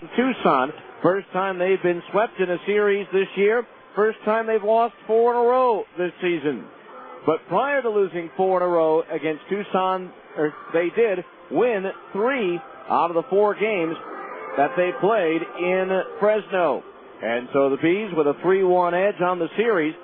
in Tucson. First time they've been swept in a series this year. First time they've lost 4 in a row this season. But prior to losing 4 in a row against Tucson, they did win 3 out of the 4 games that they played in Fresno. And so the Bees with a 3-1 edge on the series.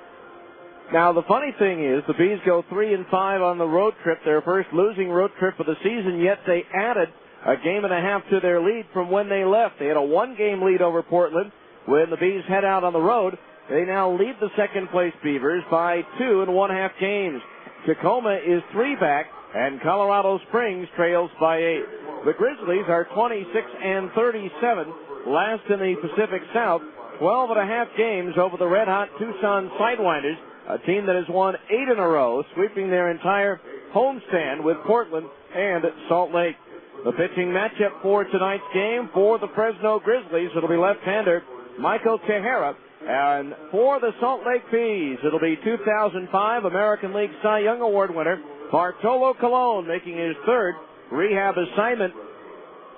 Now, the funny thing is, the Bees go 3-5 on the road trip, their first losing road trip of the season, yet they added a game and a half to their lead from when they left. They had a 1-game lead over Portland. When the Bees head out on the road, they now lead the second-place Beavers by 2 1/2 games. Tacoma is 3 back, and Colorado Springs trails by 8. The Grizzlies are 26-37, last in the Pacific South, 12 1/2 games over the red-hot Tucson Sidewinders, a team that has won 8 in a row, sweeping their entire homestand with Portland and Salt Lake. The pitching matchup for tonight's game for the Fresno Grizzlies, it'll be left-hander Michael Tejera. And for the Salt Lake Bees, it'll be 2005 American League Cy Young Award winner Bartolo Colon, making his 3rd rehab assignment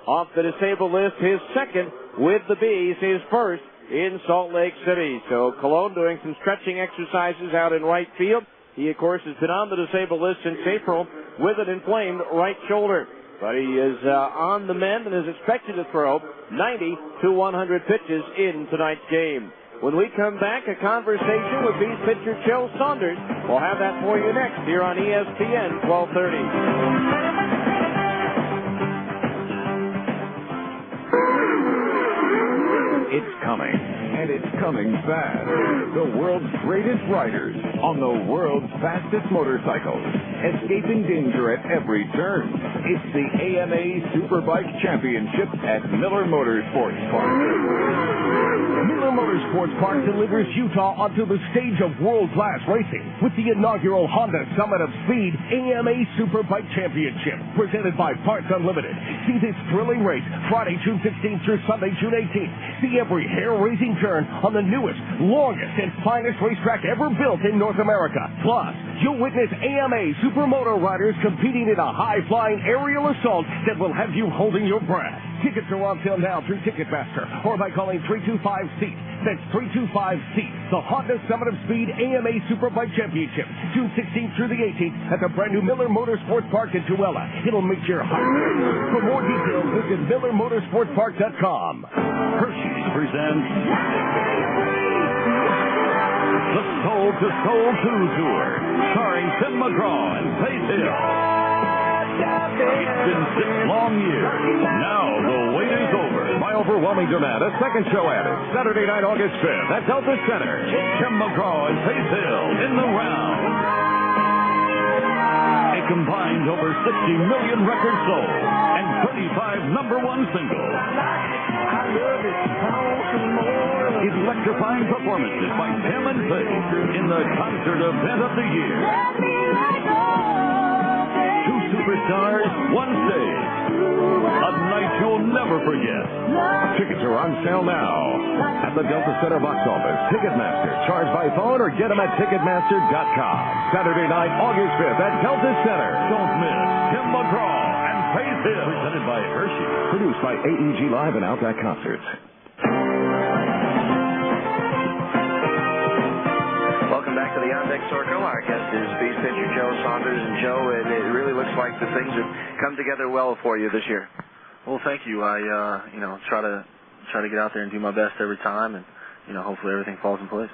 off the disabled list, his 2nd with the Bees, his 1st in Salt Lake City. So Colon doing some stretching exercises out in right field. He, of course, has been on the disabled list since April with an inflamed right shoulder. But he is on the mend and is expected to throw 90 to 100 pitches in tonight's game. When we come back, a conversation with Bees pitcher Joe Saunders. We'll have that for you next here on ESPN 1230. It's coming, and it's coming fast. The world's greatest riders on the world's fastest motorcycles, escaping danger at every turn. It's the AMA Superbike Championship at Miller Motorsports Park. Miller Motorsports Park delivers Utah onto the stage of world-class racing with the inaugural Honda Summit of Speed AMA Superbike Championship, presented by Parts Unlimited. See this thrilling race Friday, June 16th through Sunday, June 18th. See every hair-raising turn on the newest, longest, and finest racetrack ever built in North America. Plus, you'll witness AMA Supermoto riders competing in a high-flying aerial assault that will have you holding your breath. Tickets are on sale now through Ticketmaster or by calling 325-SEAT. That's 325-SEAT. The Honda Summit of Speed AMA Superbike Championship, June 16th through the 18th at the brand new Miller Motorsports Park in Tooele. It'll make your heart race. For more details, visit MillerMotorsportsPark.com. Hershey's presents the Soul to Soul 2 Tour, starring Tim McGraw and Faith Hill. It's been 6 long years. Now the wait is over. By overwhelming demand, a second show added. Saturday night, August 5th at Delta Center. Tim McGraw and Faith Hill in the round. A combined over 60 million records sold and 35 #1 singles. Electrifying performances by Tim and Faith in the concert event of the year. 2 superstars, 1 stage. A night you'll never forget. Tickets are on sale now at the Delta Center box office, Ticketmaster, charge by phone, or get them at Ticketmaster.com. Saturday night, August 5th at Delta Center. Don't miss Tim McGraw and Faith Hill. Presented by Hershey. Produced by AEG Live and Outback Concerts. Welcome back to the On Deck Circle. Our guest is Bees pitcher Joe Saunders. And Joe, it really looks like the things have come together well for you this year. Well, thank you. I try to get out there and do my best every time, and hopefully everything falls in place.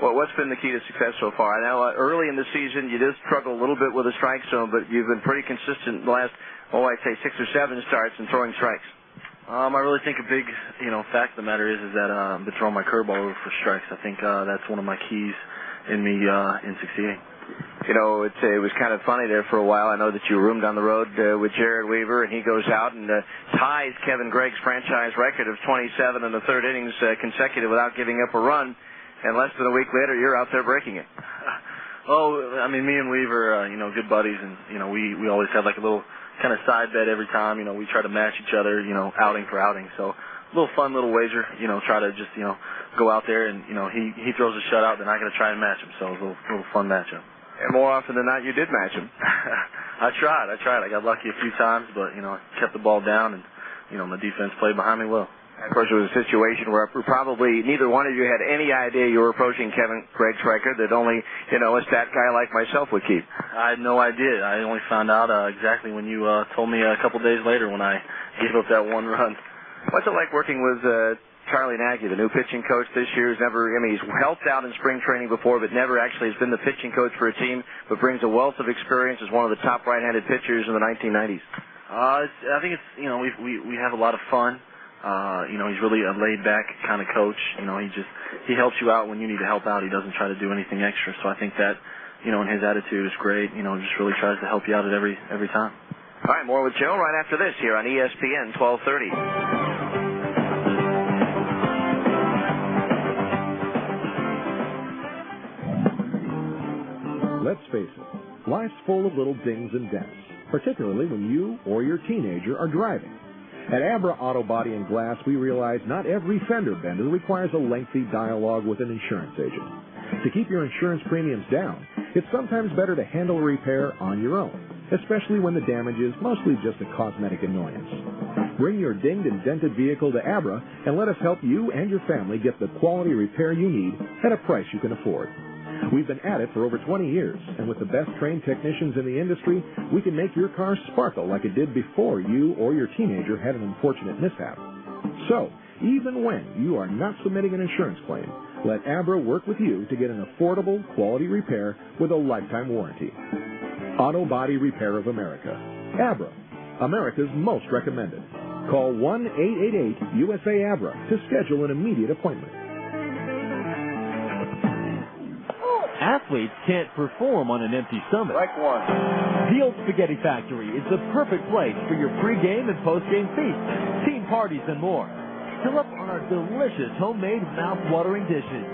Well, what's been the key to success so far? I know early in the season you did struggle a little bit with the strike zone, but you've been pretty consistent the last, I'd say 6 or 7 starts in throwing strikes. I really think a big, fact of the matter is that I've been throwing my curveball over for strikes. I think that's one of my keys in me in succeeding. It was kind of funny there for a while. I know that you roomed on the road with Jared Weaver, and he goes out and ties Kevin Gregg's franchise record of 27 in the 3rd innings consecutive without giving up a run. And less than a week later, you're out there breaking it. Me and Weaver, good buddies, and we always have like a little kind of side bet every time. We try to match each other, outing for outing. So a little fun little wager, try to just go out there and he throws a shutout, then I got to try and match him. So it was a little fun matchup. And more often than not, you did match him. I tried. I got lucky a few times, but I kept the ball down, and my defense played behind me well. Of course, it was a situation where probably neither one of you had any idea you were approaching Kevin Gregg's record that only, a stat guy like myself would keep. I had no idea. I only found out exactly when you told me a couple days later when I gave up that one run. What's it like working with Charlie Nagy, the new pitching coach this year? He's helped out in spring training before, but never actually has been the pitching coach for a team, but brings a wealth of experience as one of the top right-handed pitchers in the 1990s. I think it's, we have a lot of fun. He's really a laid-back kind of coach. He helps you out when you need to help out. He doesn't try to do anything extra. So I think that, and his attitude is great. Just really tries to help you out at every time. All right, more with Joe right after this here on ESPN 1230. Let's face it, life's full of little dings and dents, particularly when you or your teenager are driving. At Abra Auto Body and Glass, we realize not every fender bender requires a lengthy dialogue with an insurance agent. To keep your insurance premiums down, it's sometimes better to handle a repair on your own, especially when the damage is mostly just a cosmetic annoyance. Bring your dinged and dented vehicle to Abra and let us help you and your family get the quality repair you need at a price you can afford. We've been at it for over 20 years, and with the best trained technicians in the industry, we can make your car sparkle like it did before you or your teenager had an unfortunate mishap. So, even when you are not submitting an insurance claim, let Abra work with you to get an affordable, quality repair with a lifetime warranty. Auto Body Repair of America. Abra, America's most recommended. Call 1-888-USA-ABRA to schedule an immediate appointment. Athletes can't perform on an empty stomach. Strike one. The Old Spaghetti Factory is the perfect place for your pregame and postgame feasts, team parties, and more. Fill up on our delicious homemade mouth-watering dishes.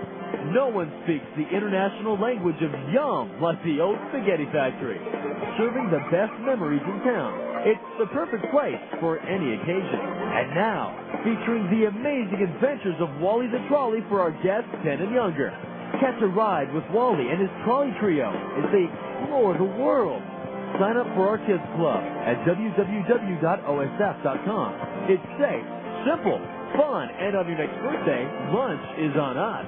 No one speaks the international language of yum like the Old Spaghetti Factory. Serving the best memories in town. It's the perfect place for any occasion. And now, featuring the amazing adventures of Wally the Trolley for our guests 10 and younger. Catch a ride with Wally and his trolley trio as they explore the world. Sign up for our kids club at www.osf.com. It's safe, simple, fun, and on your next birthday, lunch is on us.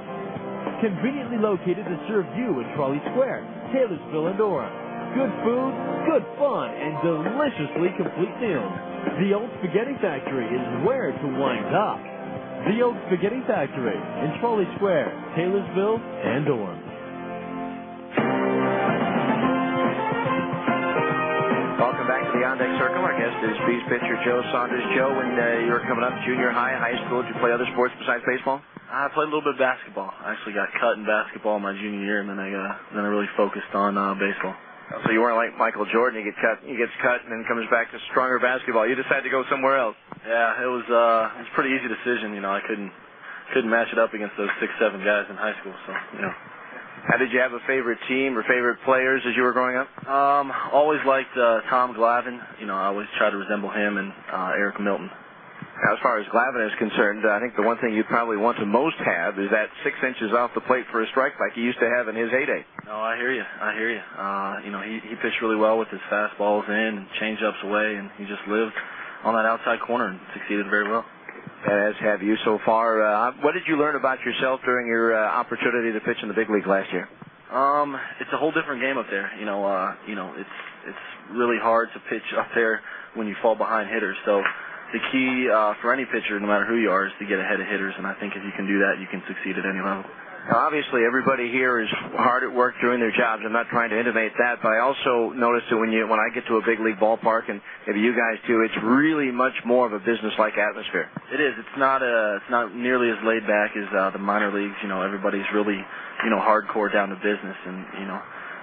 Conveniently located to serve you in Trolley Square, Taylorsville, and Orem. Good food, good fun, and deliciously complete meals. The Old Spaghetti Factory is where to wind up. The Old Spaghetti Factory in Trolley Square, Taylorsville, and Orem. Welcome back to the On Deck Circle. Our guest is Beast pitcher Joe Saunders. Joe, when you were coming up, junior high, high school, did you play other sports besides baseball? I played a little bit of basketball. I actually got cut in basketball my junior year, and then I really focused on baseball. So you weren't like Michael Jordan. He gets cut, and then comes back to stronger basketball. You decided to go somewhere else. Yeah, it was a pretty easy decision. I couldn't match it up against those 6'7" guys in high school. So How did you have a favorite team or favorite players as you were growing up? Always liked Tom Glavine. I always tried to resemble him and Eric Milton. Now, as far as Glavine is concerned, I think the one thing you'd probably want to most have is that 6 inches off the plate for a strike like he used to have in his heyday. No, I hear you. He pitched really well with his fastballs in and change-ups away, and he just lived on that outside corner and succeeded very well. As have you so far. What did you learn about yourself during your opportunity to pitch in the big league last year? It's a whole different game up there. It's really hard to pitch up there when you fall behind hitters. So the key for any pitcher, no matter who you are, is to get ahead of hitters, and I think if you can do that, you can succeed at any level. Now, obviously, everybody here is hard at work doing their jobs. I'm not trying to intimate that, but I also notice that when I get to a big league ballpark, and maybe you guys too, it's really much more of a business-like atmosphere. It is. It's not nearly as laid back as the minor leagues. Everybody's really hardcore down to business, and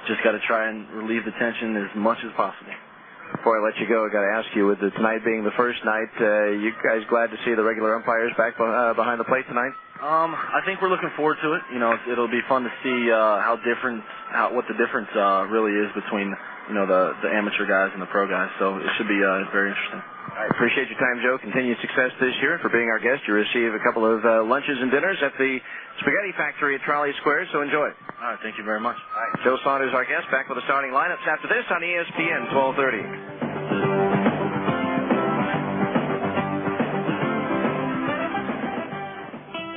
just got to try and relieve the tension as much as possible. Before I let you go, I got to ask you, with tonight being the first night, you guys glad to see the regular umpires back behind the plate tonight? I think we're looking forward to it. It'll be fun to see what the difference really is between the amateur guys and the pro guys. So it should be very interesting. I appreciate your time, Joe. Continued success this year. For being our guest, you receive a couple of lunches and dinners at the Spaghetti Factory at Trolley Square, so enjoy. All right, thank you very much. All right, Joe Saunders, our guest, back with the starting lineups after this on ESPN 1230.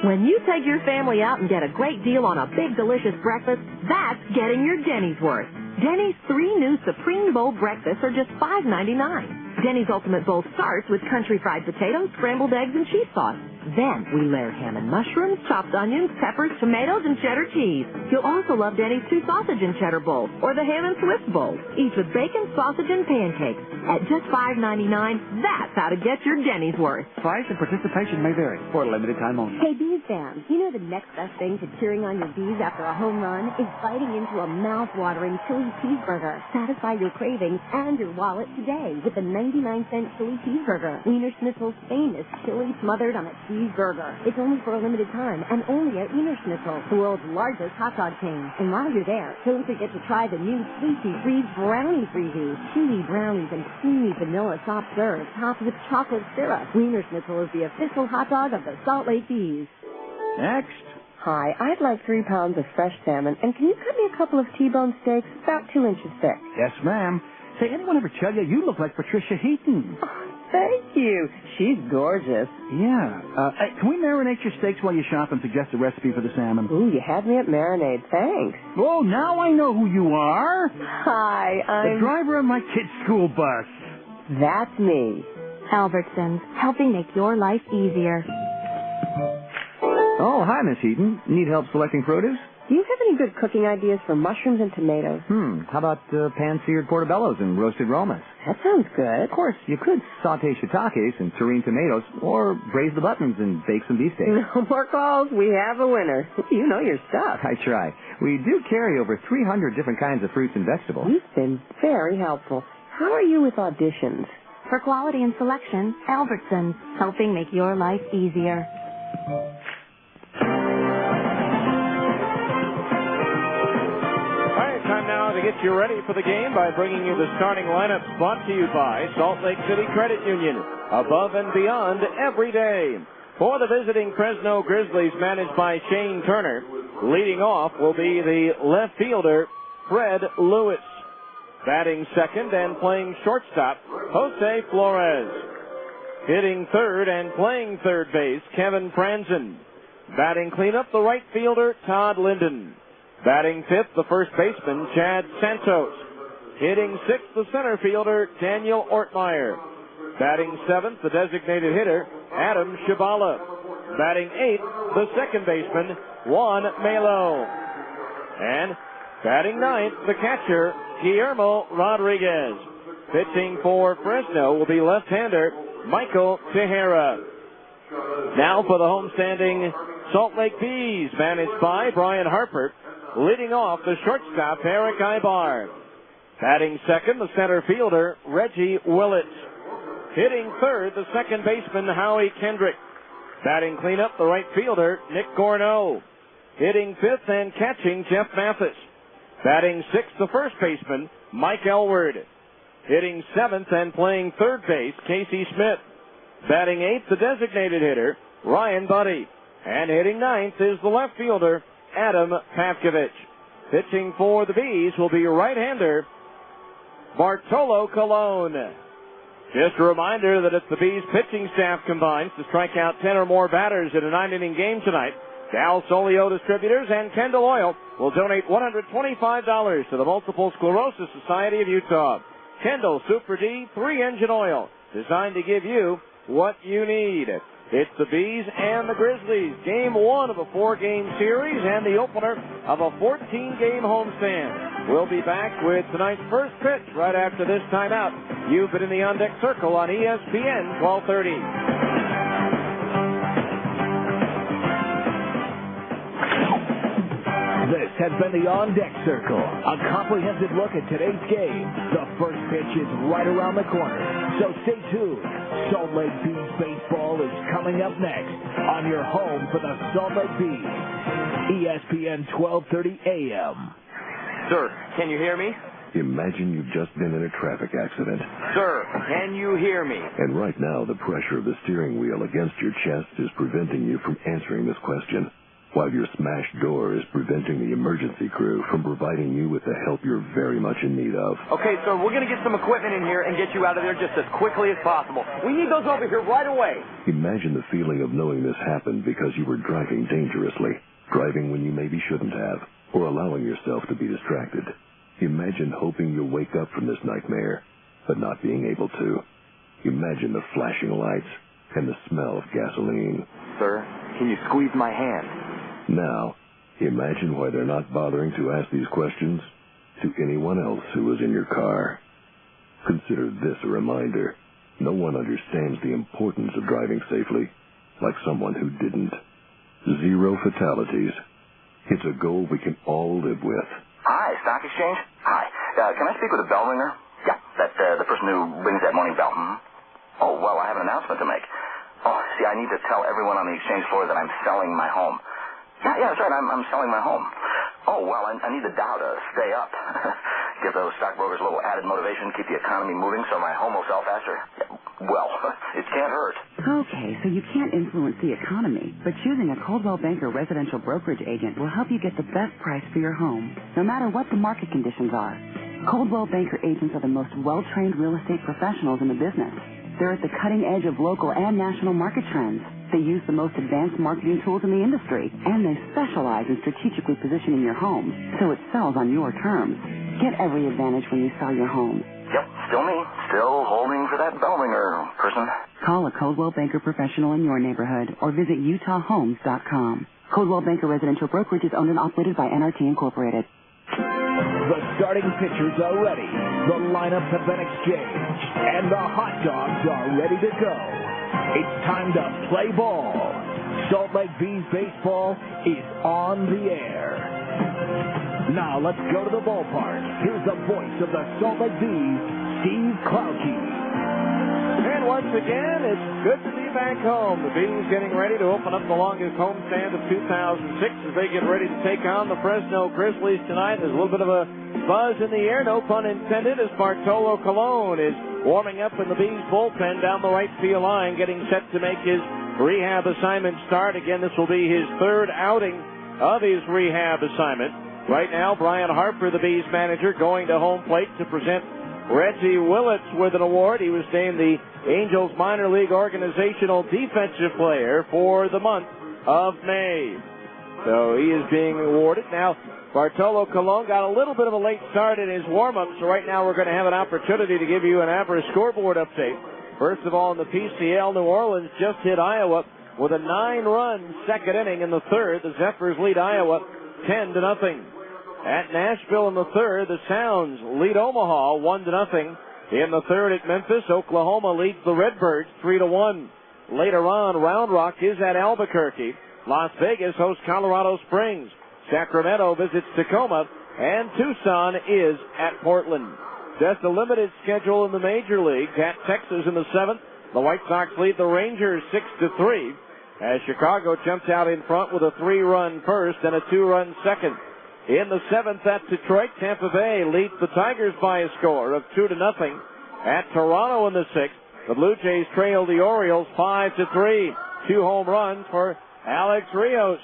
When you take your family out and get a great deal on a big, delicious breakfast, that's getting your Denny's worth. Denny's 3 new Supreme Bowl breakfasts are just $5.99. Denny's Ultimate Bowl starts with country fried potatoes, scrambled eggs, and cheese sauce. Then we layer ham and mushrooms, chopped onions, peppers, tomatoes, and cheddar cheese. You'll also love Denny's 2 sausage and cheddar bowls, or the ham and Swiss bowls, each with bacon, sausage, and pancakes. At just $5.99, that's how to get your Denny's worth. Price and participation may vary for a limited time only. Hey, Bees fans, you know the next best thing to cheering on your bees after a home run is biting into a mouth-watering chili cheeseburger. Satisfy your cravings and your wallet today with the 99-cent chili cheeseburger. Wiener Schnitzel's famous chili smothered on a cheeseburger. It's only for a limited time and only at Wiener Schnitzel, the world's largest hot dog chain. And while you're there, don't forget to try the new Sleepy Freeze Brownie Freezies. Chewy brownies and creamy vanilla soft serve topped with chocolate syrup. Wiener Schnitzel is the official hot dog of the Salt Lake Bees. Next. Hi, I'd like 3 pounds of fresh salmon, and can you cut me a couple of T-bone steaks about 2 inches thick? Yes, ma'am. Say, anyone ever tell you you look like Patricia Heaton? Thank you. She's gorgeous. Yeah. Hey, can we marinate your steaks while you shop and suggest a recipe for the salmon? Ooh, you had me at marinade. Thanks. Oh, now I know who you are. Hi, I'm... the driver of my kid's school bus. That's me. Albertsons, helping make your life easier. Oh, hi, Miss Heaton. Need help selecting produce? Do you have any good cooking ideas for mushrooms and tomatoes? How about pan-seared portobellos and roasted romas? That sounds good. Of course, you could saute shiitakes and tureen tomatoes, or braise the buttons and bake some beefsteak. No more calls. We have a winner. You know your stuff. I try. We do carry over 300 different kinds of fruits and vegetables. You've been very helpful. How are you with auditions? For quality and selection, Albertsons, helping make your life easier. Time now to get you ready for the game by bringing you the starting lineup brought to you by Salt Lake City Credit Union. Above and beyond every day. For the visiting Fresno Grizzlies, managed by Shane Turner, leading off will be the left fielder, Fred Lewis. Batting second and playing shortstop, Jose Flores. Hitting third and playing third base, Kevin Franzen. Batting cleanup, the right fielder, Todd Linden. Batting fifth, the first baseman, Chad Santos. Hitting sixth, the center fielder, Daniel Ortmeyer. Batting seventh, the designated hitter, Adam Shibala. Batting eighth, the second baseman, Juan Melo. And batting ninth, the catcher, Guillermo Rodriguez. Pitching for Fresno will be left-hander, Michael Tejera. Now for the homestanding Salt Lake Bees, managed by Brian Harper. Leading off, the shortstop, Eric Ibar. Batting second, the center fielder, Reggie Willett. Hitting third, the second baseman, Howie Kendrick. Batting cleanup, the right fielder, Nick Gorneau. Hitting fifth and catching, Jeff Mathis. Batting sixth, the first baseman, Mike Elward. Hitting seventh and playing third base, Casey Smith. Batting eighth, the designated hitter, Ryan Buddy. And hitting ninth is the left fielder, Adam Pavkovich. Pitching for the Bees will be right-hander Bartolo Colon. Just a reminder that if the Bees pitching staff combines to strike out 10 or more batters in a 9-inning game tonight, Cal Solio Distributors and Kendall Oil will donate $125 to the Multiple Sclerosis Society of Utah. Kendall Super D 3-engine oil, designed to give you what you need. It's the Bees and the Grizzlies, game one of a 4-game series and the opener of a 14-game homestand. We'll be back with tonight's first pitch right after this timeout. You've been in the On Deck Circle on ESPN 1230. This has been the On Deck Circle, a comprehensive look at today's game. The first pitch is right around the corner, so stay tuned. Salt Lake Bees baseball is coming up next on your home for the Salt Lake Bees, ESPN 1230 AM. Sir, can you hear me? Imagine you've just been in a traffic accident. Sir, can you hear me? And right now, the pressure of the steering wheel against your chest is preventing you from answering this question. while your smashed door is preventing the emergency crew from providing you with the help you're very much in need of. Okay, sir, we're going to get some equipment in here and get you out of there just as quickly as possible. We need those over here right away. Imagine the feeling of knowing this happened because you were driving dangerously, driving when you maybe shouldn't have, or allowing yourself to be distracted. Imagine hoping you'll wake up from this nightmare, but not being able to. Imagine the flashing lights and the smell of gasoline. Sir, can you squeeze my hand? Now, imagine why they're not bothering to ask these questions to anyone else who was in your car. Consider this a reminder. No one understands the importance of driving safely like someone who didn't. 0 fatalities. It's a goal we can all live with. Hi, Stock Exchange? Hi. Can I speak with a bell ringer? Yeah, that's the person who rings that morning bell. Oh, well, I have an announcement to make. Oh, see, I need to tell everyone on the exchange floor that I'm selling my home. Yeah, that's right, I'm selling my home. Oh, well, I need the Dow to stay up. Give those stockbrokers a little added motivation, keep the economy moving so my home will sell faster. Well, it can't hurt. Okay, so you can't influence the economy, but choosing a Coldwell Banker residential brokerage agent will help you get the best price for your home, no matter what the market conditions are. Coldwell Banker agents are the most well-trained real estate professionals in the business. They're at the cutting edge of local and national market trends. They use the most advanced marketing tools in the industry, and they specialize in strategically positioning your home so it sells on your terms. Get every advantage when you sell your home. Yep, still me. Still holding for that bell ringer person. Call a Coldwell Banker professional in your neighborhood or visit utahhomes.com. Coldwell Banker Residential Brokerage is owned and operated by NRT Incorporated. The starting pitchers are ready. The lineups have been exchanged, and the hot dogs are ready to go. It's time to play ball. Salt Lake Bees baseball is on the air. Now let's go to the ballpark. Here's the voice of the Salt Lake Bees, Steve Klauke. And once again, it's good to be back home. The Bees getting ready to open up the longest homestand of 2006 as they get ready to take on the Fresno Grizzlies tonight. There's a little bit of a buzz in the air, no pun intended, as Bartolo Colon is warming up in the Bees bullpen down the right field line, getting set to make his rehab assignment start. Again, this will be his third outing of his rehab assignment. Right now, Brian Harper, the Bees manager, going to home plate to present Reggie Willits with an award. He was named the Angels Minor League Organizational Defensive Player for the month of May. So he is being awarded. Now, Bartolo Colon got a little bit of a late start in his warm-up, so right now we're going to have an opportunity to give you an average scoreboard update. First of all, in the PCL, New Orleans just hit Iowa with a 9-run second inning in the third. The Zephyrs lead Iowa 10-0. At Nashville in the third, the Sounds lead Omaha 1-0. In the third at Memphis, Oklahoma leads the Redbirds 3-1. Later on, Round Rock is at Albuquerque. Las Vegas hosts Colorado Springs. Sacramento visits Tacoma, and Tucson is at Portland. Just a limited schedule in the major leagues. At Texas in the seventh, the White Sox lead the Rangers 6-3, as Chicago jumps out in front with a 3-run first and a 2-run second. In the seventh at Detroit, Tampa Bay leads the Tigers by a score of 2-0. At Toronto in the sixth, the Blue Jays trail the Orioles 5-3. 2 home runs for Alex Rios.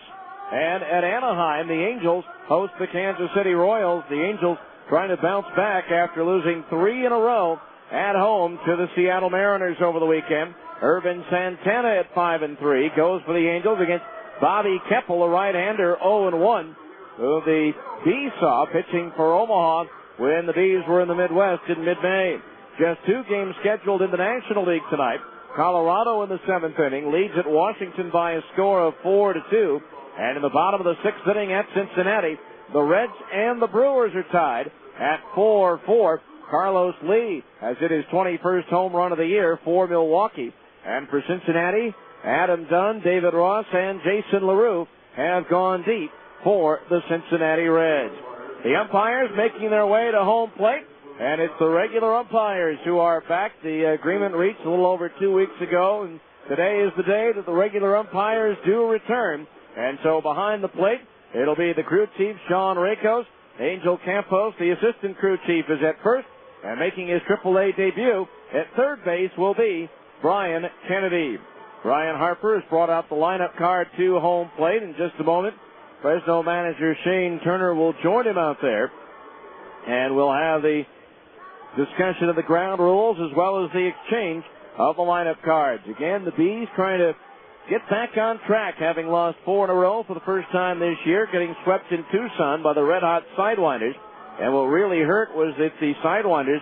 And at Anaheim, the Angels host the Kansas City Royals. The Angels trying to bounce back after losing 3 in a row at home to the Seattle Mariners over the weekend. Irvin Santana at 5-3 goes for the Angels against Bobby Keppel, a right-hander, 0-1. Who the Bees saw pitching for Omaha when the Bees were in the Midwest in mid-May. Just 2 games scheduled in the National League tonight. Colorado in the 7th inning leads at Washington by a score of 4-2. And in the bottom of the 6th inning at Cincinnati, the Reds and the Brewers are tied at 4-4. Carlos Lee has hit his 21st home run of the year for Milwaukee. And for Cincinnati, Adam Dunn, David Ross, and Jason LaRue have gone deep for the Cincinnati Reds. The umpires making their way to home plate, and it's the regular umpires who are back. The agreement reached a little over 2 weeks ago, and today is the day that the regular umpires do return. And so behind the plate, it'll be the crew chief, Sean Rakos. Angel Campos, the assistant crew chief, is at first, and making his AAA debut at third base will be Brian Kennedy. Brian Harper has brought out the lineup card to home plate. In just a moment, Fresno manager Shane Turner will join him out there. And we'll have the discussion of the ground rules as well as the exchange of the lineup cards. Again, the Bees trying to get back on track, having lost 4 in a row for the first time this year, getting swept in Tucson by the red-hot Sidewinders. And what really hurt was that the Sidewinders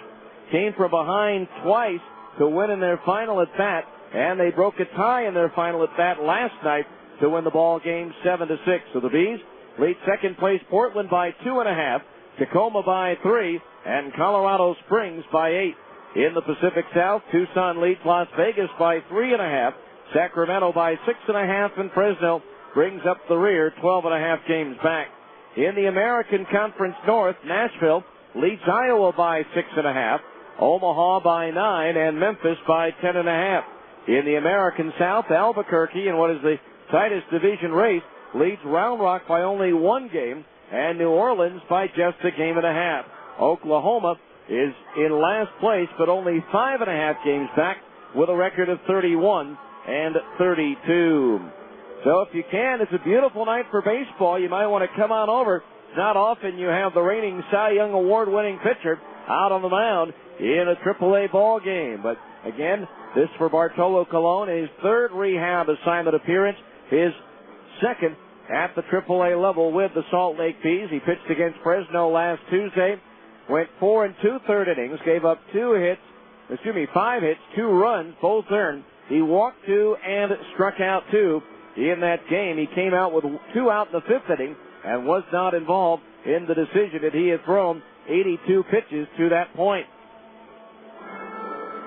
came from behind twice to win in their final at-bat, and they broke a tie in their final at-bat last night to win the ball game 7-6. So the Bees lead second place Portland by 2.5, Tacoma by 3, and Colorado Springs by 8. In the Pacific South, Tucson leads Las Vegas by 3.5, Sacramento by 6.5, and Fresno brings up the rear 12.5 games back. In the American Conference North, Nashville leads Iowa by 6.5, Omaha by 9, and Memphis by 10.5. In the American South, Albuquerque, in what is the tightest division race, leads Round Rock by only 1 game, and New Orleans by just 1.5 games. Oklahoma is in last place, but only 5.5 games back with a record of 31 and 32. So if you can, it's a beautiful night for baseball. You might want to come on over. It's not often you have the reigning Cy Young Award-winning pitcher out on the mound in a AAA ball game. But again, this for Bartolo Colon, his 3rd rehab assignment appearance, his 2nd at the AAA level with the Salt Lake Bees. He pitched against Fresno last Tuesday, went 4 2/3 innings, gave up 5 hits, 2 runs, both earned. He walked 2 and struck out 2 in that game. He came out with 2 out in the 5th inning and was not involved in the decision that he had thrown 82 pitches to that point.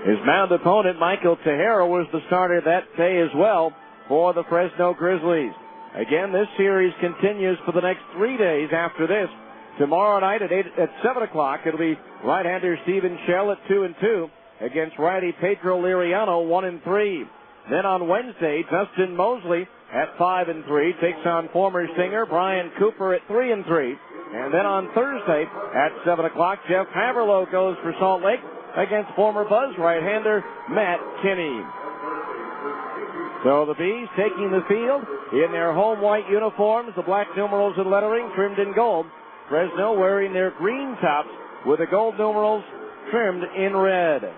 His mound opponent, Michael Tejera, was the starter that day as well for the Fresno Grizzlies. Again, this series continues for the next 3 days after this. Tomorrow night at 7 o'clock, it'll be right-hander Stephen Shell at 2-2 against righty Pedro Liriano 1-3. Then on Wednesday, Dustin Mosley at 5-3 takes on former singer Brian Cooper at 3-3. And then on Thursday at 7 o'clock, Jeff Haverlow goes for Salt Lake against former Buzz right-hander Matt Kinney. So the Bees taking the field in their home white uniforms, the black numerals and lettering trimmed in gold. Fresno wearing their green tops with the gold numerals trimmed in red.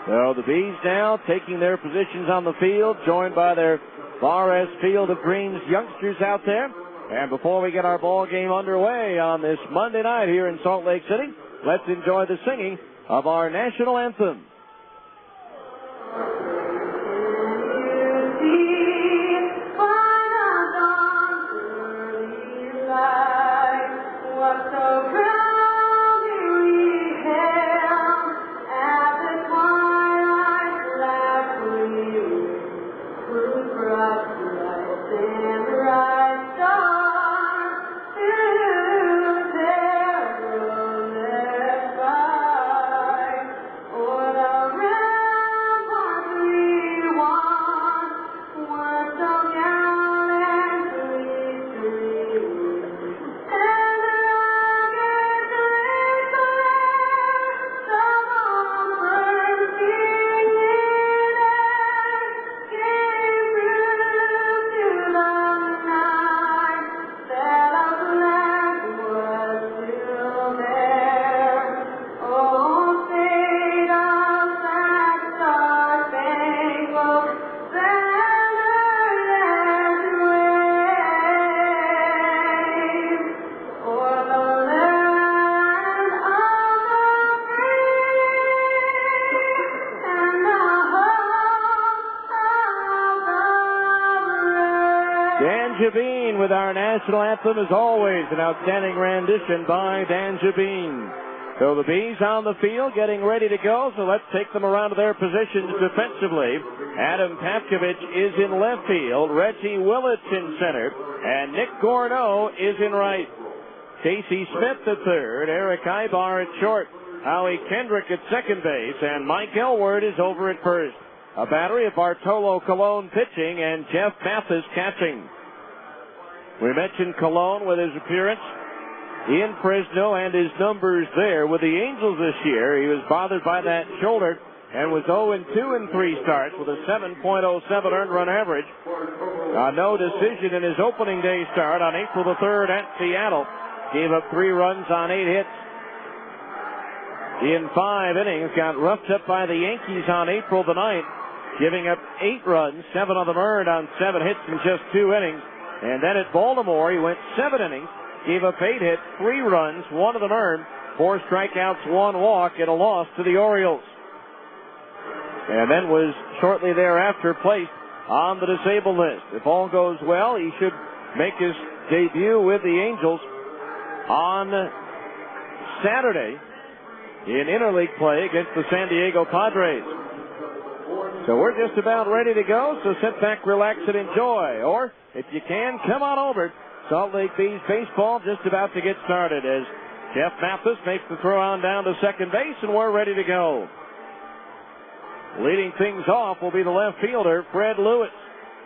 So the Bees now taking their positions on the field, joined by their Bar-S Field of Greens youngsters out there. And before we get our ball game underway on this Monday night here in Salt Lake City, let's enjoy the singing of our national anthem. With our national anthem, as always, an outstanding rendition by Dan Jabin. So the Bees on the field getting ready to go, so let's take them around to their positions defensively. Adam Papkovich is in left field, Reggie Willits in center, and Nick Gorno is in right. Casey Smith at third, Eric Ibar at short, Howie Kendrick at second base, and Mike Elward is over at first. A battery of Bartolo Colon pitching and Jeff Mathis catching. We mentioned Colon with his appearance in Fresno and his numbers there with the Angels this year. He was bothered by that shoulder and was 0-2 in 3 starts with a 7.07 earned run average. No decision in his opening day start on April the 3rd at Seattle. Gave up 3 runs on 8 hits. In 5 innings, got roughed up by the Yankees on April the 9th, giving up 8 runs, 7 of them earned on 7 hits in just 2 innings. And then at Baltimore, he went 7 innings, gave up 8 hits, 3 runs, 1 of them earned, 4 strikeouts, 1 walk, and a loss to the Orioles. And then was shortly thereafter placed on the disabled list. If all goes well, he should make his debut with the Angels on Saturday in interleague play against the San Diego Padres. So we're just about ready to go, so sit back, relax, and enjoy. Or, if you can, come on over. Salt Lake Bees baseball just about to get started as Jeff Mathis makes the throw on down to second base, and we're ready to go. Leading things off will be the left fielder, Fred Lewis.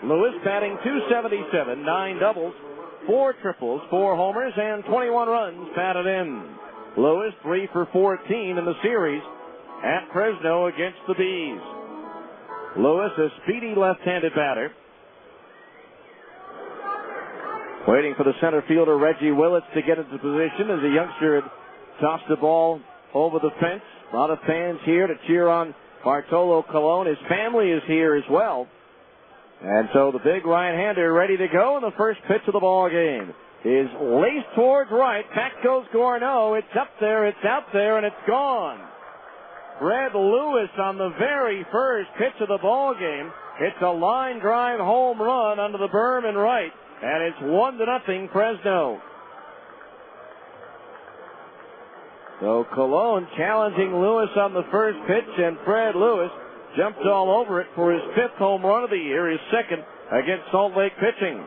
Lewis batting .277, 9 doubles, 4 triples, 4 homers, and 21 runs batted in. Lewis 3 for 14 in the series at Fresno against the Bees. Lewis, a speedy left-handed batter. Waiting for the center fielder, Reggie Willits, to get into position as a youngster had tossed the ball over the fence. A lot of fans here to cheer on Bartolo Colon. His family is here as well. And so the big right-hander ready to go, and the first pitch of the ball game is laced towards right. Back goes Gorneau. It's up there, it's out there, and it's gone. Fred Lewis on the very first pitch of the ball game. It's a line drive home run under the berm and right, and it's 1-0 Fresno. So Colon challenging Lewis on the first pitch, and Fred Lewis jumped all over it for his 5th home run of the year, his 2nd against Salt Lake pitching.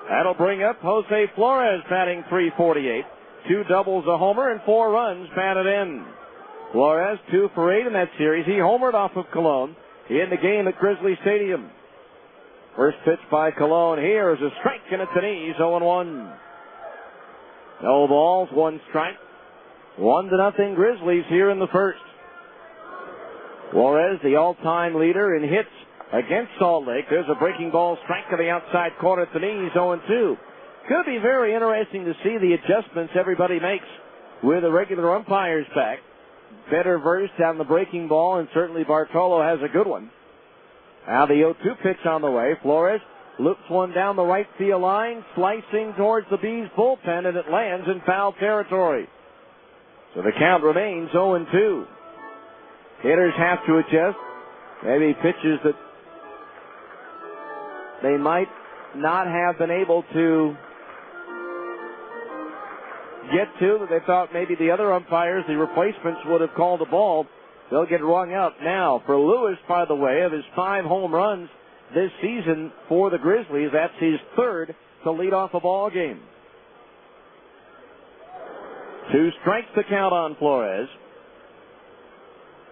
That'll bring up Jose Flores batting .348, 2 doubles, a homer, and 4 runs batted in. Flores 2 for 8 in that series. He homered off of Colon in the game at Grizzly Stadium. First pitch by Colon here is a strike, and it's an ease, 0-1. No balls, 1 strike. 1-0 Grizzlies here in the first. Flores, the all-time leader in hits against Salt Lake. There's a breaking ball strike to the outside corner at the knees, 0-2. Could be very interesting to see the adjustments everybody makes with the regular umpires back. Better versed on the breaking ball, and certainly Bartolo has a good one. Now the 0-2 pitch on the way. Flores loops one down the right field line, slicing towards the Bees bullpen, and it lands in foul territory. So the count remains 0-2. Hitters have to adjust. Maybe pitches that they might not have been able to get to, that they thought maybe the other umpires, the replacements, would have called the ball. They'll get rung out now. For Lewis, by the way, of his 5 home runs this season for the Grizzlies, that's his 3rd to lead off a ball game. 2 strikes to count on Flores.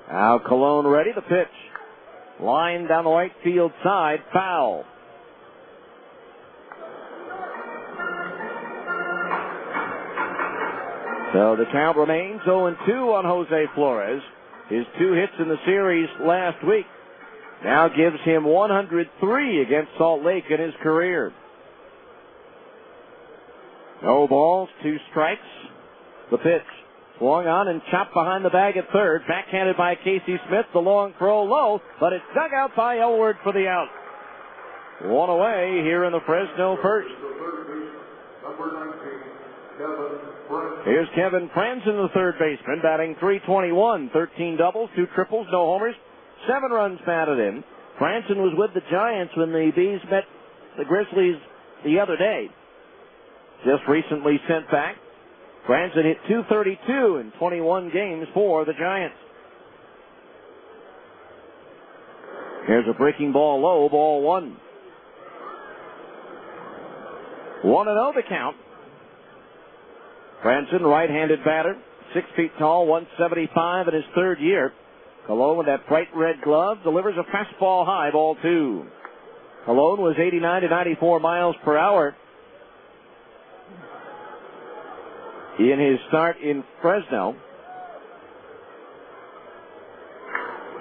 Now Colon ready, the pitch. Line down the right field side, foul. So the count remains 0-2 on Jose Flores. His 2 hits in the series last week now gives him 103 against Salt Lake in his career. No balls, 2 strikes. The pitch swung on and chopped behind the bag at third. Backhanded by Casey Smith. The long throw low, but it's dug out by Elward for the out. 1 away here in the Fresno first. Here's Kevin Franzen, the third baseman, batting .321, 13 doubles, 2 triples, no homers, 7 runs batted in. Franzen was with the Giants when the Bees met the Grizzlies the other day. Just recently sent back. Franzen hit .232 in 21 games for the Giants. Here's a breaking ball low, ball 1. 1-0 the count. Franzen, right-handed batter, 6 feet tall, 175 in his 3rd year. Colon with that bright red glove delivers a fastball high, ball 2. Colon was 89 to 94 miles per hour in his start in Fresno.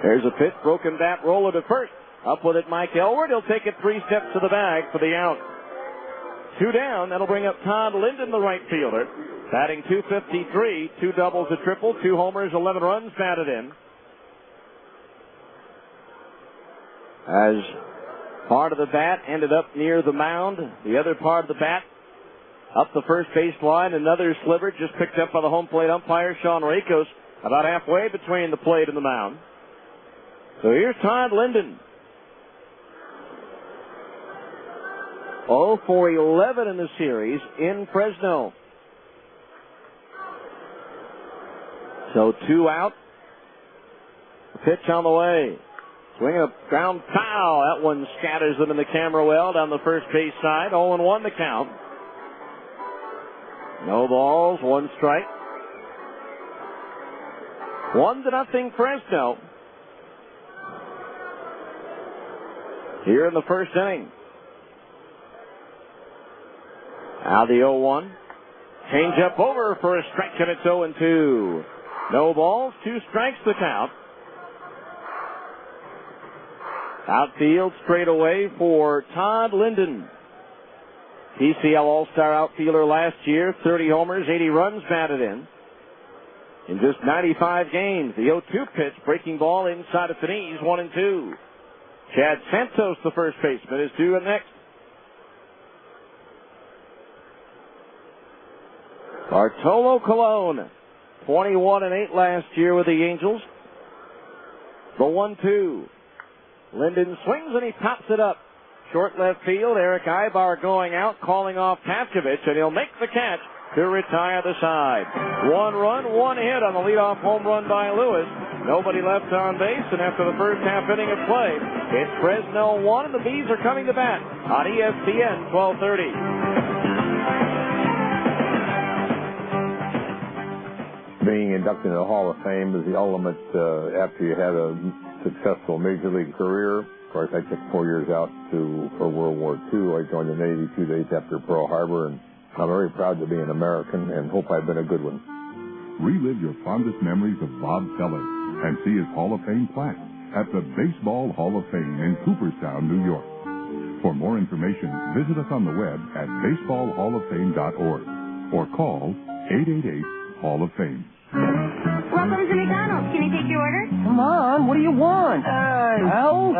There's a pitch, broken bat, roller to first. Up with it, Mike Elward. He'll take it 3 steps to the bag for the out. 2 down. That'll bring up Todd Linden, the right fielder. Batting .253, 2 doubles, a triple, 2 homers, 11 runs batted in. As part of the bat ended up near the mound, the other part of the bat up the first base line. Another sliver just picked up by the home plate umpire, Sean Rakos, about halfway between the plate and the mound. So here's Todd Linden. 0 for 11 in the series in Fresno. So 2 out. Pitch on the way. Swinging a ground foul. That one scatters them in the camera well down the first base side. 0-1 the count. No balls, 1 strike. 1-0 Fresno. Here in the first inning. Now the 0-1. Change up over for a strike, and it's 0-2. No balls, 2 strikes the count. Outfield straight away for Todd Linden. PCL All-Star outfielder last year, 30 homers, 80 runs batted in just 95 games. The 0-2 pitch, breaking ball inside of Finese, 1-2. Chad Santos, the first baseman, is due next. Bartolo Colon, 21-8 last year with the Angels. The 1-2. Linden swings and he pops it up. Short left field, Eric Ibar going out, calling off Tavkovich, and he'll make the catch to retire the side. 1 run, 1 hit on the leadoff home run by Lewis. Nobody left on base, and after the first half inning of play, it's Fresno 1, and the Bees are coming to bat on ESPN 1230. Being inducted into the Hall of Fame is the ultimate after you had a successful major league career. Of course, I took 4 years out for World War II. I joined the Navy 2 days after Pearl Harbor, and I'm very proud to be an American and hope I've been a good one. Relive your fondest memories of Bob Feller and see his Hall of Fame plaque at the Baseball Hall of Fame in Cooperstown, New York. For more information, visit us on the web at baseballhalloffame.org or call 888-HALL-OF-FAME. Welcome to McDonald's. Can I take your order? Come on, what do you want? Well,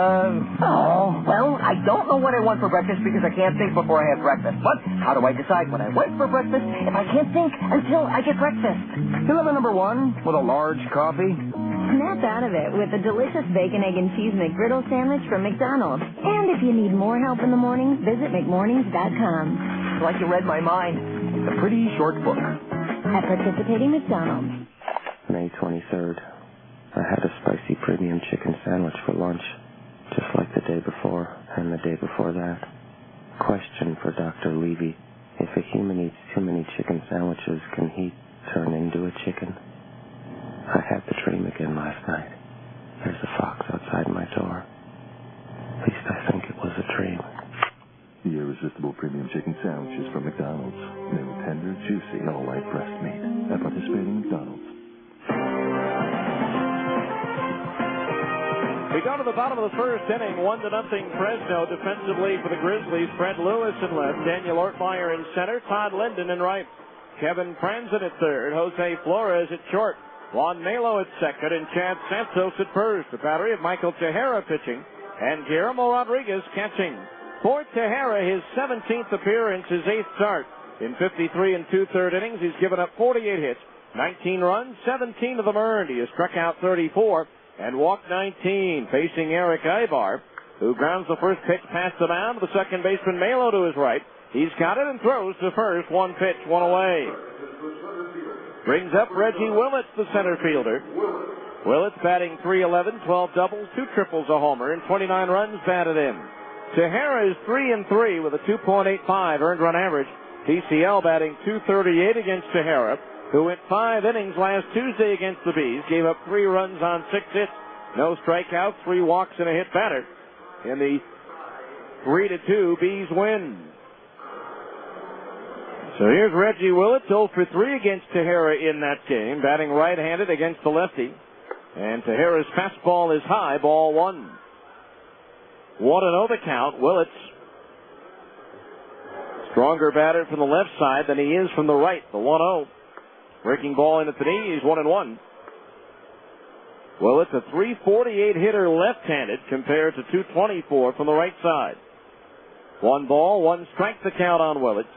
I don't know what I want for breakfast because I can't think before I have breakfast. But how do I decide what I want for breakfast if I can't think until I get breakfast? You'll have a number 1 with a large coffee? Snap out of it with a delicious bacon, egg, and cheese McGriddle sandwich from McDonald's. And if you need more help in the mornings, visit McMornings.com. Like you read my mind. It's a pretty short book. At participating McDonald's. May 23rd. I had a spicy premium chicken sandwich for lunch, just like the day before and the day before that. Question for Dr. Levy. If a human eats too many chicken sandwiches, can he turn into a chicken? I had the dream again last night. There's a fox outside my door. At least I think it was a dream. The irresistible premium chicken sandwiches from McDonald's. New, tender, juicy, all white breast meat. At participating McDonald's. We go to the bottom of the first inning, 1-0 Fresno. Defensively for the Grizzlies, Fred Lewis in left, Daniel Ortmeyer in center, Todd Linden in right, Kevin Franzen at third, Jose Flores at short, Juan Melo at second, and Chad Santos at first. The battery of Michael Tejera pitching, and Guillermo Rodriguez catching. For Tejera, his 17th appearance, his 8th start. In 53 and 2/3 innings, he's given up 48 hits, 19 runs, 17 of them earned. He has struck out 34 and walked 19. Facing Eric Ibar, who grounds the first pitch past the mound to the second baseman Melo to his right. He's got it and throws to first. 1 pitch, 1 away. Brings up Reggie Willett, the center fielder. Willett's batting .311, 12 doubles, 2 triples, a homer, and 29 runs batted in. Tejera is 3-3 with a 2.85 earned run average. PCL batting .238 against Tejera, who went 5 innings last Tuesday against the Bees, gave up 3 runs on 6 hits, no strikeouts, 3 walks, and a hit batter. In the 3-2 Bees win. So here's Reggie Willett, 0 for 3 against Tejera in that game, batting right-handed against the lefty. And Tejera's fastball is high, ball one. 1-0 the count. Willits, stronger batter from the left side than he is from the right. The 1-0. Breaking ball in at the knees, 1-1. Willits, a .348 hitter left-handed compared to .224 from the right side. 1 ball, 1 strike the count on Willits.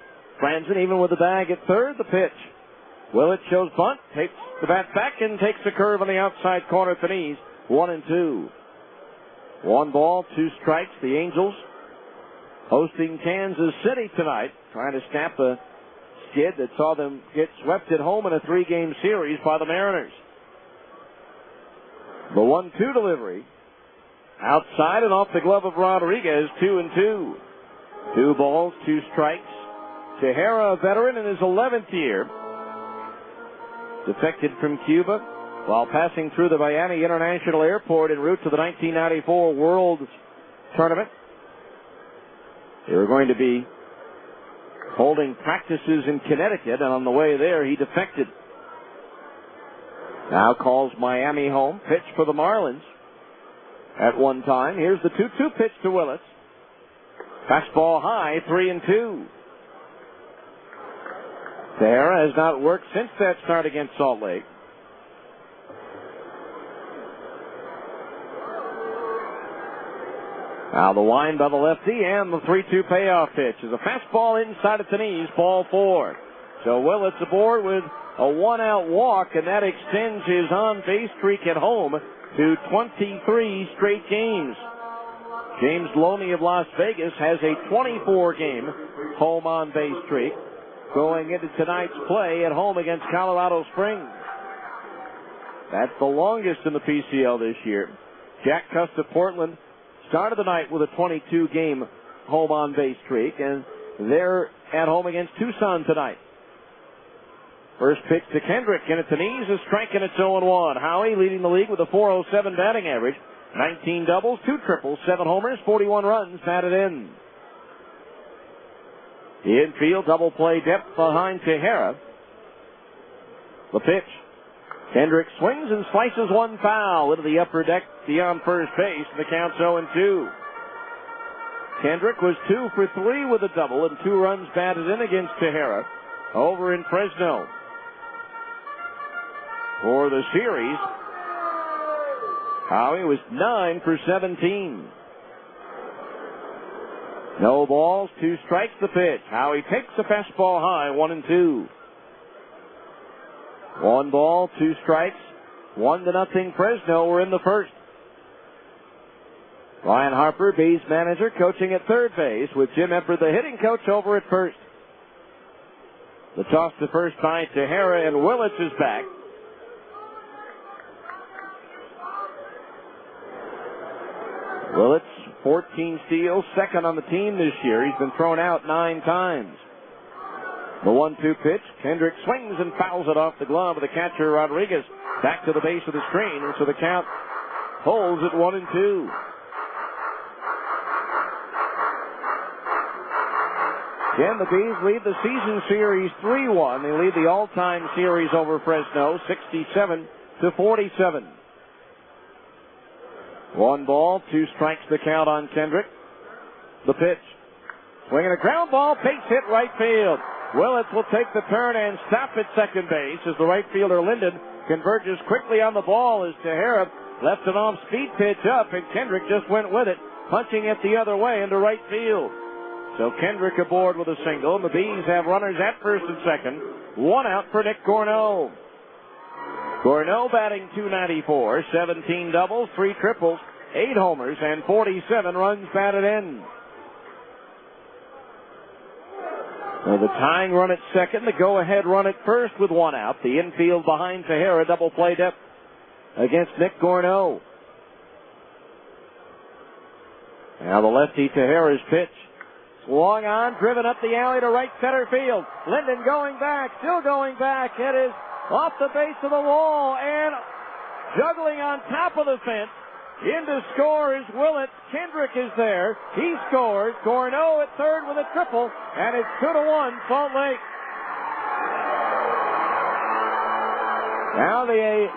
Franzen even with the bag at third, the pitch. Willits shows bunt, takes the bat back and takes the curve on the outside corner at the knees, 1-2. 1 ball, 2 strikes. The Angels hosting Kansas City tonight, trying to snap a skid that saw them get swept at home in a 3-game series by the Mariners. The 1-2 delivery, outside and off the glove of Rodriguez, 2-2. 2 balls, 2 strikes. Tejera, a veteran in his 11th year, defected from Cuba while passing through the Miami International Airport en route to the 1994 World Tournament. They were going to be holding practices in Connecticut, and on the way there, he defected. Now calls Miami home. Pitch for the Marlins at one time. Here's the 2-2 pitch to Willits. Fastball high, 3-2. Tejera has not worked since that start against Salt Lake. Now the wind by the lefty and the 3-2 payoff pitch is a fastball inside at the knees, ball 4. So Willits aboard with a 1-out walk, and that extends his on-base streak at home to 23 straight games. James Loney of Las Vegas has a 24-game home on-base streak going into tonight's play at home against Colorado Springs. That's the longest in the PCL this year. Jack Custa Portland started the night with a 22-game home on-base streak, and they're at home against Tucson tonight. First pitch to Kendrick, and at the knees, a strike, and it's 0-1. Howie leading the league with a .407 batting average. 19 doubles, 2 triples, 7 homers, 41 runs batted in. The infield double play depth behind Tejera. The pitch. Kendrick swings and slices one foul into the upper deck beyond first base. The count's 0-2. Kendrick was 2 for 3 with a double and 2 runs batted in against Tejera over in Fresno. For the series, Howie was 9 for 17. No balls, 2 strikes the pitch. Howie takes the fastball high, 1-2. 1 ball, 2 strikes, 1-0 Fresno. We're in the first. Ryan Harper, B's manager, coaching at third base with Jim Epper, the hitting coach, over at first. The toss to first by Tejera, and Willits is back. Willits, 14 steals, second on the team this year. He's been thrown out 9 times. The 1-2 pitch. Kendrick swings and fouls it off the glove of the catcher, Rodriguez. Back to the base of the screen, and so the count holds at 1-2. Again, the Bees lead the season series 3-1. They lead the all-time series over Fresno, 67-47. 1 ball, 2 strikes the count on Kendrick. The pitch. Swinging a ground ball, base hit right field. Willits will take the turn and stop at second base as the right fielder Linden converges quickly on the ball as Tejera left an off-speed pitch up, and Kendrick just went with it, punching it the other way into right field. So Kendrick aboard with a single, and the Bees have runners at first and second. 1 out for Nick Gorneau. Gorneau batting .294, 17 doubles, 3 triples, 8 homers, and 47 runs batted in. Now the tying run at second, the go-ahead run at first with 1 out. The infield behind Tejera, double play depth against Nick Gorneau. Now the lefty Tejera's pitch. Swung on, driven up the alley to right center field. Linden going back, still going back. It is off the base of the wall and juggling on top of the fence. In to score is Willits. Kendrick is there. He scores. Gorneau at third with a triple, and it's 2-1 Salt Lake. Now the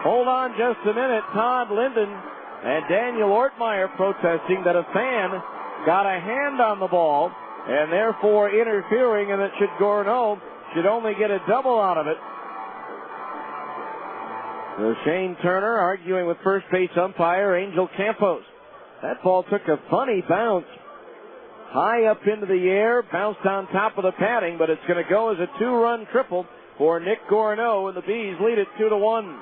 Hold on just a minute. Todd Linden and Daniel Ortmeyer protesting that a fan got a hand on the ball and therefore interfering, and that Gorneau should only get a double out of it. So Shane Turner arguing with first base umpire Angel Campos. That ball took a funny bounce high up into the air, bounced on top of the padding, but it's going to go as a 2-run triple for Nick Gorneau, and the Bees lead it 2-1.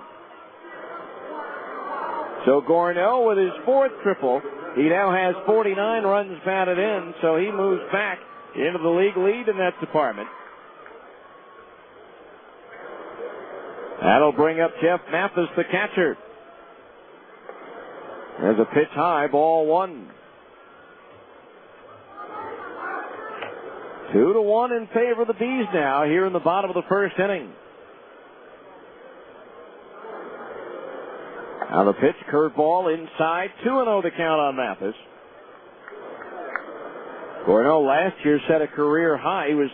So Gorneau with his 4th triple, he now has 49 runs batted in, so he moves back into the league lead in that department. That'll bring up Jeff Mathis, the catcher. There's a pitch high, ball 1. 2-1 in favor of the Bees now here in the bottom of the first inning. Now the pitch, curveball inside, 2-0 to count on Mathis. Gorneau last year set a career high. He was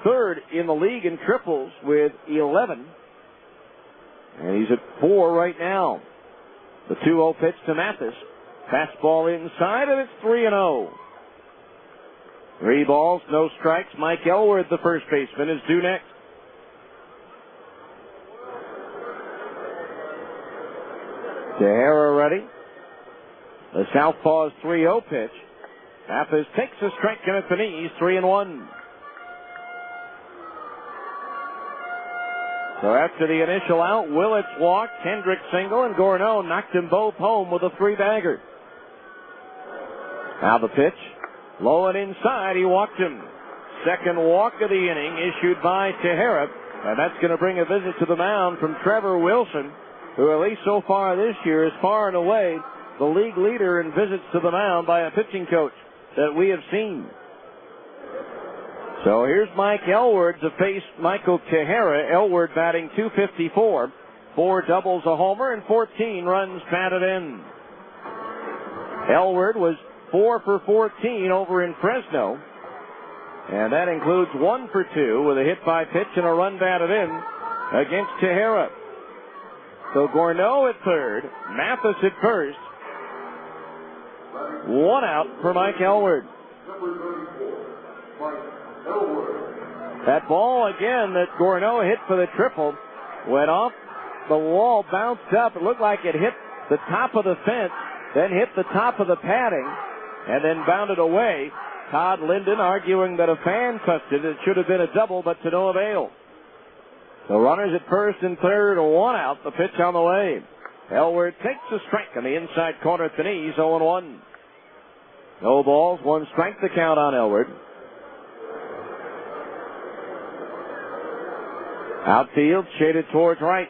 3rd in the league in triples with 11. And he's at 4 right now. The 2-0 pitch to Mathis. Fastball inside, and it's 3-0. 3 balls, no strikes. Mike Elward, the first baseman, is due next. Tejera ready. The southpaw's 3-0 pitch. Mathis takes a strike in at the knees, 3-1. So after the initial out, Willits walked, Hendrick single, and Gorneau knocked them both home with a 3-bagger. Now the pitch. Low and inside, he walked him. Second walk of the inning issued by Tejera, and that's going to bring a visit to the mound from Trevor Wilson, who at least so far this year is far and away the league leader in visits to the mound by a pitching coach that we have seen. So here's Mike Elward to face Michael Tejera. Elward batting .254, 4 doubles, a homer, and 14 runs batted in. Elward was 4 for 14 over in Fresno, and that includes 1 for 2 with a hit by pitch and a run batted in against Tejera. So Gorneau at 3rd, Mathis at 1st. 1 out for Mike Elward. That ball again that Gorneau hit for the triple went off the wall, bounced up. It looked like it hit the top of the fence, then hit the top of the padding, and then bounded away. Todd Linden arguing that a fan touched it. It should have been a double, but to no avail. So runners at 1st and 3rd, 1 out. The pitch on the way. Elward takes a strike on the inside corner at the knees, 0-1. No balls, 1 strike to count on Elward. Outfield shaded towards right.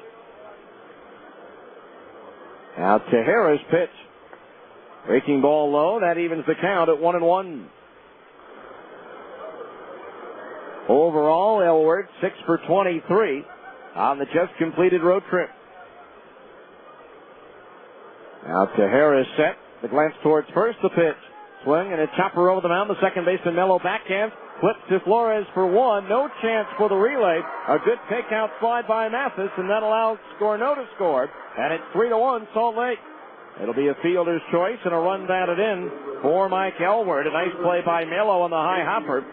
Now Tejera's pitch. Breaking ball low. That evens the count at 1-1. Overall, Elward 6 for 23 on the just completed road trip. Now Tejera's set. The glance towards first. The pitch. Swing and a chopper over the mound. The second baseman Mello backhand. Flips to Flores for 1. No chance for the relay. A good takeout slide by Mathis, and that allows Gorneau to score. And it's 3-1 Salt Lake. It'll be a fielder's choice and a run batted in for Mike Elward. A nice play by Mello on the high hopper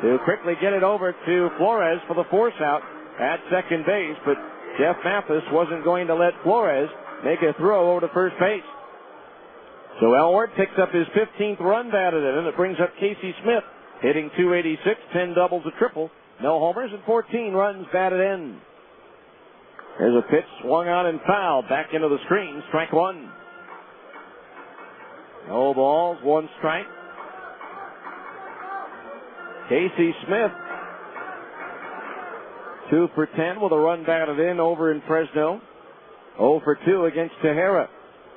to quickly get it over to Flores for the force out at second base. But Jeff Mathis wasn't going to let Flores make a throw over to first base. So Elward picks up his 15th run batted in, and it brings up Casey Smith, hitting .286, 10 doubles, a triple, no homers, and 14 runs batted in. There's a pitch swung on and fouled back into the screen, strike 1. No balls, 1 strike. Casey Smith, 2 for 10 with a run batted in over in Fresno. 0 for 2 against Tejera.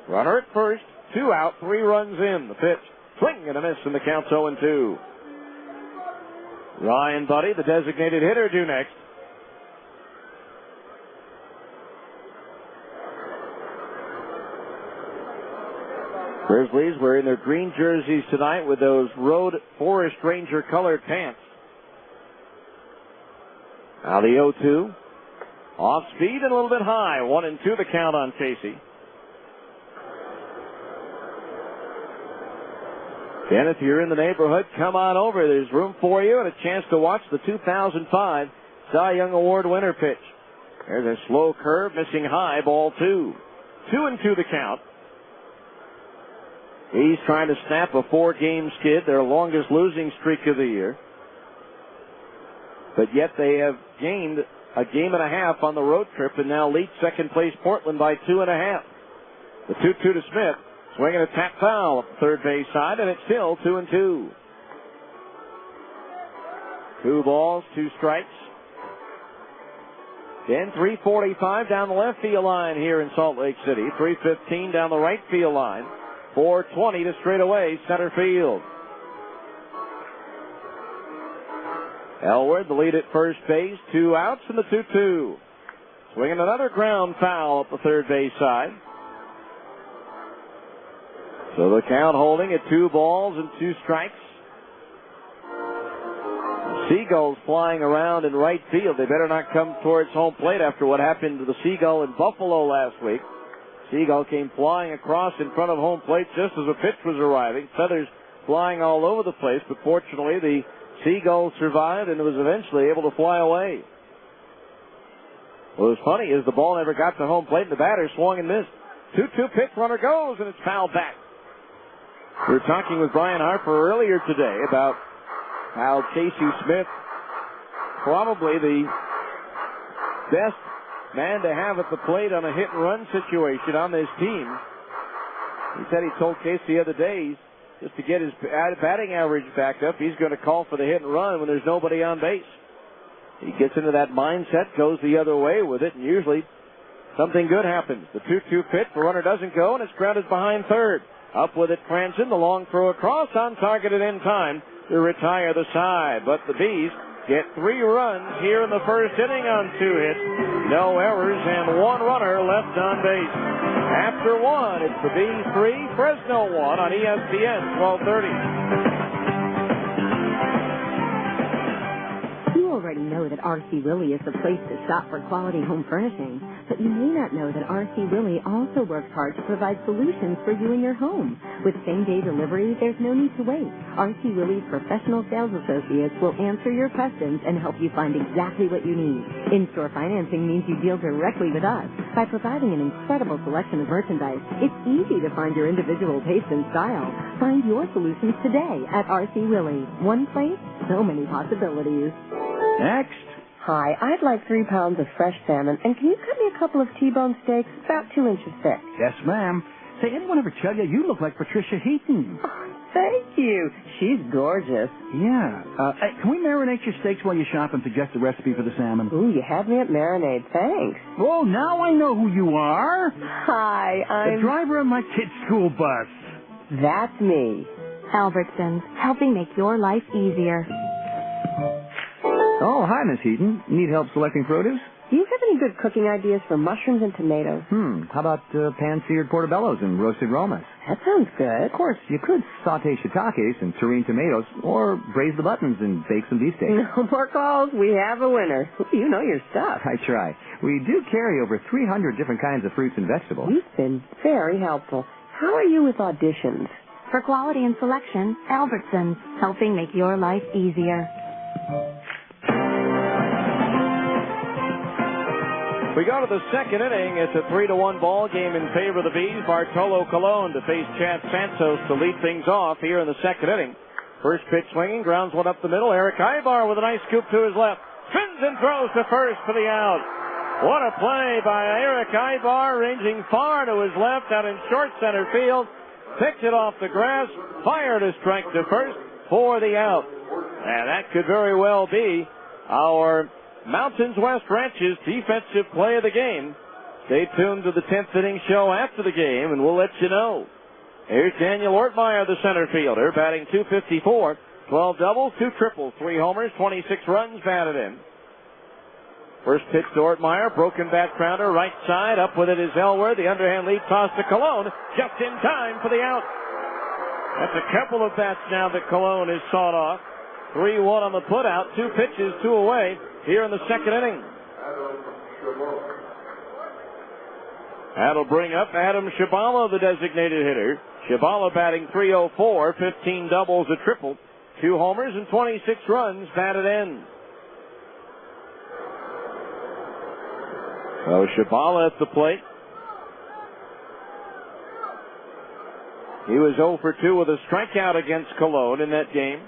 Runner at first, 2 out, 3 runs in. The pitch, swing and a miss, and the count's 0-2. Ryan Buddy, the designated hitter, due next. Grizzlies were in their green jerseys tonight with those Road Forest Ranger colored pants. Now the 0-2. Off speed and a little bit high. 1-2 the count on Casey. And if you're in the neighborhood, come on over. There's room for you and a chance to watch the 2005 Cy Young Award winner pitch. There's a slow curve, missing high, ball 2. 2-2 the count. He's trying to snap a 4-game skid, their longest losing streak of the year. But yet they have gained a game and a half on the road trip and now lead second place Portland by 2.5. The 2-2 to Smith. Swinging a tap foul up the third base side, and it's still 2-2. 2 balls, 2 strikes. Then 3:45 down the left field line here in Salt Lake City. 3:15 down the right field line. 4:20 to straightaway center field. Elwood, the lead at first base. 2 outs and the 2-2. Swinging another ground foul up the third base side. So the count holding at 2 balls and 2 strikes. Seagulls flying around in right field. They better not come towards home plate after what happened to the Seagull in Buffalo last week. Seagull came flying across in front of home plate just as a pitch was arriving. Feathers flying all over the place, but fortunately the Seagull survived and was eventually able to fly away. What was funny is the ball never got to home plate and the batter swung and missed. 2-2 pitch, runner goes, and it's fouled back. We were talking with Brian Harper earlier today about how Casey Smith, probably the best man to have at the plate on a hit-and-run situation on this team. He said he told Casey the other day, just to get his batting average back up, he's going to call for the hit-and-run when there's nobody on base. He gets into that mindset, goes the other way with it, and usually something good happens. The 2-2 pitch, the runner doesn't go, and it's grounded behind third. Up with it, Cranston, the long throw across, on target and in time to retire the side. But the Bees get 3 runs here in the first inning on 2 hits. No errors and 1 runner left on base. After 1, it's the Bees 3, Fresno 1 on ESPN 1230. You already know that R.C. Willey is the place to shop for quality home furnishings, but you may not know that R.C. Willey also works hard to provide solutions for you in your home. With same-day delivery, there's no need to wait. R.C. Willey's professional sales associates will answer your questions and help you find exactly what you need. In-store financing means you deal directly with us. By providing an incredible selection of merchandise, it's easy to find your individual taste and style. Find your solutions today at R.C. Willey. One place, so many possibilities. Next. Hi, I'd like 3 pounds of fresh salmon, and can you cut me a couple of T-bone steaks about 2 inches thick? Yes, ma'am. Say, anyone ever tell you you look like Patricia Heaton? Oh, thank you. She's gorgeous. Yeah. Hey, can we marinate your steaks while you shop and suggest a recipe for the salmon? Ooh, you had me at marinade. Thanks. Oh, now I know who you are. Hi, I'm... the driver of my kid's school bus. That's me. Albertsons, helping make your life easier. Oh, hi, Miss Heaton. Need help selecting produce? Do you have any good cooking ideas for mushrooms and tomatoes? How about pan-seared portobellos and roasted romas? That sounds good. Of course, you could saute shiitakes and terrine tomatoes, or braise the buttons and bake some beefsteak. No more calls. We have a winner. You know your stuff. I try. We do carry over 300 different kinds of fruits and vegetables. You've been very helpful. How are you with auditions? For quality and selection, Albertsons, helping make your life easier. We go to the second inning. It's a 3-1 ball game in favor of the Bees. Bartolo Colon to face Chad Santos to lead things off here in the second inning. First pitch swinging, grounds one up the middle. Eric Ibar with a nice scoop to his left. Spins and throws to first for the out. What a play by Eric Ibar, ranging far to his left out in short center field. Picked it off the grass, fired a strike to first for the out. And that could very well be our Mountains West Ranch's defensive play of the game. Stay tuned to the 10th inning show after the game, and we'll let you know. Here's Daniel Ortmeyer, the center fielder, batting .254, 12 doubles, 2 triples, 3 homers, 26 runs batted in. First pitch to Ortmeyer, broken bat grounder, right side, up with it is Elwood. The underhand lead toss to Colon, just in time for the out. That's a couple of bats now that Colon is sawed off. 3-1 on the putout, 2 pitches, 2 away here in the second inning. That'll bring up Adam Shabala, the designated hitter. Shabala batting .304, 15 doubles, a triple, 2 homers, and 26 runs batted in. So Shabala at the plate. He was 0 for 2 with a strikeout against Cologne in that game.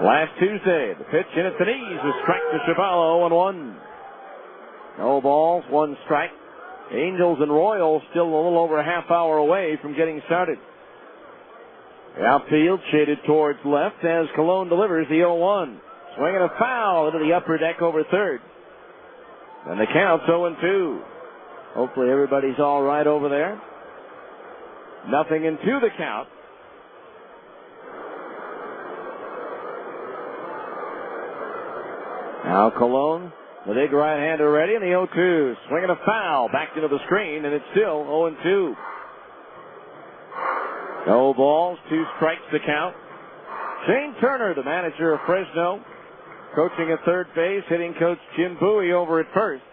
Last Tuesday, the pitch in at the knees, a strike to Shabala, 0-1. No balls, 1 strike. Angels and Royals still a little over a half hour away from getting started. The outfield shaded towards left as Cologne delivers the 0-1. Swinging a foul into the upper deck over third. And the count's 0-2. Hopefully everybody's all right over there. 0-2 the count. Now Cologne, the big right-hander ready, and the 0-2. Swinging a foul back into the screen, and it's still 0-2. No balls, 2 strikes to count. Shane Turner, the manager of Fresno, coaching at third base, hitting coach Jim Bowie over at first.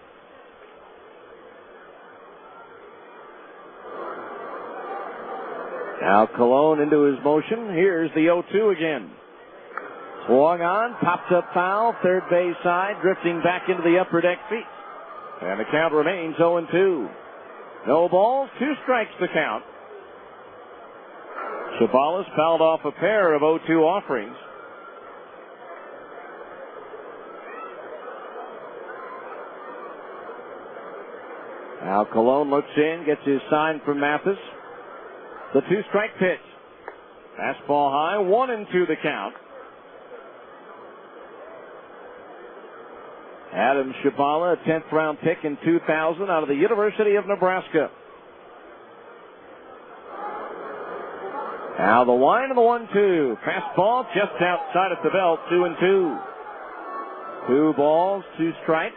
Now Cologne into his motion. Here's the 0-2 again. Swung on, popped up foul, third base side, drifting back into the upper deck seats. And the count remains 0-2. No balls, 2 strikes to count. Shabala's fouled off a pair of 0-2 offerings. Now Cologne looks in, gets his sign from Mathis. The 2-strike pitch. Fastball high, 1-2 the count. Adam Shabala, a 10th round pick in 2000 out of the University of Nebraska. Now the line of the 1-2. Fastball just outside at the belt, 2-2. 2 balls, 2 strikes.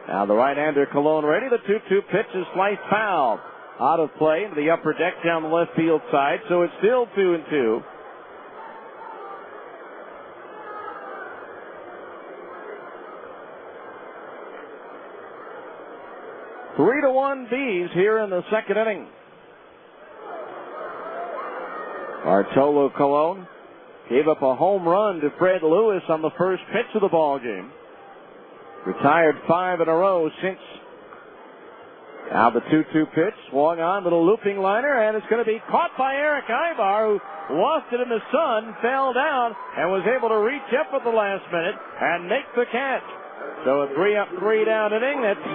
Now the right-hander Cologne ready. The 2-2 pitch is sliced foul. Out of play into the upper deck down the left field side, so it's still 2-2. Three to 1 Bees here in the second inning. Bartolo Colon gave up a home run to Fred Lewis on the first pitch of the ball game. Retired 5 in a row since. Now the 2-2 pitch, swung on, little looping liner, and it's going to be caught by Eric Ibar, who lost it in the sun, fell down, and was able to reach up at the last minute and make the catch. So a 3-up, 3-down inning. That's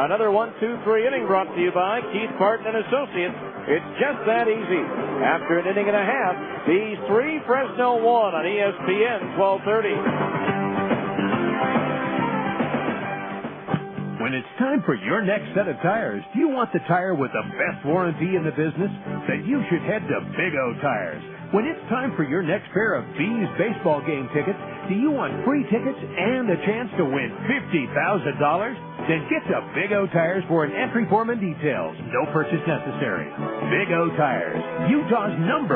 another 1-2-3 inning brought to you by Keith Barton and Associates. It's just that easy. After an inning and a half, Bees 3, Fresno 1 on ESPN 1230. When it's time for your next set of tires, do you want the tire with the best warranty in the business? Then you should head to Big O Tires. When it's time for your next pair of Bees baseball game tickets, do you want free tickets and a chance to win $50,000? Then get to Big O Tires for an entry form and details. No purchase necessary. Big O Tires, Utah's #1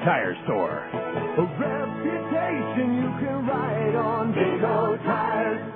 tire store. A reputation you can ride on. Big O Tires.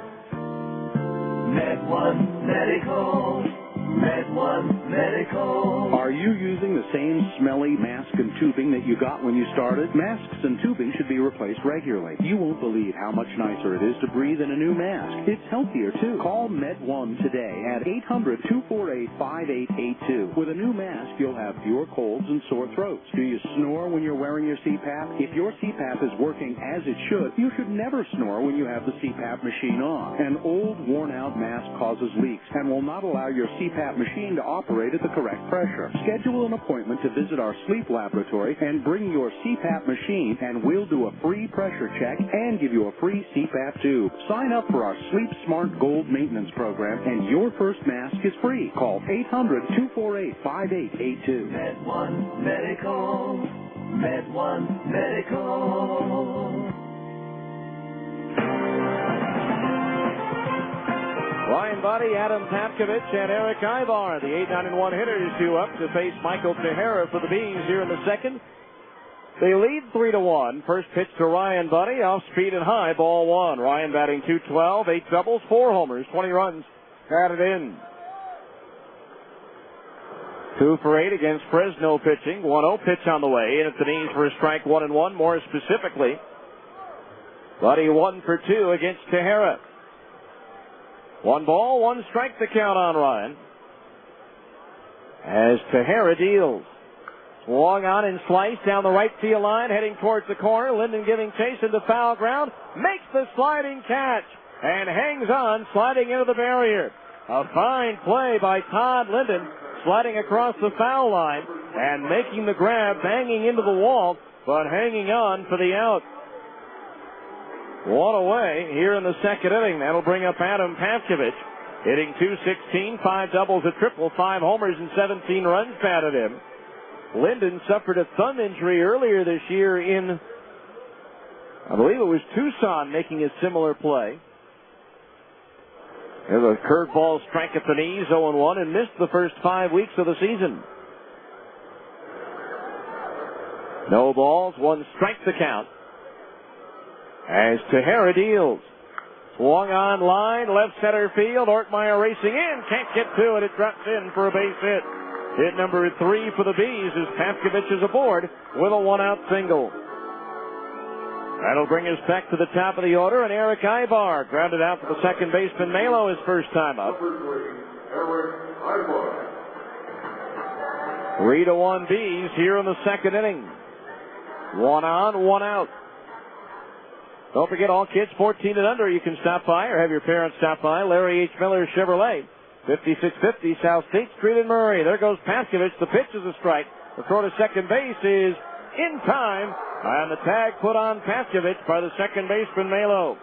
Med1 Medical. Med1 Medical. Are you using the same smelly mask and tubing that you got when you started? Masks and tubing should be replaced regularly. You won't believe how much nicer it is to breathe in a new mask. It's healthier, too. Call Med1 today at 800-248-5882. With a new mask, you'll have fewer colds and sore throats. Do you snore when you're wearing your CPAP? If your CPAP is working as it should, you should never snore when you have the CPAP machine on. An old, worn-out mask causes leaks and will not allow your CPAP machine to operate at the correct pressure. Schedule an appointment to visit our sleep laboratory and bring your CPAP machine, and we'll do a free pressure check and give you a free CPAP tube. Sign up for our Sleep Smart Gold maintenance program, and your first mask is free. Call 800-248-5882. Med1 Medical. Med1 Medical. Ryan Buddy, Adam Papkovich, and Eric Ivar, the 8-9-1 hitters, due up to face Michael Tejera for the Bees here in the second. They lead 3-1. First pitch to Ryan Buddy, off speed and high, ball one. Ryan batting .212, 8 doubles, 4 homers, 20 runs batted in. 2 for 8 against Fresno pitching. 1-0 pitch on the way, and at the knees for a strike, 1-1. More specifically, Buddy 1 for 2 against Tejera. 1 ball, 1 strike to count on Ryan. As Tejera deals. Swung on and sliced down the right field line, heading towards the corner. Linden giving chase into foul ground. Makes the sliding catch and hangs on, sliding into the barrier. A fine play by Todd Linden, sliding across the foul line and making the grab, banging into the wall, but hanging on for the out. 1 away here in the second inning. That'll bring up Adam Papkovich, hitting .216, 5 doubles, a triple, 5 homers, and 17 runs batted in. Linden suffered a thumb injury earlier this year in, I believe it was Tucson, making a similar play. There's a curveball strike at the knees, 0-1, and missed the first 5 weeks of the season. No balls, 1 strike to count. As Tejera deals. Swung on line, left center field. Ortmeyer racing in, can't get to it. It drops in for a base hit. Hit number 3 for the Bees as Papkovich is aboard with a 1-out single. That'll bring us back to the top of the order, and Eric Ivar grounded out for the second baseman Malo his first time up. 3-1 Bees here in the second inning. 1 on, 1 out. Don't forget, all kids 14 and under, you can stop by or have your parents stop by. Larry H. Miller Chevrolet, 5650 South State Street in Murray. There goes Papkovich. The pitch is a strike. The throw to second base is in time, and the tag put on Papkovich by the second baseman Malo.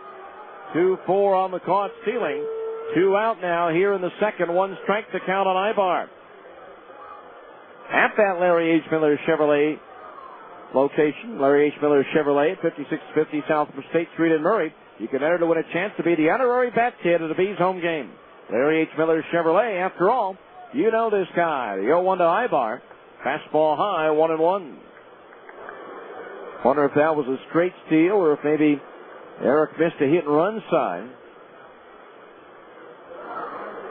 2-4 on the caught stealing. 2 out now here in the second. 1 strike to count on Ivar. At that Larry H. Miller Chevrolet location, Larry H. Miller Chevrolet at 5650 South State Street in Murray, you can enter to win a chance to be the honorary bat kid of the Bees home game. Larry H. Miller Chevrolet, after all, you know this guy. The 0-1 to Ivar. Fastball high, 1-1. Wonder if that was a straight steal or if maybe Eric missed a hit and run sign.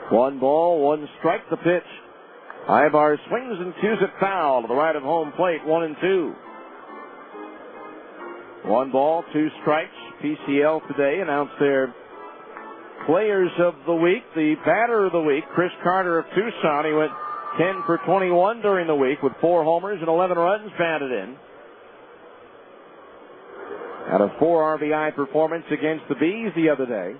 1 ball, 1 strike the pitch. Ivar swings and cues it foul to the right of home plate, 1-2. 1 ball, 2 strikes. PCL today announced their players of the week. The batter of the week, Chris Carter of Tucson. He went 10 for 21 during the week with 4 homers and 11 runs batted in. Had a 4 RBI performance against the Bees the other day.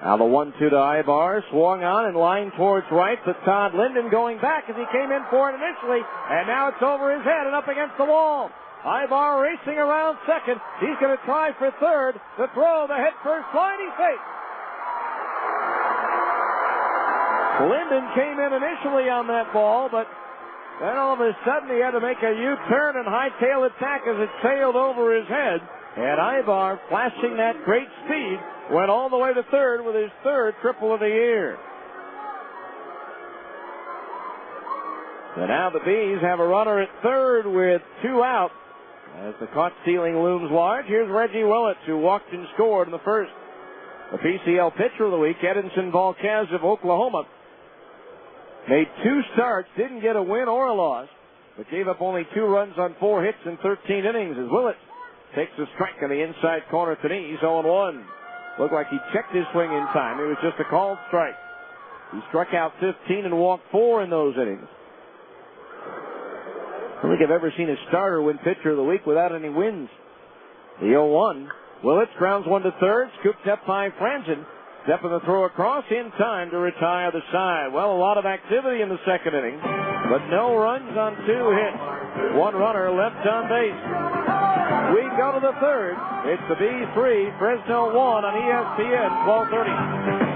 Now the 1-2 to Ivar, swung on and lined towards right, but Todd Linden going back as he came in for it initially, and now it's over his head and up against the wall. Ivar racing around second. He's going to try for third. The throw, the head first line, he's safe. Linden came in initially on that ball, but then all of a sudden he had to make a U-turn and hightail attack as it sailed over his head. And Ivar, flashing that great speed, went all the way to third with his 3rd triple of the year. So now the Bees have a runner at third with 2 out. As the caught stealing looms large, here's Reggie Willits, who walked and scored in the first. The PCL pitcher of the week, Edinson Volquez of Oklahoma, made 2 starts, didn't get a win or a loss, but gave up only 2 runs on 4 hits in 13 innings as Willits takes a strike on the inside corner at the knees, 0-1. Looked like he checked his swing in time. It was just a called strike. He struck out 15 and walked 4 in those innings. I don't think I've ever seen a starter win pitcher of the week without any wins. The 0-1. Willits grounds 1 to third, scooped up by Franzen. Stepping the throw across in time to retire the side. Well, a lot of activity in the second inning, but no runs on 2 hits. 1 runner left on base. We go to the third. It's the Bees 3, Fresno 1 on ESPN 1230.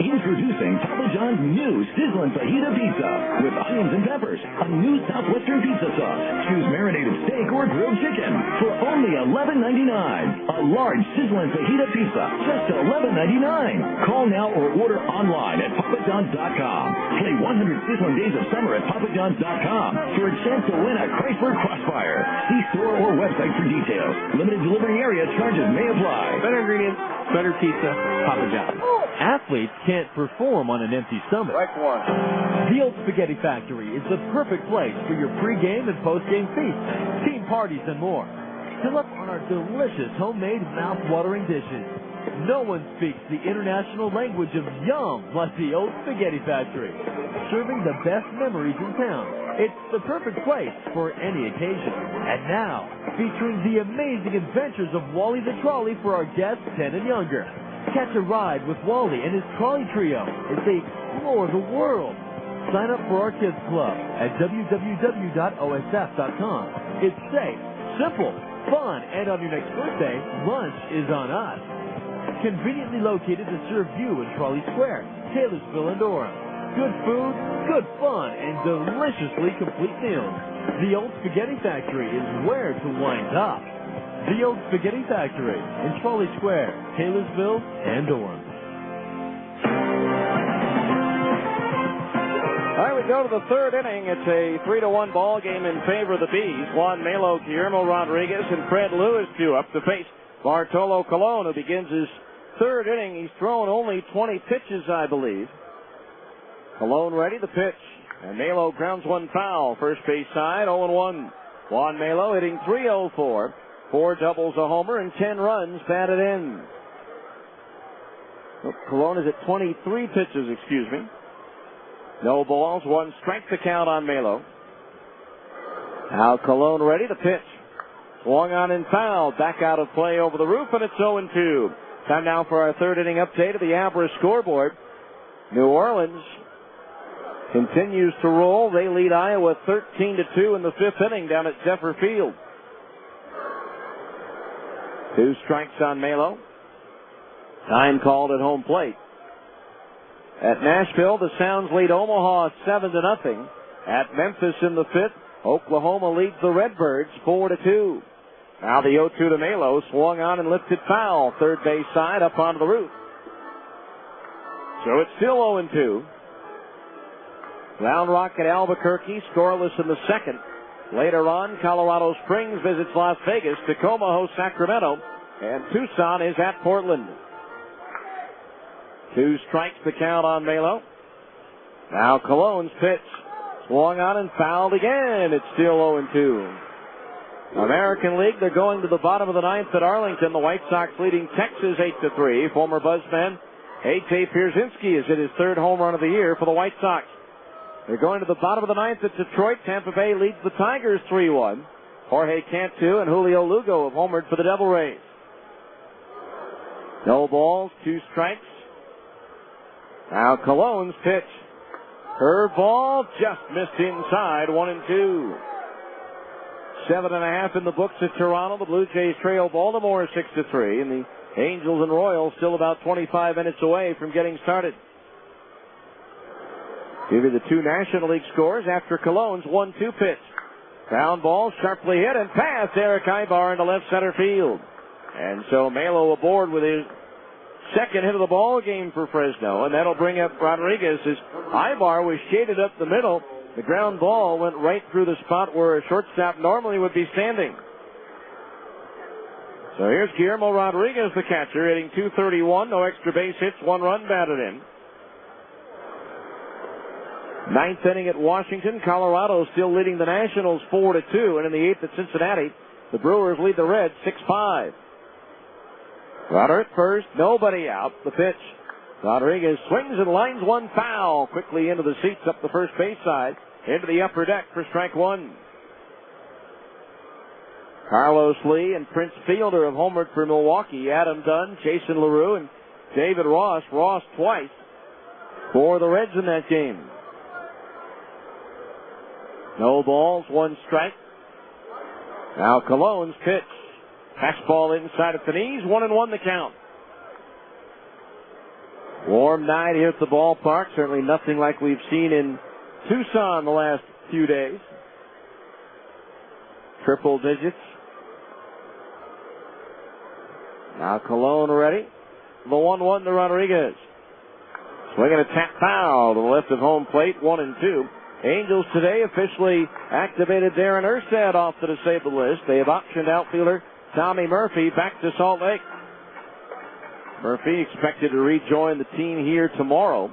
Introducing Papa John's John's new Sizzlin' Fajita Pizza with onions and peppers, a new Southwestern pizza sauce. Choose marinated steak or grilled chicken for only $11.99. A large Sizzlin' Fajita Pizza, just $11.99. Call now or order online at PapaJohns.com. Play 100 Sizzlin' Days of Summer at PapaJohns.com for a chance to win a Chrysler Crossfire. See store or website for details. Limited delivery area charges may apply. Better ingredients, better pizza, Papa John's. Athletes can't perform on an empty stomach. Right one. The Old Spaghetti Factory is the perfect place for your pregame and postgame feasts, team parties, and more. Fill up on our delicious homemade mouth-watering dishes. No one speaks the international language of yum like the Old Spaghetti Factory. Serving the best memories in town. It's the perfect place for any occasion. And now, featuring the amazing adventures of Wally the Trolley for our guests 10 and younger. Catch a ride with Wally and his trolley trio as they explore the world. Sign up for our kids club at www.osf.com. It's safe, simple, fun, and on your next birthday, lunch is on us. Conveniently located to serve you in Trolley Square, Taylorsville, and Orem. Good food, good fun, and deliciously complete meals. The Old Spaghetti Factory is where to wind up. The Old Spaghetti Factory in Trolley Square, Taylorsville, and Orem. All right, we go to the third inning. It's a 3-1 ball game in favor of the Bees. Juan Melo, Guillermo Rodriguez, and Fred Lewis due up to face Bartolo Colon, who begins his third inning. He's thrown only 20 pitches, I believe. Colon ready, the pitch. And Melo grounds one foul. First base side, 0-1. Juan Melo hitting .304. 4 doubles, a homer, and 10 runs batted in. Colon is at 23 pitches, excuse me. No balls, 1 strike to count on Melo. Now Colon ready, the pitch. Swung on and fouled. Back out of play over the roof, and it's 0-2. Time now for our third inning update of the Abra scoreboard. New Orleans continues to roll. They lead Iowa 13-2 in the 5th inning down at Zephyr Field. 2 strikes on Melo. Time called at home plate. At Nashville, the Sounds lead Omaha 7-0. At Memphis in the 5th, Oklahoma leads the Redbirds 4-2. Now the 0-2 to Melo, swung on and lifted foul. Third base side up onto the roof. So it's still 0-2. Round Rock at Albuquerque, scoreless in the 2nd. Later on, Colorado Springs visits Las Vegas, Tacoma hosts Sacramento, and Tucson is at Portland. 2 strikes to count on Melo. Now Colon's pitch. Swung on and fouled again. It's still 0-2. American League, they're going to the bottom of the 9th at Arlington. The White Sox leading Texas 8-3. Former Buzzman A.J. Pierzynski is at his 3rd home run of the year for the White Sox. They're going to the bottom of the 9th at Detroit. Tampa Bay leads the Tigers 3-1. Jorge Cantu and Julio Lugo have homered for the Devil Rays. No balls, 2 strikes. Now Colon's pitch. Curveball just missed inside, 1-2. 7.5 in the books at Toronto. The Blue Jays trail Baltimore 6-3, and the Angels and Royals still about 25 minutes away from getting started. Give you the 2 National League scores after Colon's 1-2 pitch. Ground ball, sharply hit and passed Eric Ibar into left center field. And so Melo aboard with his 2nd hit of the ball game for Fresno, and that'll bring up Rodriguez as Ibar was shaded up the middle. The ground ball went right through the spot where a shortstop normally would be standing. So here's Guillermo Rodriguez, the catcher, hitting .231, no extra base hits, 1 run batted in. 9th inning at Washington. Colorado still leading the Nationals 4-2, and in the 8th at Cincinnati, the Brewers lead the Reds 6-5. Runner at first, nobody out. The pitch. Rodriguez swings and lines one foul. Quickly into the seats up the first base side. Into the upper deck for strike 1. Carlos Lee and Prince Fielder have homered for Milwaukee. Adam Dunn, Jason LaRue, and David Ross. Ross twice for the Reds in that game. No balls, 1 strike. Now Colon's pitch. Fastball inside at the knees, 1-1 the count. Warm night here at the ballpark. Certainly nothing like we've seen in Tucson the last few days. Triple digits. Now Colon ready. The 1-1 to Rodriguez. Swinging a tap foul to the left of home plate, 1-2. Angels today officially activated Darren Erstad off the disabled list. They have optioned outfielder Tommy Murphy back to Salt Lake. Murphy expected to rejoin the team here tomorrow.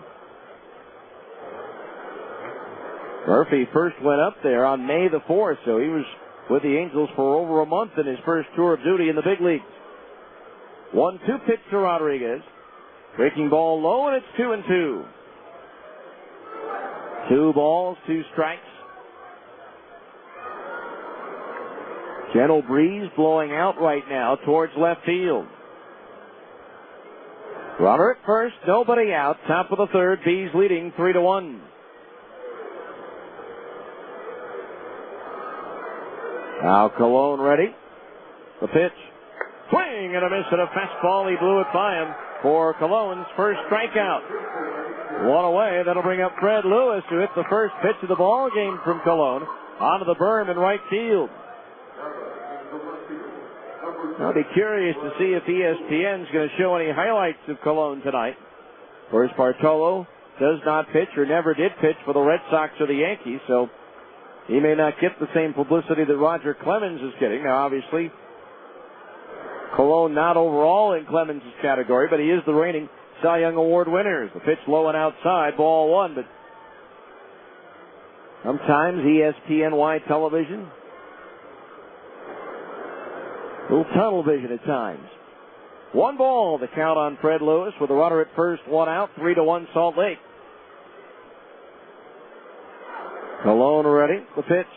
Murphy first went up there on May the 4th, so he was with the Angels for over a month in his first tour of duty in the big leagues. 1-2 pitch to Rodriguez. Breaking ball low, and it's 2-2. 2 balls, 2 strikes. Gentle breeze blowing out right now towards left field. Runner at first, nobody out. Top of the third, Bees leading 3-1. Now Colon ready. The pitch. Swing and a miss and a fastball. He blew it by him for Colon's first strikeout. One away. That'll bring up Fred Lewis, who hit the first pitch of the ball game from Colon onto the berm in right field. I'll be curious to see if ESPN's going to show any highlights of Colon tonight. Of course, Bartolo does not pitch or never did pitch for the Red Sox or the Yankees, so he may not get the same publicity that Roger Clemens is getting. Now, obviously, Colon not overall in Clemens' category, but he is the reigning Cy Young Award winner. The pitch low and outside, ball 1, but sometimes ESPN-wide television, a little tunnel vision at times. 1 ball, the count on Fred Lewis with a runner at first, 1 out, 3-1 Salt Lake. Colon ready, the pitch.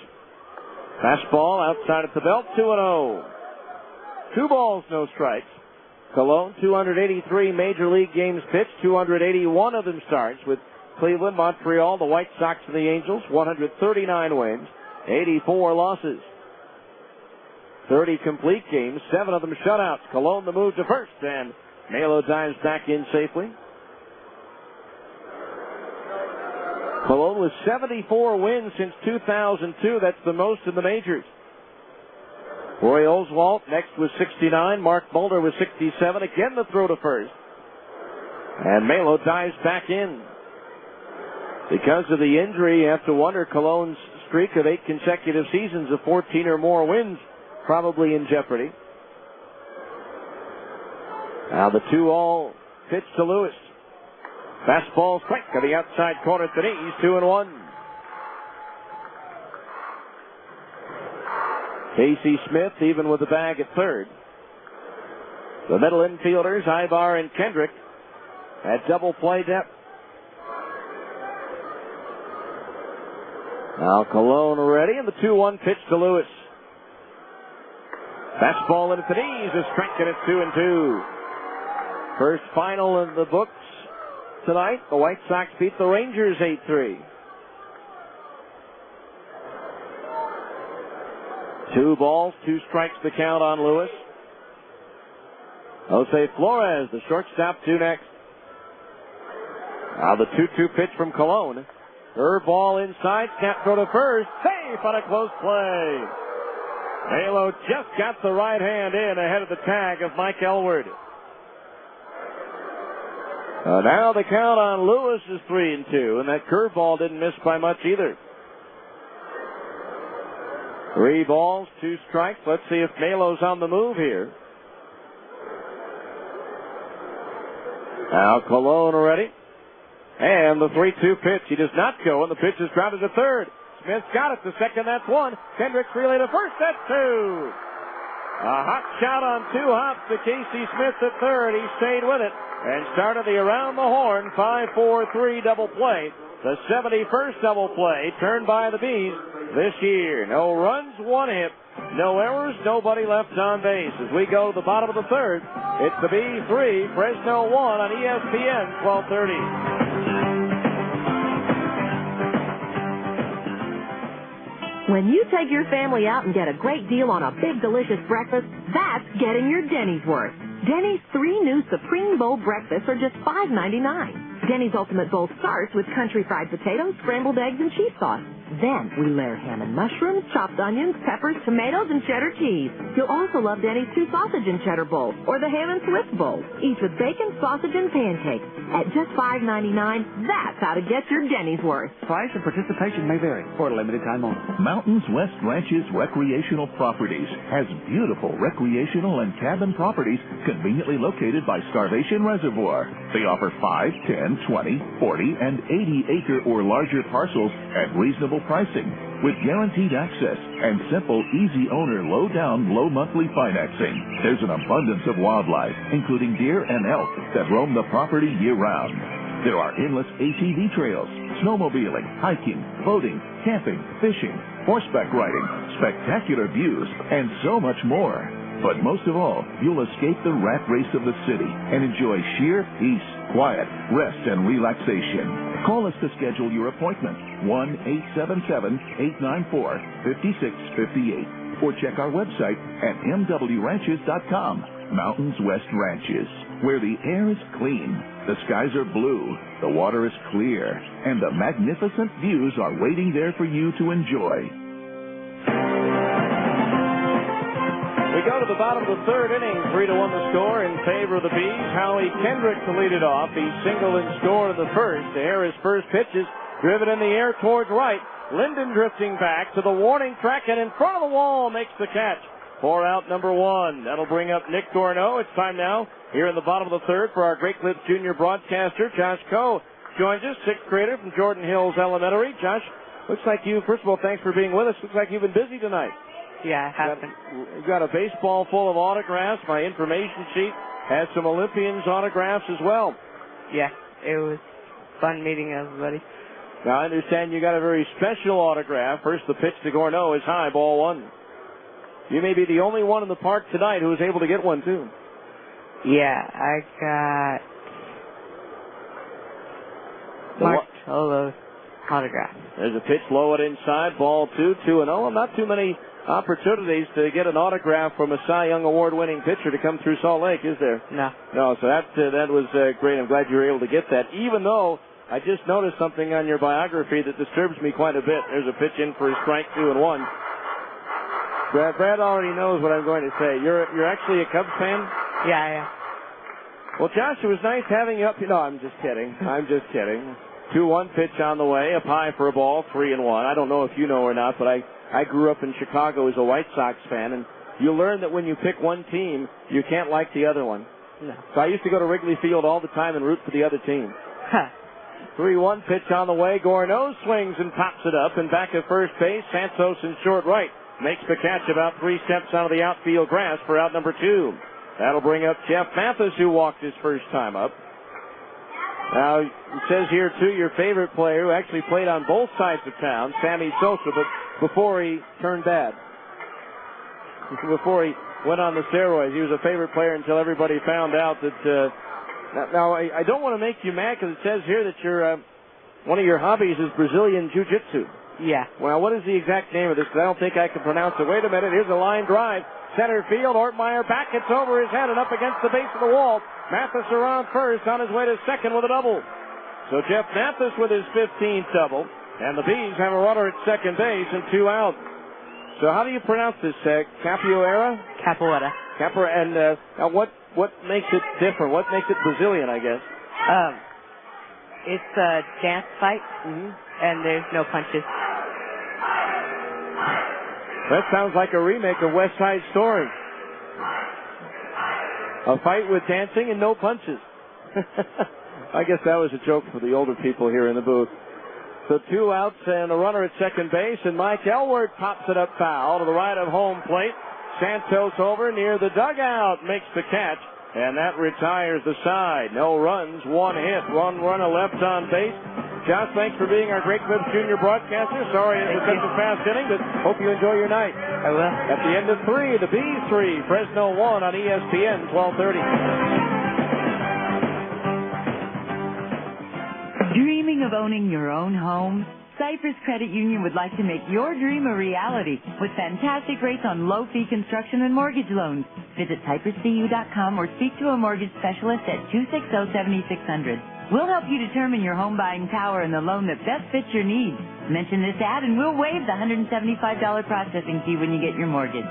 Fastball outside at the belt, 2-0. 2 balls, no strikes. Colon, 283 Major League games pitched, 281 of them starts with Cleveland, Montreal, the White Sox, and the Angels, 139 wins, 84 losses. 30 complete games, 7 of them shutouts. Colon the move to first, and Melo dives back in safely. Colon with 74 wins since 2002. That's the most in the majors. Roy Oswalt next with 69. Mark Mulder with 67. Again the throw to first. And Melo dives back in. Because of the injury, you have to wonder Colon's streak of 8 consecutive seasons of 14 or more wins probably in jeopardy. Now the 2-0 pitch to Lewis. Fastball strike on the outside corner at the knees, 2-1. Casey Smith even with the bag at third. The middle infielders, Ibar and Kendrick, at double play depth. Now Colon ready, and the 2-1 pitch to Lewis. Fastball into the knees, a strike, and it's 2-2. First final in the books tonight. The White Sox beat the Rangers 8-3. 2 balls, 2 strikes the count on Lewis. Jose Flores, the shortstop, 2 next. Now the 2-2 pitch from Colon. Curveball inside, snap throw to first, safe on a close play. Melo just got the right hand in ahead of the tag of Mike Elward. Now the count on Lewis is 3-2, and that curveball didn't miss by much either. 3 balls, 2 strikes. Let's see if Melo's on the move here. Now Colon ready. And the 3-2 pitch. He does not go, and the pitch is grounded to third. Smith's got it to second. That's 1. Kendricks relay to first. That's 2. A hot shot on 2 hops to Casey Smith at third. He stayed with it and started the around the horn 5-4-3 double play. The 71st double play turned by the Bees this year. No runs, 1 hit, no errors, nobody left on base. As we go to the bottom of the third, it's the Bees 3, Fresno 1 on ESPN 1230. When you take your family out and get a great deal on a big, delicious breakfast, that's getting your Denny's worth. Denny's 3 new Supreme Bowl breakfasts are just $5.99. Denny's Ultimate Bowl starts with country fried potatoes, scrambled eggs, and cheese sauce. Then we layer ham and mushrooms, chopped onions, peppers, tomatoes, and cheddar cheese. You'll also love Denny's 2 sausage and cheddar bowls or the ham and Swiss bowls, each with bacon, sausage, and pancakes. At just $5.99, that's how to get your Denny's worth. Price and participation may vary for a limited time only. Mountains West Ranches Recreational Properties has beautiful recreational and cabin properties conveniently located by Starvation Reservoir. They offer 5, 10, 20, 40, and 80-acre or larger parcels at reasonable pricing with guaranteed access and simple, easy owner, low down, low monthly financing. There's an abundance of wildlife, including deer and elk, that roam the property year-round. There are endless ATV trails, snowmobiling, hiking, boating, camping, fishing, horseback riding, spectacular views, and so much more. But most of all, you'll escape the rat race of the city and enjoy sheer peace, quiet, rest, and relaxation. Call us to schedule your appointment, 1-877-894-5658, or check our website at mwranches.com. Mountains West Ranches, where the air is clean, the skies are blue, the water is clear, and the magnificent views are waiting there for you to enjoy. We go to the bottom of the third inning, 3-1 the score in favor of the Bees. Howie Kendrick to lead it off. He singled and scored in the first. To air his first pitch is driven in the air towards right. Linden drifting back to the warning track and in front of the wall makes the catch for out number 1. That'll bring up Nick Gorneau. It's time now here in the bottom of the third for our Great Clips Junior broadcaster. Josh Coe joins us, 6th grader from Jordan Hills Elementary. Josh, looks like you, first of all, thanks for being with us. Looks like you've been busy tonight. Yeah, I have been. You've got a baseball full of autographs. My information sheet has some Olympians autographs as well. Yeah, it was fun meeting everybody. Now, I understand you got a very special autograph. First, the pitch to Gorneau is high, ball 1. You may be the only one in the park tonight who was able to get one, too. Yeah, I got Mark Cholo's autograph. There's a pitch low and inside, ball 2, 2-0. Not too many opportunities to get an autograph from a Cy Young Award-winning pitcher to come through Salt Lake, is there? No. No, so that was great. I'm glad you were able to get that, even though I just noticed something on your biography that disturbs me quite a bit. There's a pitch in for a strike, 2-1. Brad already knows what I'm going to say. You're actually a Cubs fan? Yeah, I am. Well, Josh, it was nice having you up. No, I'm just kidding. 2-1 pitch on the way, up high for a ball, 3-1. I don't know if you know or not, but I grew up in Chicago as a White Sox fan, and you learn that when you pick one team, you can't like the other one. No. So I used to go to Wrigley Field all the time and root for the other team. 3-1 pitch on the way. Gorneau swings and pops it up, and back at first base, Santos in short right makes the catch about 3 steps out of the outfield grass for out number 2. That'll bring up Jeff Mathis, who walked his first time up. Now, it says here, too, your favorite player who actually played on both sides of town, Sammy Sosa, but before he turned bad. Before he went on the steroids. He was a favorite player until everybody found out that... Now, I don't want to make you mad because it says here that one of your hobbies is Brazilian Jiu-Jitsu. Yeah. Well, what is the exact name of this? Because I don't think I can pronounce it. Wait a minute. Here's a line drive. Center field. Ortmeyer back. It's over his head and up against the base of the wall. Mathis around first on his way to second with a double. So Jeff Mathis with his 15th double. And the Bees have a runner at second base and 2 out. So how do you pronounce this? Capoeira? Capoeira. And what makes it different? What makes it Brazilian, I guess? It's a dance fight, and there's no punches. That sounds like a remake of West Side Story. A fight with dancing and no punches. I guess that was a joke for the older people here in the booth. So 2 outs and a runner at second base, and Mike Elward pops it up foul to the right of home plate. Santos over near the dugout makes the catch, and that retires the side. No runs, 1 hit, 1 runner left on base. Josh, thanks for being our Great Clips Junior broadcaster. Sorry it was such a fast inning, but hope you enjoy your night. I will. At the end of 3, the Bees 3, Fresno 1 on ESPN 1230. Dreaming of owning your own home? Cypress Credit Union would like to make your dream a reality with fantastic rates on low-fee construction and mortgage loans. Visit CypressCU.com or speak to a mortgage specialist at 260-7600. We'll help you determine your home buying power and the loan that best fits your needs. Mention this ad and we'll waive the $175 processing fee when you get your mortgage.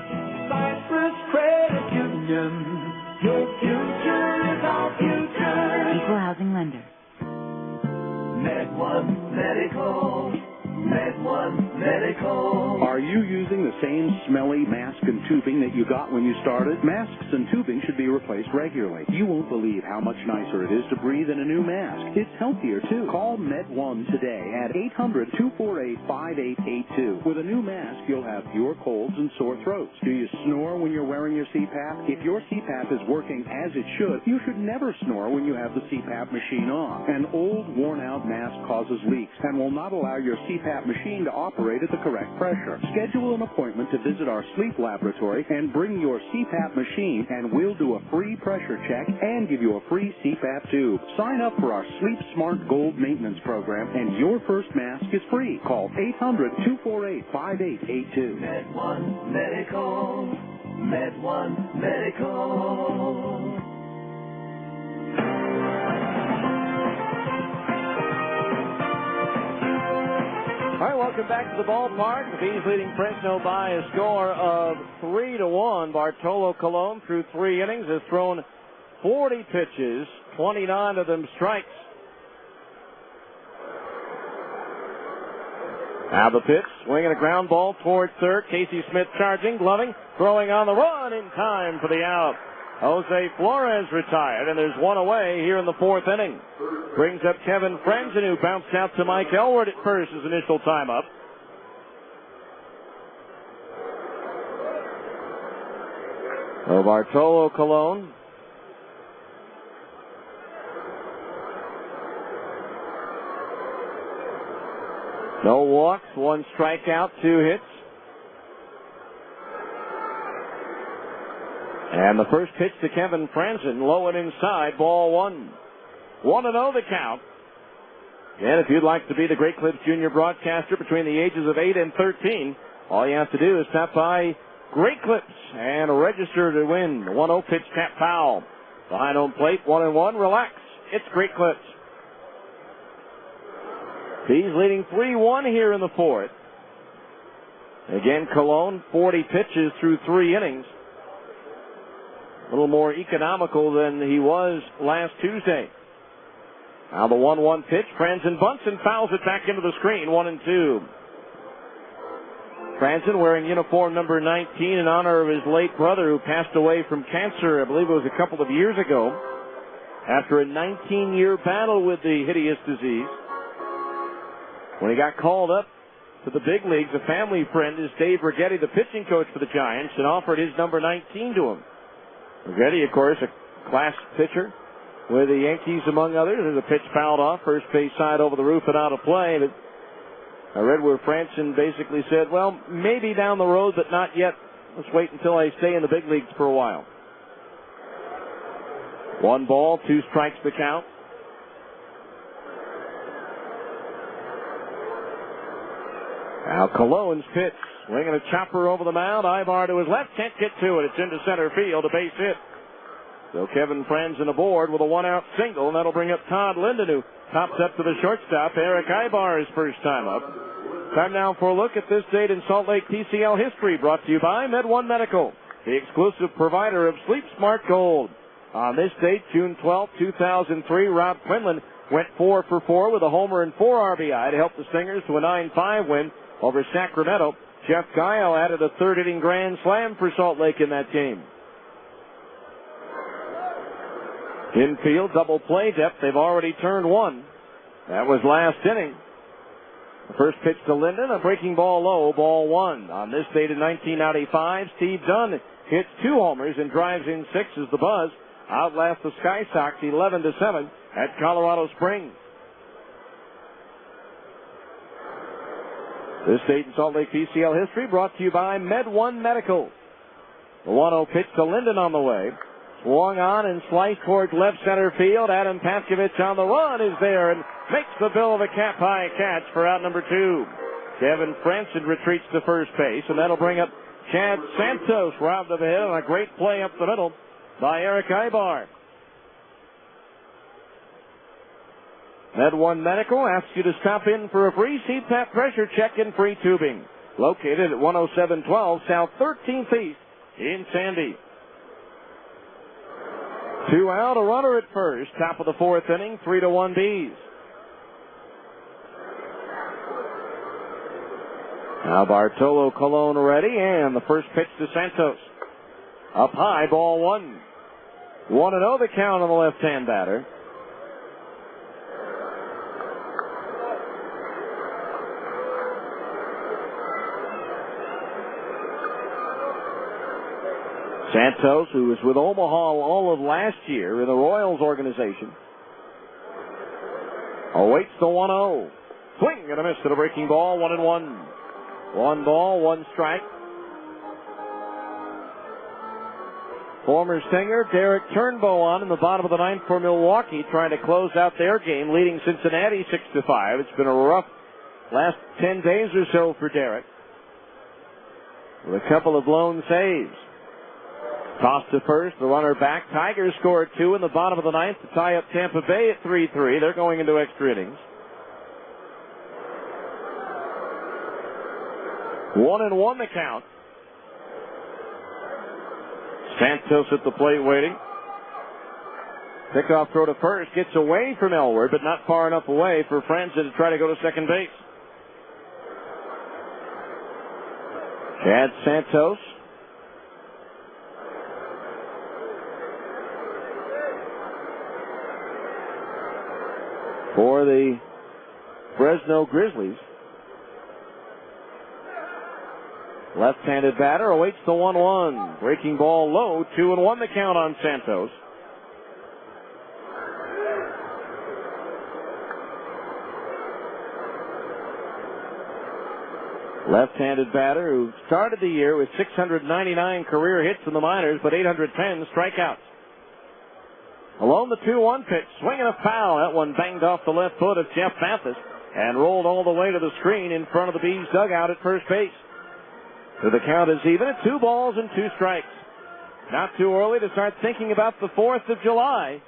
Cypress Credit Union. Your future is our future. Equal housing lender. Med1 Medical. Med1 Medical. Are you using the same smelly mask and tubing that you got when you started? Masks and tubing should be replaced regularly. You won't believe how much nicer it is to breathe in a new mask. It's healthier, too. Call Med1 today at 800-248-5882. With a new mask, you'll have fewer colds and sore throats. Do you snore when you're wearing your CPAP? If your CPAP is working as it should, you should never snore when you have the CPAP machine on. An old, worn-out mask causes leaks and will not allow your CPAP machine to operate at the correct pressure. Schedule an appointment to visit our sleep laboratory and bring your CPAP machine, and we'll do a free pressure check and give you a free CPAP tube. Sign up for our Sleep Smart Gold maintenance program and your first mask is free. Call 800-248-5882. Med1 Medical. Med1 Medical. All right, welcome back to the ballpark. The Bees leading Fresno by a score of 3-1. Bartolo Colon, through 3 innings, has thrown 40 pitches, 29 of them strikes. Now the pitch, swinging a ground ball towards third. Casey Smith charging, gloving, throwing on the run in time for the out. Jose Flores retired, and there's one away here in the 4th inning. Brings up Kevin Frenzen, who bounced out to Mike Elward at first his initial time up. So Bartolo Colon. No walks, 1 strikeout, 2 hits. And the first pitch to Kevin Franzen, low and inside, ball 1. 1-0 the count. And if you'd like to be the Great Clips Junior broadcaster between the ages of 8 and 13, all you have to do is stop by Great Clips and register to win. 1-0 pitch, tap foul. Behind home plate, 1-1, relax. It's Great Clips. He's leading 3-1 here in the 4th. Again, Colon, 40 pitches through 3 innings. A little more economical than he was last Tuesday. Now the 1-1 pitch. Franzen bunts and fouls it back into the screen. 1-2. Franzen wearing uniform number 19 in honor of his late brother who passed away from cancer, I believe it was a couple of years ago, after a 19-year battle with the hideous disease. When he got called up to the big leagues, a family friend is Dave Righetti, the pitching coach for the Giants, and offered his number 19 to him. Righetti, of course, a class pitcher with the Yankees, among others. There's a pitch fouled off, first base side over the roof and out of play. But I read where Franzen basically said, well, maybe down the road, but not yet. Let's wait until I stay in the big leagues for a while. 1 ball, 2 strikes the count. Now Colon's pitch, swinging a chopper over the mound. Ibar to his left, can't get to it. It's into center field, a base hit. So Kevin Franzen aboard with a 1-out single, and that'll bring up Todd Linden, who pops up to the shortstop. Eric Ibar, his first time up. Time now for a look at this date in Salt Lake TCL history, brought to you by Med1 Medical, the exclusive provider of Sleep Smart Gold. On this date, June 12, 2003, Rob Quinlan went 4 for 4 with a homer and 4 RBI to help the Stingers to a 9-5 win over Sacramento. Jeff Guile added a 3rd-inning grand slam for Salt Lake in that game. Infield, double play depth. They've already turned 1. That was last inning. The first pitch to Linden, a breaking ball low, ball 1. On this date in 1995, Steve Dunn hits 2 homers and drives in 6 as the Buzz outlast the Sky Sox 11-7 at Colorado Springs. This date in Salt Lake PCL history brought to you by Med1 Medical. The 1-0 pitch to Linden on the way. Swung on and sliced towards left center field. Adam Paskovich on the run is there and makes the Bill of a Cap High catch for out number 2. Kevin Franzen retreats to first base, and that'll bring up Chad Santos robbed of a hit on a great play up the middle by Eric Ibar. Med One Medical asks you to stop in for a free CPAP pressure check and free tubing. Located at 10712 South 13th East in Sandy. 2 out, a runner at first. Top of the fourth inning, 3-1 Bees. Now Bartolo Colon ready, and the first pitch to Santos. Up high, ball one. 1-0 the count on the left-hand batter. Santos, who was with Omaha all of last year in the Royals organization, awaits the 1-0. Swing and a miss to the breaking ball, 1-1. 1 ball, 1 strike. Former Stinger Derek Turnbow on in the bottom of the ninth for Milwaukee, trying to close out their game, leading Cincinnati 6-5. It's been a rough last 10 days or so for Derek, with a couple of blown saves. Toss to first, the runner back. Tigers scored 2 in the bottom of the ninth to tie up Tampa Bay at 3-3. They're going into extra innings. 1-1 the count. Santos at the plate waiting. Pickoff throw to first, gets away from Elward, but not far enough away for Franza to try to go to second base. Chad Santos. For the Fresno Grizzlies. Left-handed batter awaits the 1-1. Breaking ball low, 2-1 the count on Santos. Left-handed batter who started the year with 699 career hits in the minors, but 810 strikeouts. Along the 2-1 pitch, swinging a foul. That one banged off the left foot of Jeff Mathis and rolled all the way to the screen in front of the Bees dugout at first base. So the count is even at 2 balls and 2 strikes. Not too early to start thinking about the 4th of July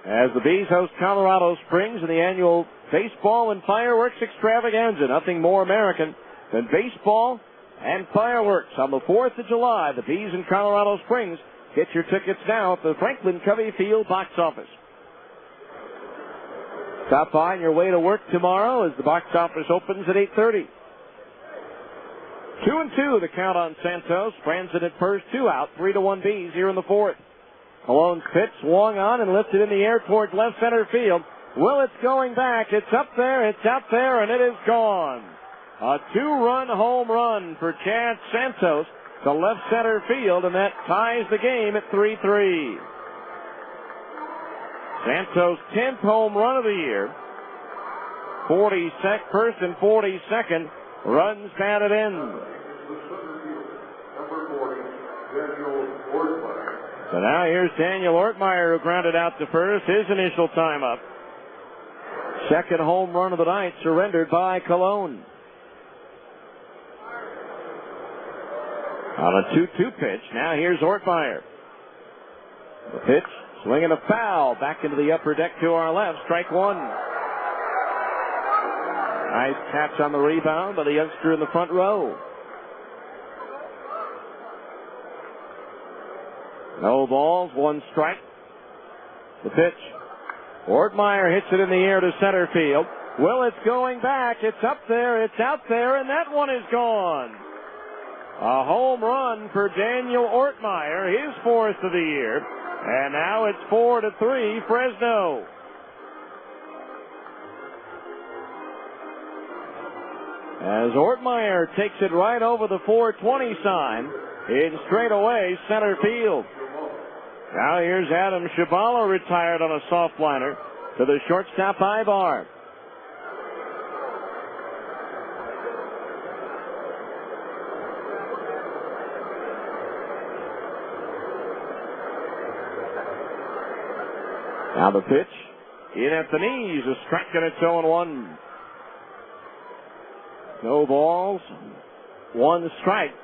as the Bees host Colorado Springs in the annual baseball and fireworks extravaganza. Nothing more American than baseball and fireworks on the 4th of July. The Bees in Colorado Springs. Get your tickets now at the Franklin Covey Field box office. Stop by on your way to work tomorrow as the box office opens at 8:30. 2-2 the count on Santos. Franzen at first, 2 out, 3-1 Bees here in the 4th. Colon's pitch swung on and lifted in the air towards left center field. Well, it's going back. It's up there, it's out there, and it is gone. A 2-run home run for Chad Santos to left center field, and that ties the game at 3-3. Santos' 10th home run of the year. 41st and 42nd runs batted in. So now here's Daniel Ortmeyer, who grounded out to first, his initial time up. Second home run of the night surrendered by Colon. On a 2-2 pitch, now here's Ortmeyer. The pitch, swinging a foul, back into the upper deck to our left, strike one. Nice catch on the rebound by the youngster in the front row. No balls, 1 strike. The pitch. Ortmeyer hits it in the air to center field. Well, it's going back. It's up there. It's out there, and that one is gone. A home run for Daniel Ortmeyer, his 4th of the year. And now it's 4-3 Fresno. As Ortmeyer takes it right over the 420 sign in straightaway center field. Now here's Adam Shabala, retired on a soft liner to the shortstop Ibar. Now the pitch in at the knees, a strike, and it's 0-1. No balls, 1 strike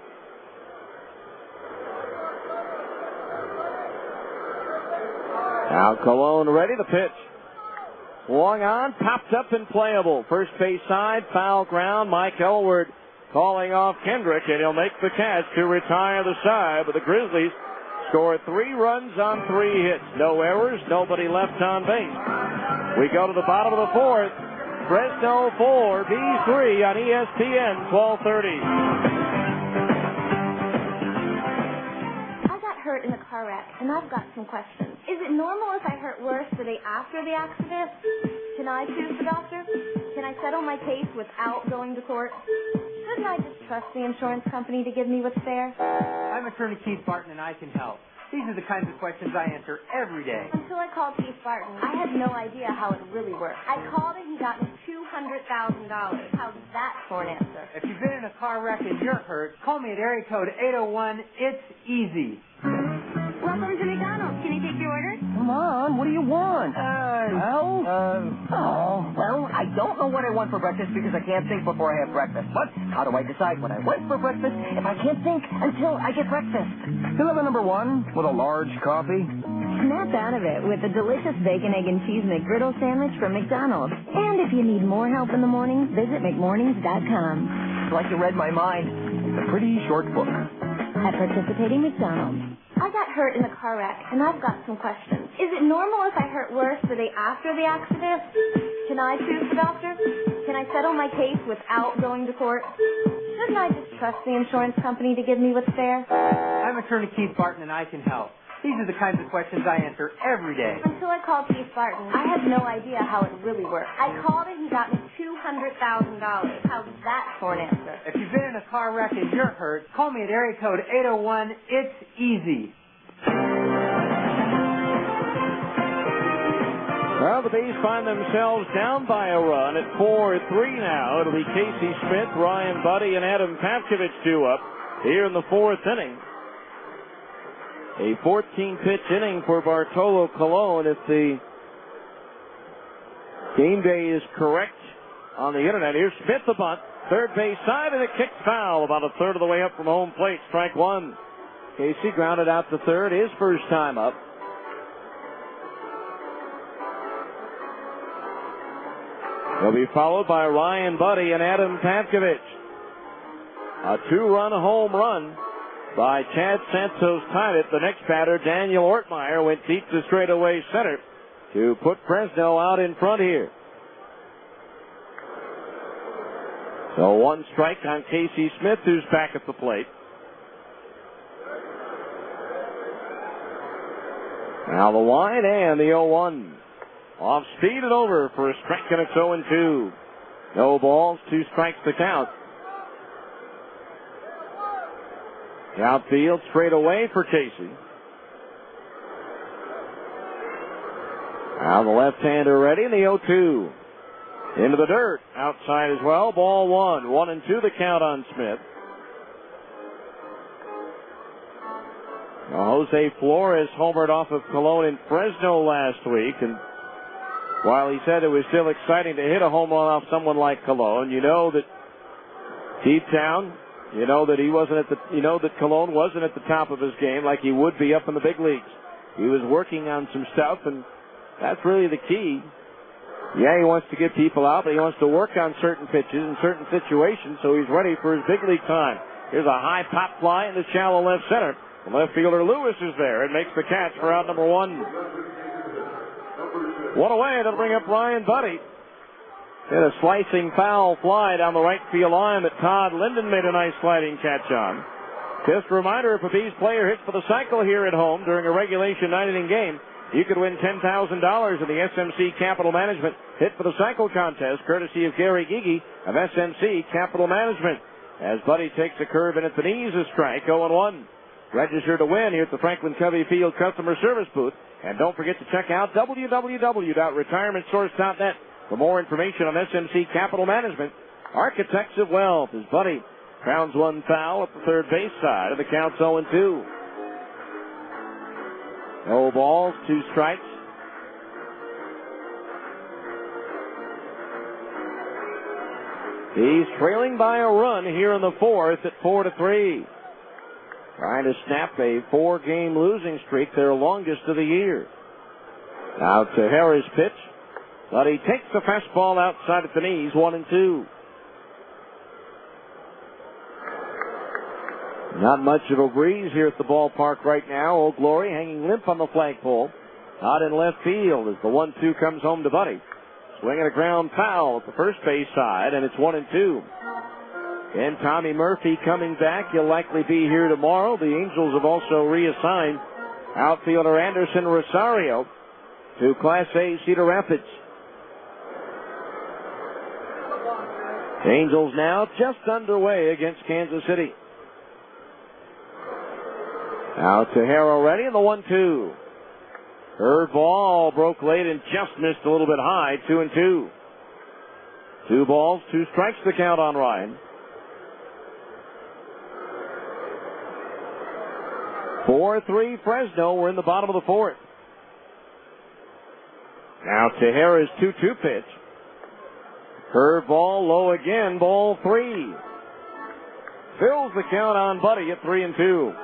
Now Cologne ready to pitch. Swung on, popped up and playable. First base side, foul ground. Mike Elward calling off Kendrick, and he'll make the catch to retire the side. But the Grizzlies scored 3 runs on 3 hits. No errors, nobody left on base. We go to the bottom of the 4th. Fresno 4, Bees 3 on ESPN 1230. I got hurt in a car wreck, and I've got some questions. Is it normal if I hurt worse the day after the accident? Can I sue the doctor? Can I settle my case without going to court? Shouldn't I just trust the insurance company to give me what's fair? I'm attorney Keith Barton, and I can help. These are the kinds of questions I answer every day. Until I called Keith Barton, I had no idea how it really worked. I called and he got me $200,000. How's that for an answer? If you've been in a car wreck and you're hurt, call me at area code 801. It's easy. Welcome to McDonald's. Can I take your order? Come on, what do you want? Well, I don't know what I want for breakfast because I can't think before I have breakfast. But how do I decide what I want for breakfast if I can't think until I get breakfast? You'll have a number 1 with a large coffee. Snap out of it with a delicious bacon, egg, and cheese McGriddle sandwich from McDonald's. And if you need more help in the morning, visit McMornings.com. It's like you read my mind. It's a pretty short book. At participating McDonald's. I got hurt in a car wreck, and I've got some questions. Is it normal if I hurt worse the day after the accident? Can I sue the doctor? Can I settle my case without going to court? Shouldn't I just trust the insurance company to give me what's fair? I'm attorney Keith Barton, and I can help. These are the kinds of questions I answer every day. Until I called Keith Barton, I had no idea how it really worked. I called and he got me $200,000. How's that for an answer? If you've been in a car wreck and you're hurt, call me at area code 801. It's easy. Well, the Bees find themselves down by a run at 4-3 now. It'll be Casey Smith, Ryan Buddy, and Adam Pavkovich due up here in the 4th inning. A 14-pitch inning for Bartolo Colon. If the game day is correct on the internet, here's Smith the bunt, third base side, and it kicks foul about a third of the way up from home plate. Strike 1. Casey grounded out to third, his first time up. He'll be followed by Ryan Buddy and Adam Pavkovich. A 2-run home run by Chad Santos tied it. The next batter, Daniel Ortmeyer, went deep to straightaway center to put Fresno out in front here. So 1 strike on Casey Smith, who's back at the plate. Now the wide and the 0-1. Off speed and over for a strike, and it's 0-2. No balls, 2 strikes to count. The outfield straight away for Casey. Now the left-hander ready, and the 0-2. Into the dirt, outside as well, ball 1. 1-2 the count on Smith. Now Jose Flores homered off of Colon in Fresno last week, and while he said it was still exciting to hit a home run off someone like Colon, you know that deep down, you know that Colon wasn't at the top of his game like he would be up in the big leagues. He was working on some stuff, and that's really the key. Yeah, he wants to get people out, but he wants to work on certain pitches and certain situations so he's ready for his big league time. Here's a high pop fly in the shallow left center. The left fielder Lewis is there and makes the catch for out number 1. 1 away, that'll bring up Ryan Buddy. Hit a slicing foul fly down the right field line that Todd Linden made a nice sliding catch on. Just a reminder, if a Bees player hits for the cycle here at home during a regulation 9-inning game, you could win $10,000 in the SMC Capital Management Hit for the Cycle contest, courtesy of Gary Gigi of SMC Capital Management. As Buddy takes a curve and at the knees, a strike, 0-1. Register to win here at the Franklin Covey Field Customer Service Booth. And don't forget to check out www.retirementsource.net for more information on SMC Capital Management, Architects of Wealth. As Buddy grounds 1 foul at the third base side, and the count's 0-2. No balls, 2 strikes. He's trailing by a run here in the 4th at 4-3. Trying to snap a 4-game losing streak, their longest of the year. Now Tejera's pitch, but he takes the fastball outside at the knees, 1-2. Not much of a breeze here at the ballpark right now. Old Glory hanging limp on the flagpole. Out in left field as the 1-2 comes home to Buddy. Swinging a ground foul at the first base side, and it's 1-2. And Tommy Murphy coming back. He'll likely be here tomorrow. The Angels have also reassigned outfielder Anderson Rosario to Class A Cedar Rapids. The Angels now just underway against Kansas City. Now Tejera ready in the 1-2. Curveball broke late and just missed a little bit high, 2-2. 2 balls, 2 strikes the count on Ryan. 4-3 Fresno. We're in the bottom of the 4th. Now Tejera's 2-2 pitch. Curveball low again, ball 3. Fills the count on Buddy at 3-2.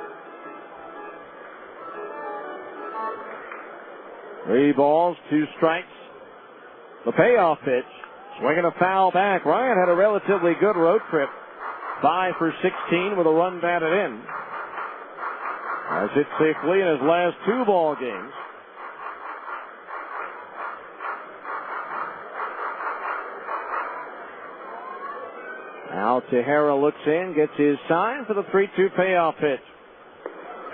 3 balls, 2 strikes. The payoff pitch. Swinging a foul back. Ryan had a relatively good road trip. 5 for 16 with a run batted in. Has hit safely in his last 2 ball games. Now Tejera looks in, gets his sign for the 3-2 payoff pitch.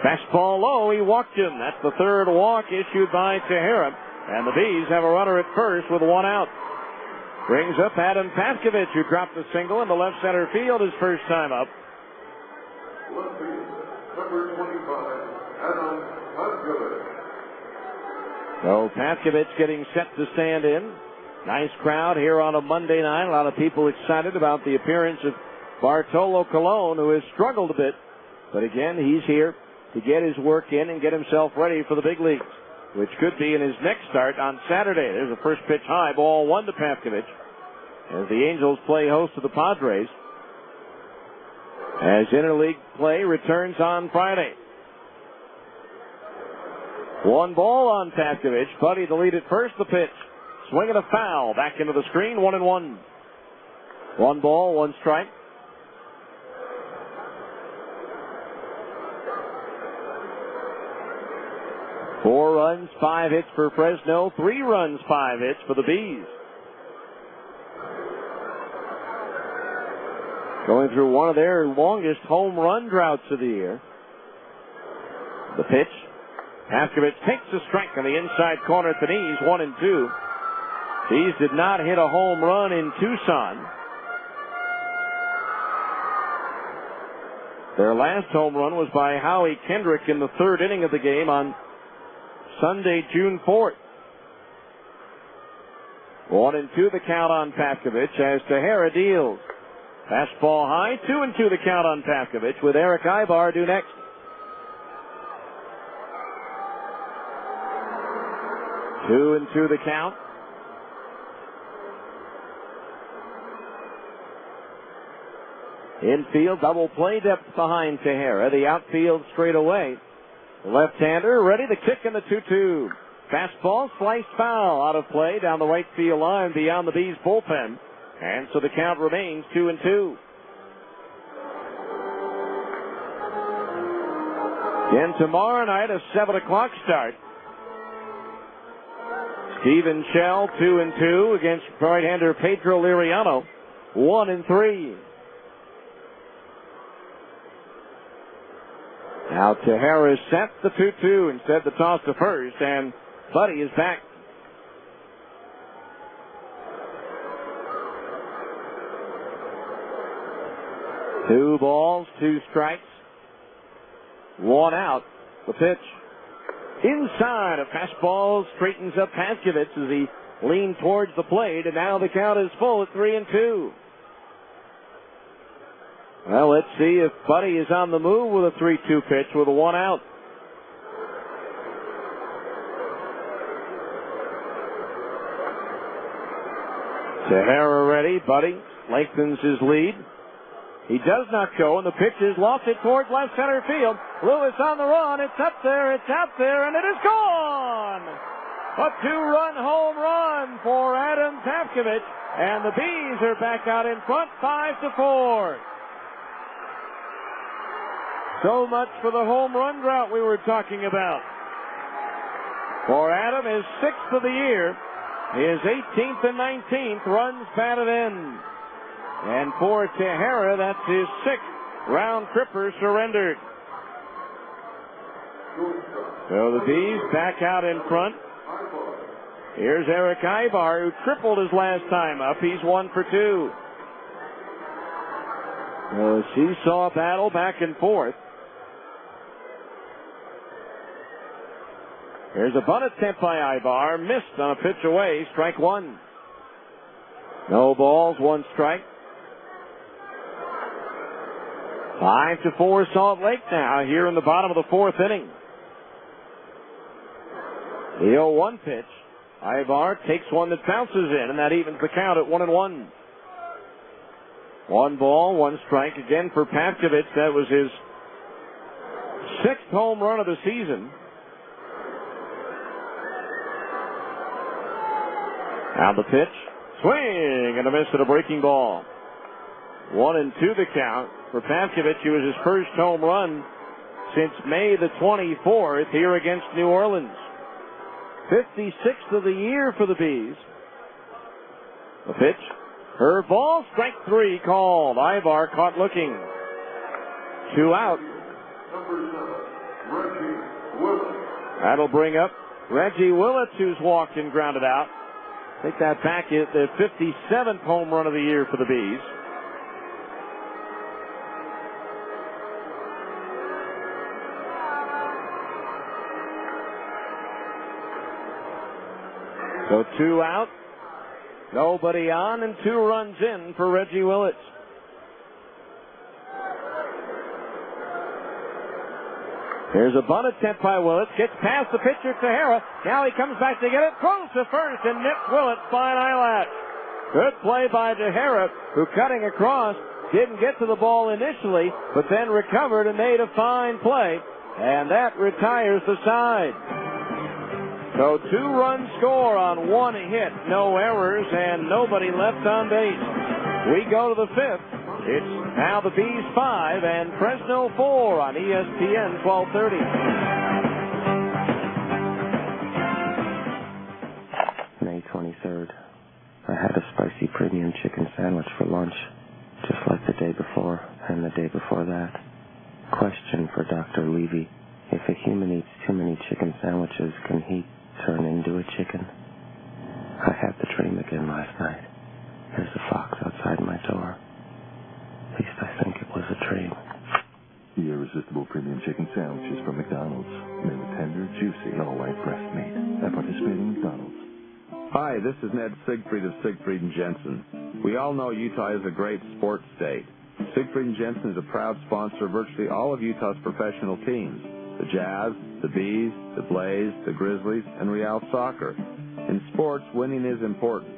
Fastball low, he walked him. That's the 3rd walk issued by Tejera. And the Bees have a runner at first with 1 out. Brings up Adam Paskovich, who dropped a single in the left center field his first time up. Number 25, Adam Paskovich. So Paskovich getting set to stand in. Nice crowd here on a Monday night. A lot of people excited about the appearance of Bartolo Colon, who has struggled a bit. But again, he's here to get his work in and get himself ready for the big leagues, which could be in his next start on Saturday. There's a first pitch high, ball 1 to Paskovich, as the Angels play host to the Padres, as interleague play returns on Friday. 1 ball on Paskovich. Buddy the lead at first, the pitch. Swinging a foul, back into the screen, 1-1. 1 ball, 1 strike. Four runs, 5 hits for Fresno. 3 runs, 5 hits for the Bees. Going through one of their longest home run droughts of the year. The pitch. Paskovich takes a strike on the inside corner at the knees, 1-2. Bees did not hit a home run in Tucson. Their last home run was by Howie Kendrick in the 3rd inning of the game on Sunday, June 4th. 1-2 the count on Paskovich as Tejera deals. Fastball high, 2-2 the count on Paskovich with Eric Ibar due next. Two and two the count. Infield double play depth behind Tejera. The outfield straight away. The left-hander ready to kick in the 2-2. Fastball sliced foul out of play down the right field line beyond the Bees bullpen. And so the count remains 2-2. Again tomorrow night a 7 o'clock start. Steven Shell 2-2 against right-hander Pedro Liriano 1-3. Now Tejera is set the 2-2 instead the toss to first, and Buddy is back. Two balls, two strikes, one out. The pitch. Inside, a fastball straightens up Paskovich as he leaned towards the plate, and now the count is full at 3-2. Well, let's see if Buddy is on the move with a 3-2 pitch with a one out. Tejera ready. Buddy lengthens his lead. He does not go, and the pitch is lofted towards left center field. Lewis on the run. It's up there. It's out there, and it is gone. A 2-run home run for Adam Pavkovich, and the Bees are back out in front, 5-4. So much for the home run drought we were talking about. For Adam, his 6th of the year, his 18th and 19th runs batted in. And for Tejera, that's his 6th round tripper surrendered. So the Bees back out in front. Here's Eric Ibar, who tripled his last time up. He's 1 for 2. A seesaw battle back and forth. Here's a bunt attempt by Ibar. Missed on a pitch away. Strike 1. No balls, 1 strike. 5-4 Salt Lake now here in the bottom of the 4th inning. The 0-1 pitch. Ibar takes one that bounces in, and that evens the count at 1-1. 1 ball, 1 strike again for Pavkovich. That was his 6th home run of the season. Now the pitch. Swing and a miss at a breaking ball. 1-2 the count for Pavkovich. It was his first home run since May the 24th here against New Orleans. 56th of the year for the Bees. The pitch. Curveball. Strike 3 called. Ibar caught looking. 2 out. That'll bring up Reggie Willits, who's walked and grounded out. Take that back at the 57th home run of the year for the Bees. So 2 out, nobody on, and 2 runs in for Reggie Willits. Here's a bunt attempt by Willits. Gets past the pitcher, Tejera. Now he comes back to get it. Throws to first and nips Willits by an eyelet. Good play by Tejera, who cutting across didn't get to the ball initially, but then recovered and made a fine play. And that retires the side. So 2-run score on 1 hit, no errors, and nobody left on base. We go to the 5th. It's now the Bees 5 and Fresno 4 on ESPN 1230. May 23rd. I had a spicy premium chicken sandwich for lunch, just like the day before and the day before that. Question for Dr. Levy. If a human eats too many chicken sandwiches, can he turn into a chicken? I had the dream again last night. There's a fox outside my door. At least I think it was a dream. The irresistible premium chicken sandwiches from McDonald's. They were tender, juicy, all white breast meat. At participating McDonald's. Hi, this is Ned Siegfried of Siegfried & Jensen. We all know Utah is a great sports state. Siegfried & Jensen is a proud sponsor of virtually all of Utah's professional teams. The Jazz, the Bees, the Blaze, the Grizzlies, and Real Soccer. In sports, winning is important.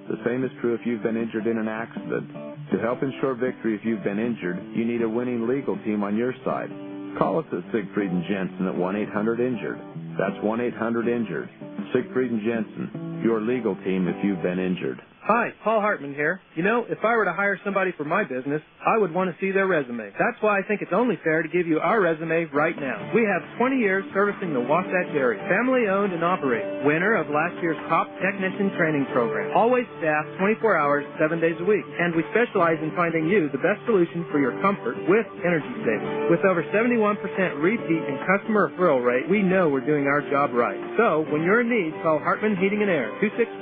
The same is true if you've been injured in an accident. To help ensure victory if you've been injured, you need a winning legal team on your side. Call us at Siegfried & Jensen at 1-800-INJURED. That's 1-800-INJURED. Siegfried & Jensen, your legal team if you've been injured. Hi, Paul Hartman here. You know, if I were to hire somebody for my business, I would want to see their resume. That's why I think it's only fair to give you our resume right now. We have 20 years servicing the Wasatch area. Family owned and operated. Winner of last year's top technician training program. Always staffed 24 hours, 7 days a week. And we specialize in finding you the best solution for your comfort with energy savings. With over 71% repeat and customer referral rate, we know we're doing our job right. So, when you're in need, call Hartman Heating and Air,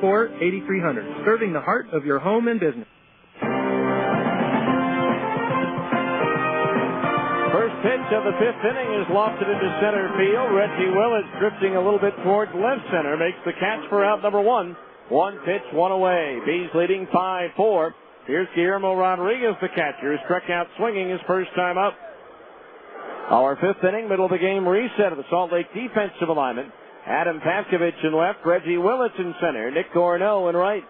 264-8300. Serving the heart of your home and business. First pitch of the 5th inning is lofted into center field. Reggie Willits drifting a little bit towards left center makes the catch for out number 1. 1 pitch, 1 away. Bees leading 5-4. Here's Guillermo Rodriguez, the catcher, who struck out swinging his first time up. Our 5th inning, middle of the game reset of the Salt Lake defensive alignment. Adam Pavkovich in left, Reggie Willits in center, Nick Gorneau in right.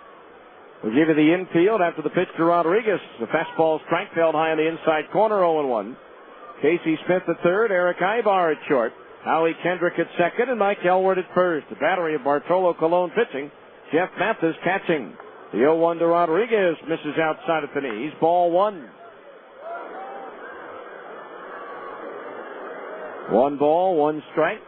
We'll give you the infield after the pitch to Rodriguez. The fastball strike held high in the inside corner, 0-1. Casey Smith at third, Eric Ibar at short. Howie Kendrick at second and Mike Elward at first. The battery of Bartolo Colon pitching. Jeff Mathis catching. The 0-1 to Rodriguez misses outside at the knees. Ball one. 1 ball, 1 strike.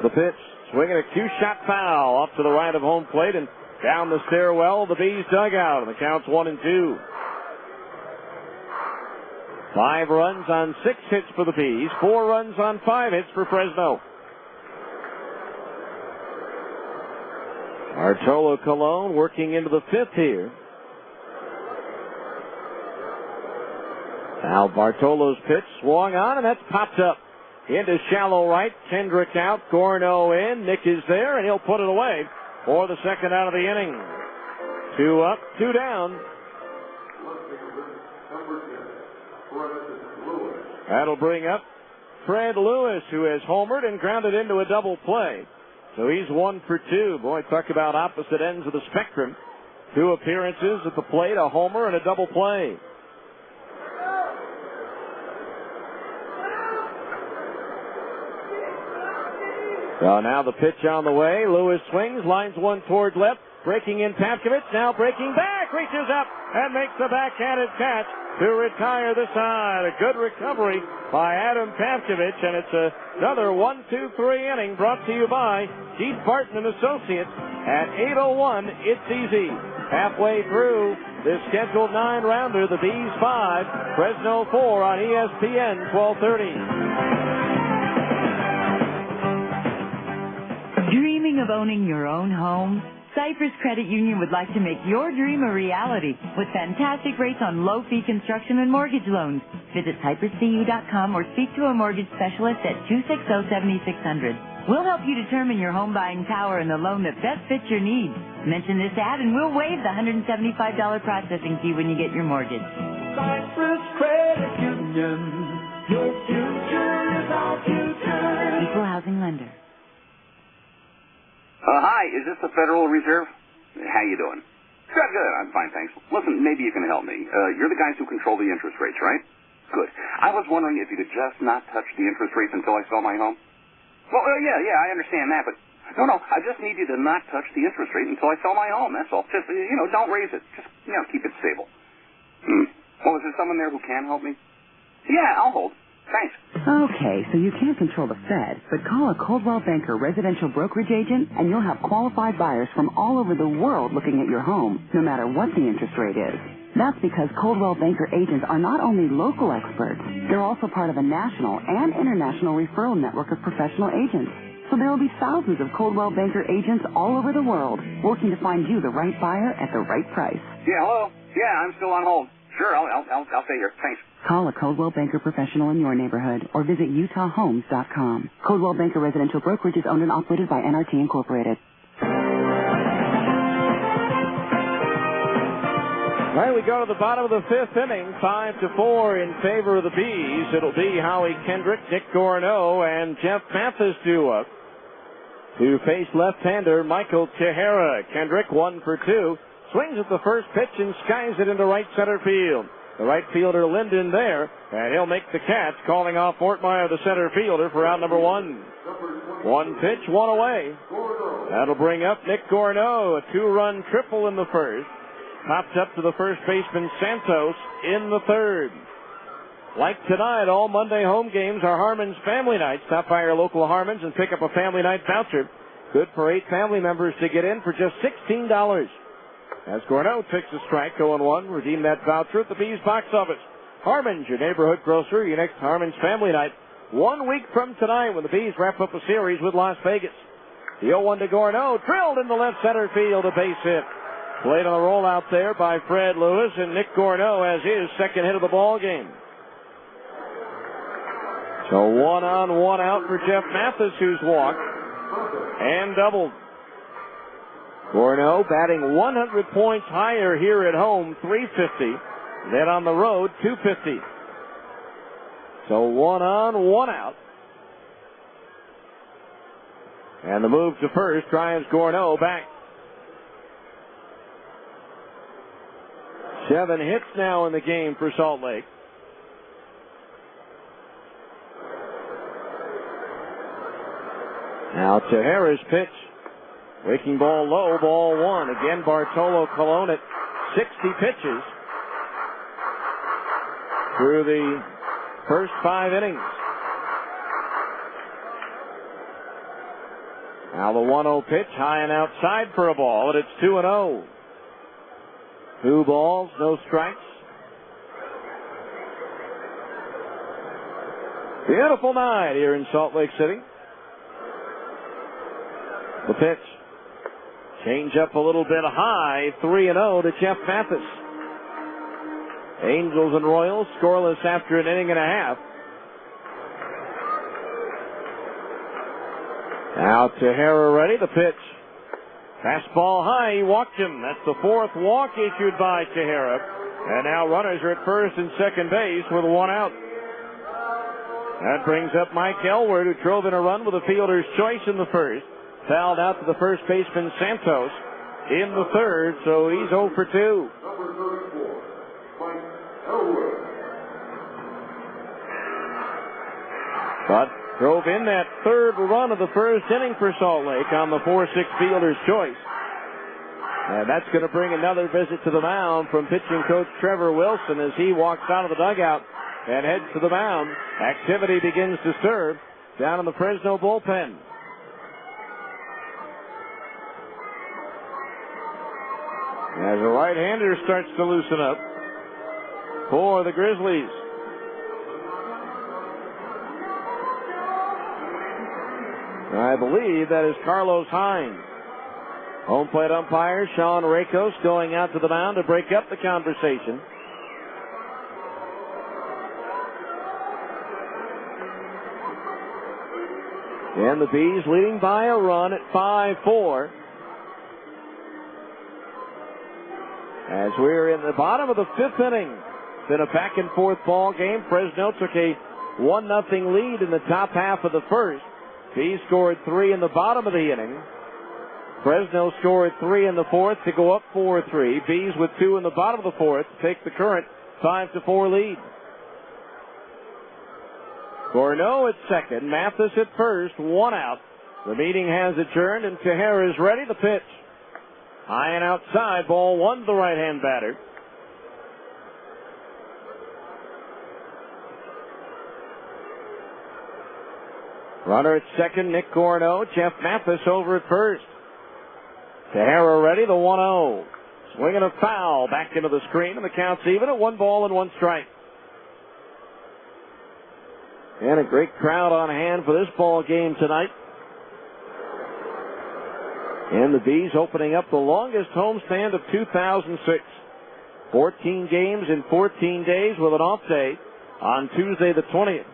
The pitch, swinging a two-shot foul off to the right of home plate and down the stairwell of the Bees dugout. And the count's 1-2. 5 runs on 6 hits for the Bees. 4 runs on 5 hits for Fresno. Bartolo Colon working into the 5th here. Now Bartolo's pitch swung on, and that's popped up into shallow right. Kendrick out, Gorno in. Nick is there, and he'll put it away for the second out of the inning. 2 up, 2 down. That'll bring up Fred Lewis, who has homered and grounded into a double play. So he's 1 for 2. Boy, talk about opposite ends of the spectrum. 2 appearances at the plate, a homer and a double play. So now the pitch on the way. Lewis swings, lines one toward left. Breaking in Pavkovich, now breaking back, reaches up and makes the backhanded catch to retire the side. A good recovery by Adam Pavkovich, and it's another 1-2-3 inning brought to you by Keith Barton and Associates at 8:01. It's easy. Halfway through this scheduled 9-rounder, the Bees 5, Fresno 4 on ESPN 1230. Dreaming of owning your own home? Cypress Credit Union would like to make your dream a reality with fantastic rates on low-fee construction and mortgage loans. Visit cypresscu.com or speak to a mortgage specialist at 260-7600. We'll help you determine your home buying power and the loan that best fits your needs. Mention this ad and we'll waive the $175 processing fee when you get your mortgage. Cypress Credit Union, your future is our future. Equal housing lender. Hi, is this the Federal Reserve? How you doing? Good, I'm fine, thanks. Listen, maybe you can help me. You're the guys who control the interest rates, right? Good. I was wondering if you could just not touch the interest rates until I sell my home. Well, yeah, I understand that, but no, I just need you to not touch the interest rate until I sell my home, that's all. Just, don't raise it. Just, keep it stable. Well, is there someone there who can help me? Yeah, I'll hold. Thanks. Okay, so you can't control the Fed, but call a Coldwell Banker residential brokerage agent and you'll have qualified buyers from all over the world looking at your home, no matter what the interest rate is. That's because Coldwell Banker agents are not only local experts, they're also part of a national and international referral network of professional agents. So there will be thousands of Coldwell Banker agents all over the world working to find you the right buyer at the right price. Yeah, hello? Yeah, I'm still on hold. Sure, I'll stay here. Thanks. Call a Coldwell Banker professional in your neighborhood or visit utahhomes.com. Coldwell Banker Residential Brokerage is owned and operated by NRT Incorporated. All right, we go to the bottom of the 5th inning, 5-4 in favor of the Bees. It'll be Howie Kendrick, Nick Gorno, and Jeff Mathis due up to face left-hander Michael Tejera. Kendrick 1 for 2. Swings at the first pitch and skies it into right center field. The right fielder Linden there, and he'll make the catch, calling off Ortmeyer, the center fielder, for out number 1. 1 pitch, 1 away. That'll bring up Nick Gorno, a 2-run triple in the first. Popped up to the first baseman Santos in the 3rd. Like tonight, all Monday home games are Harmon's Family Night. Stop by your local Harmon's and pick up a Family Night voucher. Good for 8 family members to get in for just $16. As Gorno takes a strike, 0-1, redeem that voucher at the Bees box office. Harmon's, your neighborhood grocer, your next Harmon's Family Night. 1 week from tonight when the Bees wrap up a series with Las Vegas. The 0-1 to Gorno, drilled into left center field, a base hit. Played on the rollout there by Fred Lewis, and Nick Gorno has his second hit of the ball game. So 1 on, 1 out for Jeff Mathis, who's walked and doubled. Gorno batting 100 points higher here at home, 350. Then on the road, 250. So 1 on, 1 out. And the move to first drives Gorno back. 7 hits now in the game for Salt Lake. Now Tejera's pitch. Breaking ball low, ball one. Again, Bartolo Colon at 60 pitches through the first 5 innings. Now the 1-0 pitch, high and outside for a ball, and it's 2-0. 2 balls, no strikes. Beautiful night here in Salt Lake City. The pitch. Change up a little bit high, 3-0 to Jeff Mathis. Angels and Royals scoreless after an inning and a half. Now Tejera ready, the pitch. Fastball high, he walked him. That's the 4th walk issued by Tejera. And now runners are at first and second base with 1 out. That brings up Mike Elward, who drove in a run with a fielder's choice in the first. Fouled out to the first baseman Santos in the third, so he's 0 for 2. But drove in that third run of the first inning for Salt Lake on the 4-6 fielder's choice. And that's going to bring another visit to the mound from pitching coach Trevor Wilson as he walks out of the dugout and heads to the mound. Activity begins to stir down in the Fresno bullpen. As a right-hander starts to loosen up for the Grizzlies. I believe that is Carlos Hines. Home plate umpire Sean Rakos going out to the mound to break up the conversation. And the Bees leading by a run at 5-4. As we're in the bottom of the 5th inning. It's been a back and forth ball game. Fresno took a 1-0 lead in the top half of the first. Bees scored 3 in the bottom of the inning. Fresno scored 3 in the 4th to go up 4-3. Bees with 2 in the bottom of the 4th to take the current 5-4 lead. Gorno at second, Mathis at first, 1 out. The meeting has adjourned and Tejera is ready to pitch. High and outside, ball 1 to the right-hand batter. Runner at second, Nick Gorno. Jeff Mathis over at first. Tejera ready, the 1-0. Swinging a foul back into the screen, and the count's even at 1 ball and 1 strike. And a great crowd on hand for this ball game tonight. And the Bees opening up the longest homestand of 2006. 14 games in 14 days with an off day on Tuesday the 20th.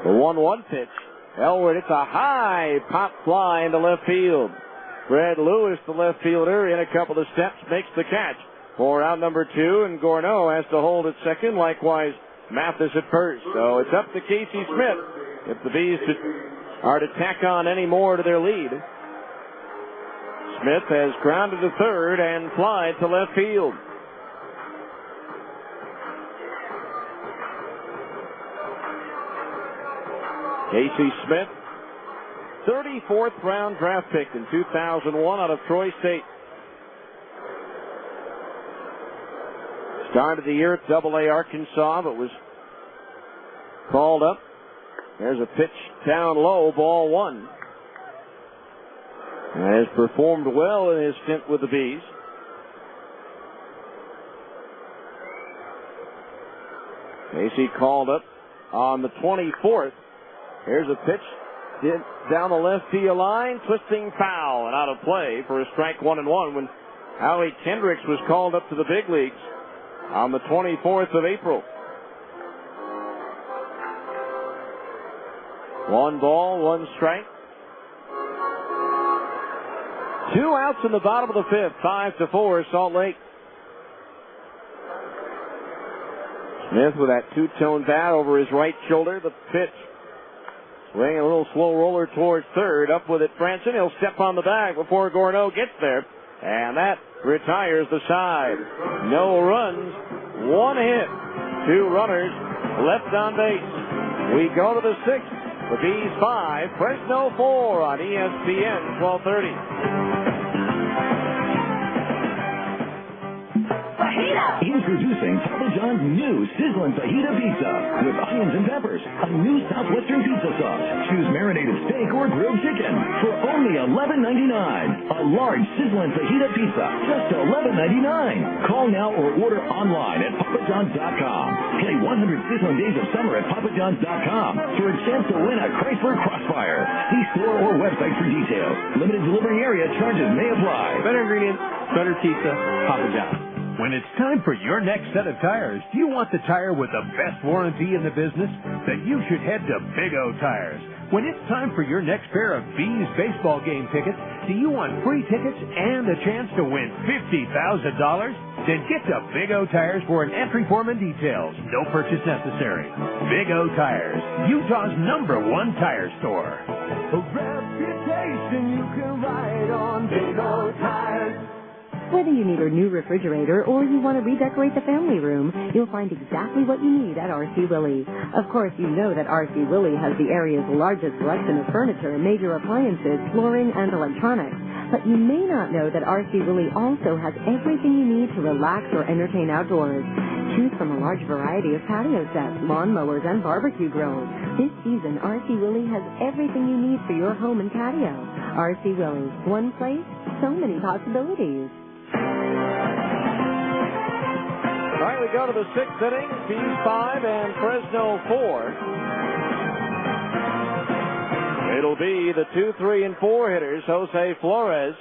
The 1-1 pitch. Elward, it's a high pop fly into left field. Fred Lewis, the left fielder, in a couple of steps, makes the catch for out number 2, and Gorno has to hold at second. Likewise, Mathis at first. So it's up to Casey Smith if the Bees are to tack on any more to their lead. Smith has grounded to third and flied to left field. Casey Smith, 34th round draft pick in 2001 out of Troy State. Started the year at Double-A Arkansas, but was called up. There's a pitch down low, ball 1. And has performed well in his stint with the Bees. Casey called up on the 24th. Here's a pitch down the left field line, twisting foul and out of play for a strike 1-1 when Howie Kendricks was called up to the big leagues on the 24th of April. 1 ball, 1 strike. 2 outs in the bottom of the 5th, 5-4 Salt Lake. Smith with that 2-tone bat over his right shoulder. The pitch. Swing a little slow roller towards third. Up with it, Franson. He'll step on the bag before Gorno gets there. And that retires the side. No runs, 1 hit, 2 runners left on base. We go to the 6th. The Bees 5, Fresno 4 on ESPN 1230. Introducing Papa John's new Sizzlin' Fajita Pizza with onions and peppers, a new Southwestern pizza sauce. Choose marinated steak or grilled chicken for only $11.99. A large Sizzlin' Fajita Pizza, just $11.99. Call now or order online at papajohns.com. Play 100 Sizzlin' Days of Summer at papajohns.com for a chance to win a Chrysler Crossfire. See store or website for details. Limited delivery area charges may apply. Better ingredients, better pizza, Papa John's. When it's time for your next set of tires, do you want the tire with the best warranty in the business? Then you should head to Big O Tires. When it's time for your next pair of Bees baseball game tickets, do you want free tickets and a chance to win $50,000? Then get to Big O Tires for an entry form and details. No purchase necessary. Big O Tires, Utah's #1 tire store. A reputation you can ride on Big O Tires. Whether you need a new refrigerator or you want to redecorate the family room, you'll find exactly what you need at R.C. Willey. Of course, you know that R.C. Willey has the area's largest selection of furniture, major appliances, flooring, and electronics. But you may not know that R.C. Willey also has everything you need to relax or entertain outdoors. Choose from a large variety of patio sets, lawn mowers, and barbecue grills. This season, R.C. Willey has everything you need for your home and patio. R.C. Willey, one place, so many possibilities. All right, we go to the 6th inning. Bees 5 and Fresno 4. It'll be the 2, 3, and 4 hitters, Jose Flores,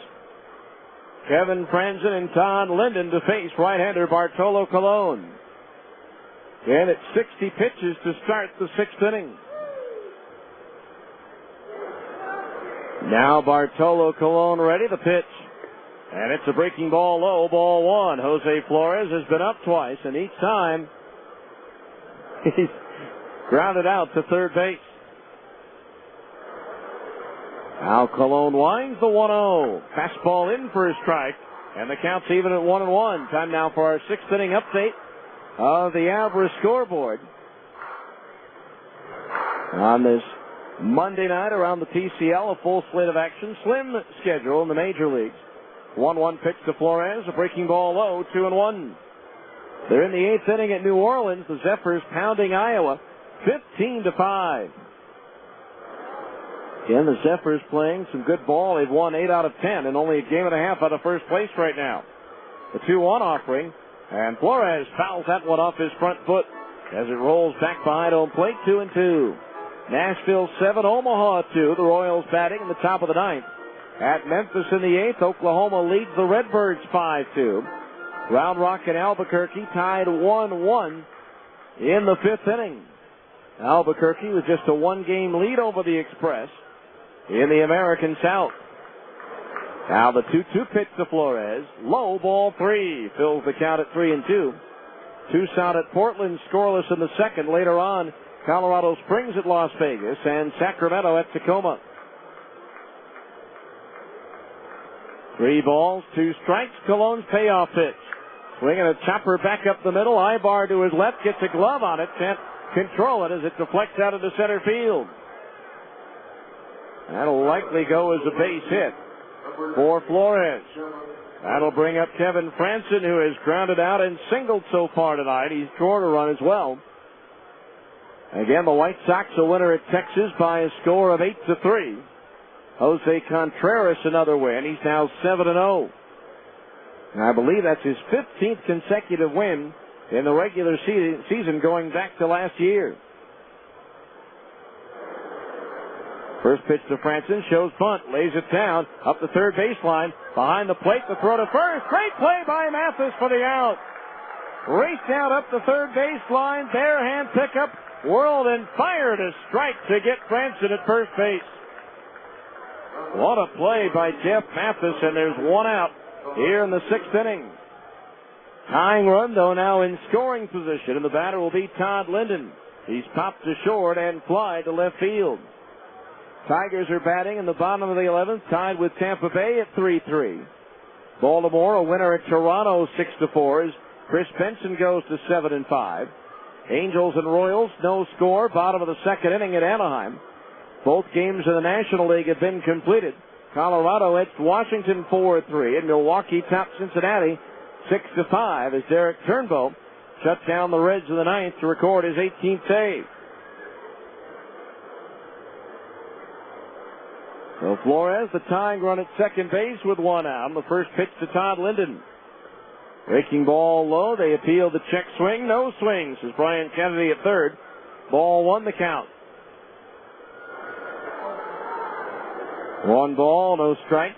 Kevin Franzen, and Todd Linden to face right-hander Bartolo Colon. And it's 60 pitches to start the 6th inning. Now Bartolo Colon ready to pitch. And it's a breaking ball low, ball one. Jose Flores has been up twice, and each time he's grounded out to third base. Now Colon winds the 1-0. Fastball in for a strike, and the count's even at 1-1. Time now for our 6th inning update of the Abra scoreboard. On this Monday night around the TCL, a full slate of action. Slim schedule in the major leagues. 1-1 pitch to Flores, a breaking ball low, 2-1. They're in the 8th inning at New Orleans. The Zephyrs pounding Iowa 15-5. Again, the Zephyrs playing some good ball. They've won 8 out of 10 and only a game and a half out of first place right now. The 2-1 offering, and Flores fouls that one off his front foot as it rolls back behind home plate, 2-2. Nashville 7, Omaha 2. The Royals batting in the top of the 9th. At Memphis in the 8th, Oklahoma leads the Redbirds 5-2. Round Rock and Albuquerque tied 1-1 in the 5th inning. Albuquerque with just a 1-game lead over the Express in the American South. Now the 2-2 pitch to Flores. Low, ball 3. Fills the count at 3-2. Tucson at Portland scoreless in the 2nd. Later on, Colorado Springs at Las Vegas and Sacramento at Tacoma. 3 balls, 2 strikes. Colon's payoff pitch. Swinging a chopper back up the middle. Ibar to his left, gets a glove on it. Can't control it as it deflects out into center field. That'll likely go as a base hit for Flores. That'll bring up Kevin Franzen, who has grounded out and singled so far tonight. He's scored a run as well. Again, the White Sox a winner at Texas by a score of 8-3. Jose Contreras another win. He's now 7-0. And I believe that's his 15th consecutive win in the regular season going back to last year. First pitch to Franzen, shows bunt, lays it down, up the third baseline, behind the plate, the throw to first. Great play by Mathis for the out. Raced out up the third baseline, bare hand pickup, whirled and fired a strike to get Franzen at first base. What a play by Jeff Mathis, and there's one out here in the 6th inning. Tying run, though, now in scoring position, and the batter will be Todd Linden. He's popped to short and fly to left field. Tigers are batting in the bottom of the 11th, tied with Tampa Bay at 3-3. Baltimore a winner at Toronto 6-4 as Chris Benson goes to 7-5. Angels and Royals no score, bottom of the 2nd inning at Anaheim. Both games in the National League have been completed. Colorado edged Washington 4-3, and Milwaukee topped Cincinnati 6-5 as Derek Turnbow shut down the Reds in the ninth to record his 18th save. So Flores, the tying run at second base with one out. The first pitch to Todd Linden. Breaking ball low. They appeal the check swing. No swings as Brian Kennedy at third. Ball one the count. 1 ball, no strikes.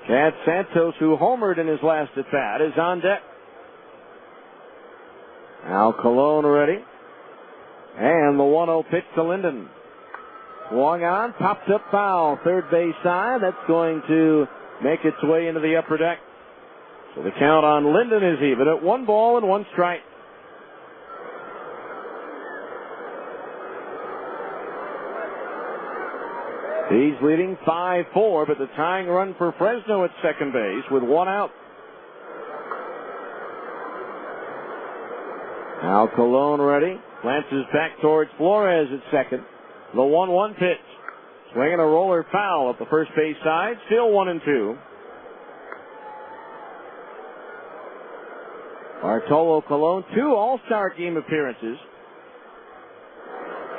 Chad Santos, who homered in his last at bat, is on deck. Al Colon ready. And the 1-0 pitch to Linden. Swung on, popped up foul, third base side. That's going to make its way into the upper deck. So the count on Linden is even at 1 ball and 1 strike. He's leading 5-4, but the tying run for Fresno at second base with 1 out. Al Colon ready. Glances back towards Flores at second. The 1-1 pitch. Swinging a roller foul at the first base side. Still 1-2. Bartolo Colon, 2 All-Star game appearances.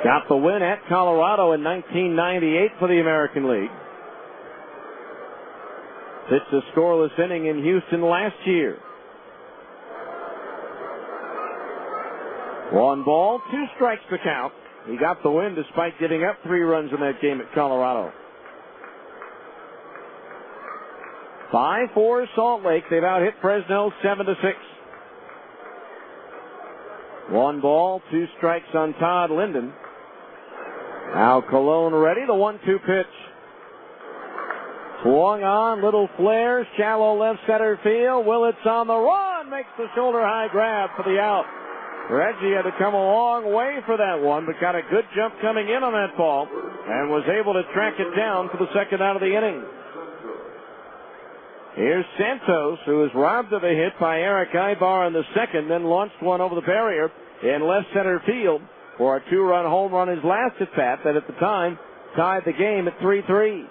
Got the win at Colorado in 1998 for the American League. Pitched a scoreless inning in Houston last year. 1 ball, 2 strikes to count. He got the win despite giving up 3 runs in that game at Colorado. 5-4 Salt Lake. They've out-hit Fresno 7-6. 1 ball, 2 strikes on Todd Linden. Al Colon ready. The 1-2 pitch. Swung on, little flare, shallow left center field. Willits on the run, makes the shoulder high grab for the out. Reggie had to come a long way for that one, but got a good jump coming in on that ball and was able to track it down for the second out of the inning. Here's Santos, who was robbed of a hit by Eric Ibar in the second, then launched one over the barrier in left center field for a 2-run home run his last at bat that at the time tied the game at 3-3.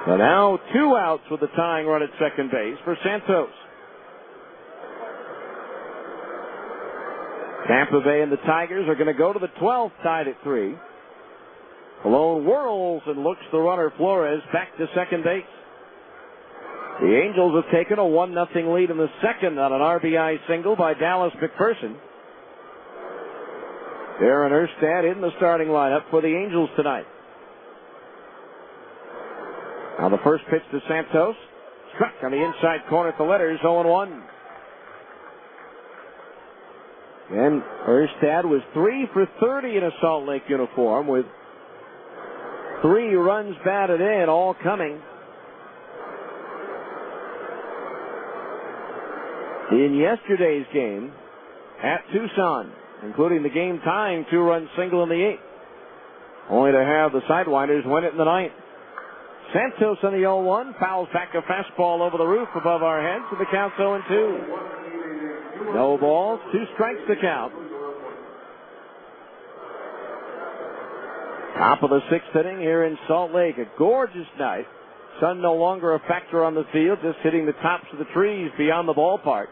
So now 2 outs with the tying run at second base for Santos. Tampa Bay and the Tigers are going to go to the 12th, tied at 3. Colon whirls and looks the runner Flores back to second base. The Angels have taken a 1-0 lead in the second on an RBI single by Dallas McPherson. Darren Erstad in the starting lineup for the Angels tonight. Now the first pitch to Santos. Struck on the inside corner at the letters, 0-1. And Erstad was 3 for 30 in a Salt Lake uniform with 3 runs batted in, all coming in yesterday's game at Tucson, including the game-tying 2-run single in the 8th. Only to have the Sidewinders win it in the 9th. Santos on the 0-1, fouls back a fastball over the roof above our heads, and the count's 0-2. No balls, 2 strikes to count. Top of the 6th inning here in Salt Lake. A gorgeous night. Sun no longer a factor on the field, just hitting the tops of the trees beyond the ballpark.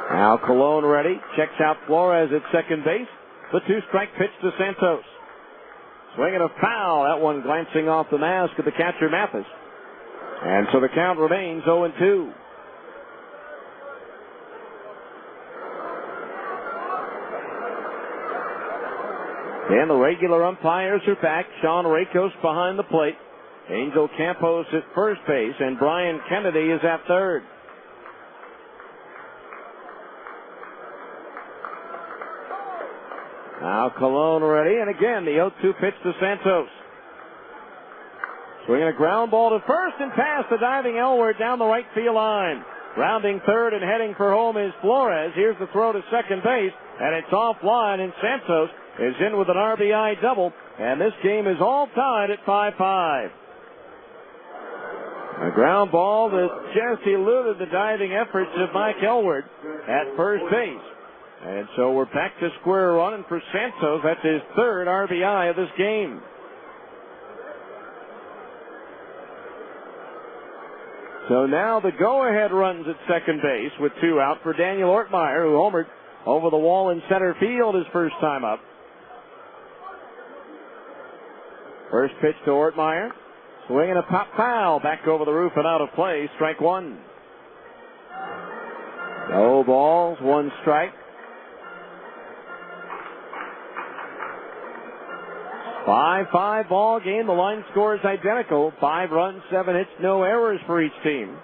Now Colon ready. Checks out Flores at second base. The 2-strike pitch to Santos. Swinging a foul. That one glancing off the mask of the catcher Mathis. And so the count remains 0-2. And the regular umpires are back. Sean Rakos behind the plate. Angel Campos at first base, and Brian Kennedy is at third. Now Colon ready, and again the 0-2 pitch to Santos. Swinging a ground ball to first and past the diving Elward down the right field line. Rounding third and heading for home is Flores. Here's the throw to second base, and it's offline, and Santos is in with an RBI double, and this game is all tied at 5-5. A ground ball that just eluded the diving efforts of Mike Elward at first base. And so we're back to square one, and for Santos, that's his third RBI of this game. So now the go-ahead runs at second base with 2 out for Daniel Ortmeyer, who homered over the wall in center field his first time up. First pitch to Ortmeyer. Swing and a pop foul. Back over the roof and out of play. Strike one. No balls, 1 strike. 5-5 ball game. The line score is identical. 5 runs, 7 hits, no errors for each team.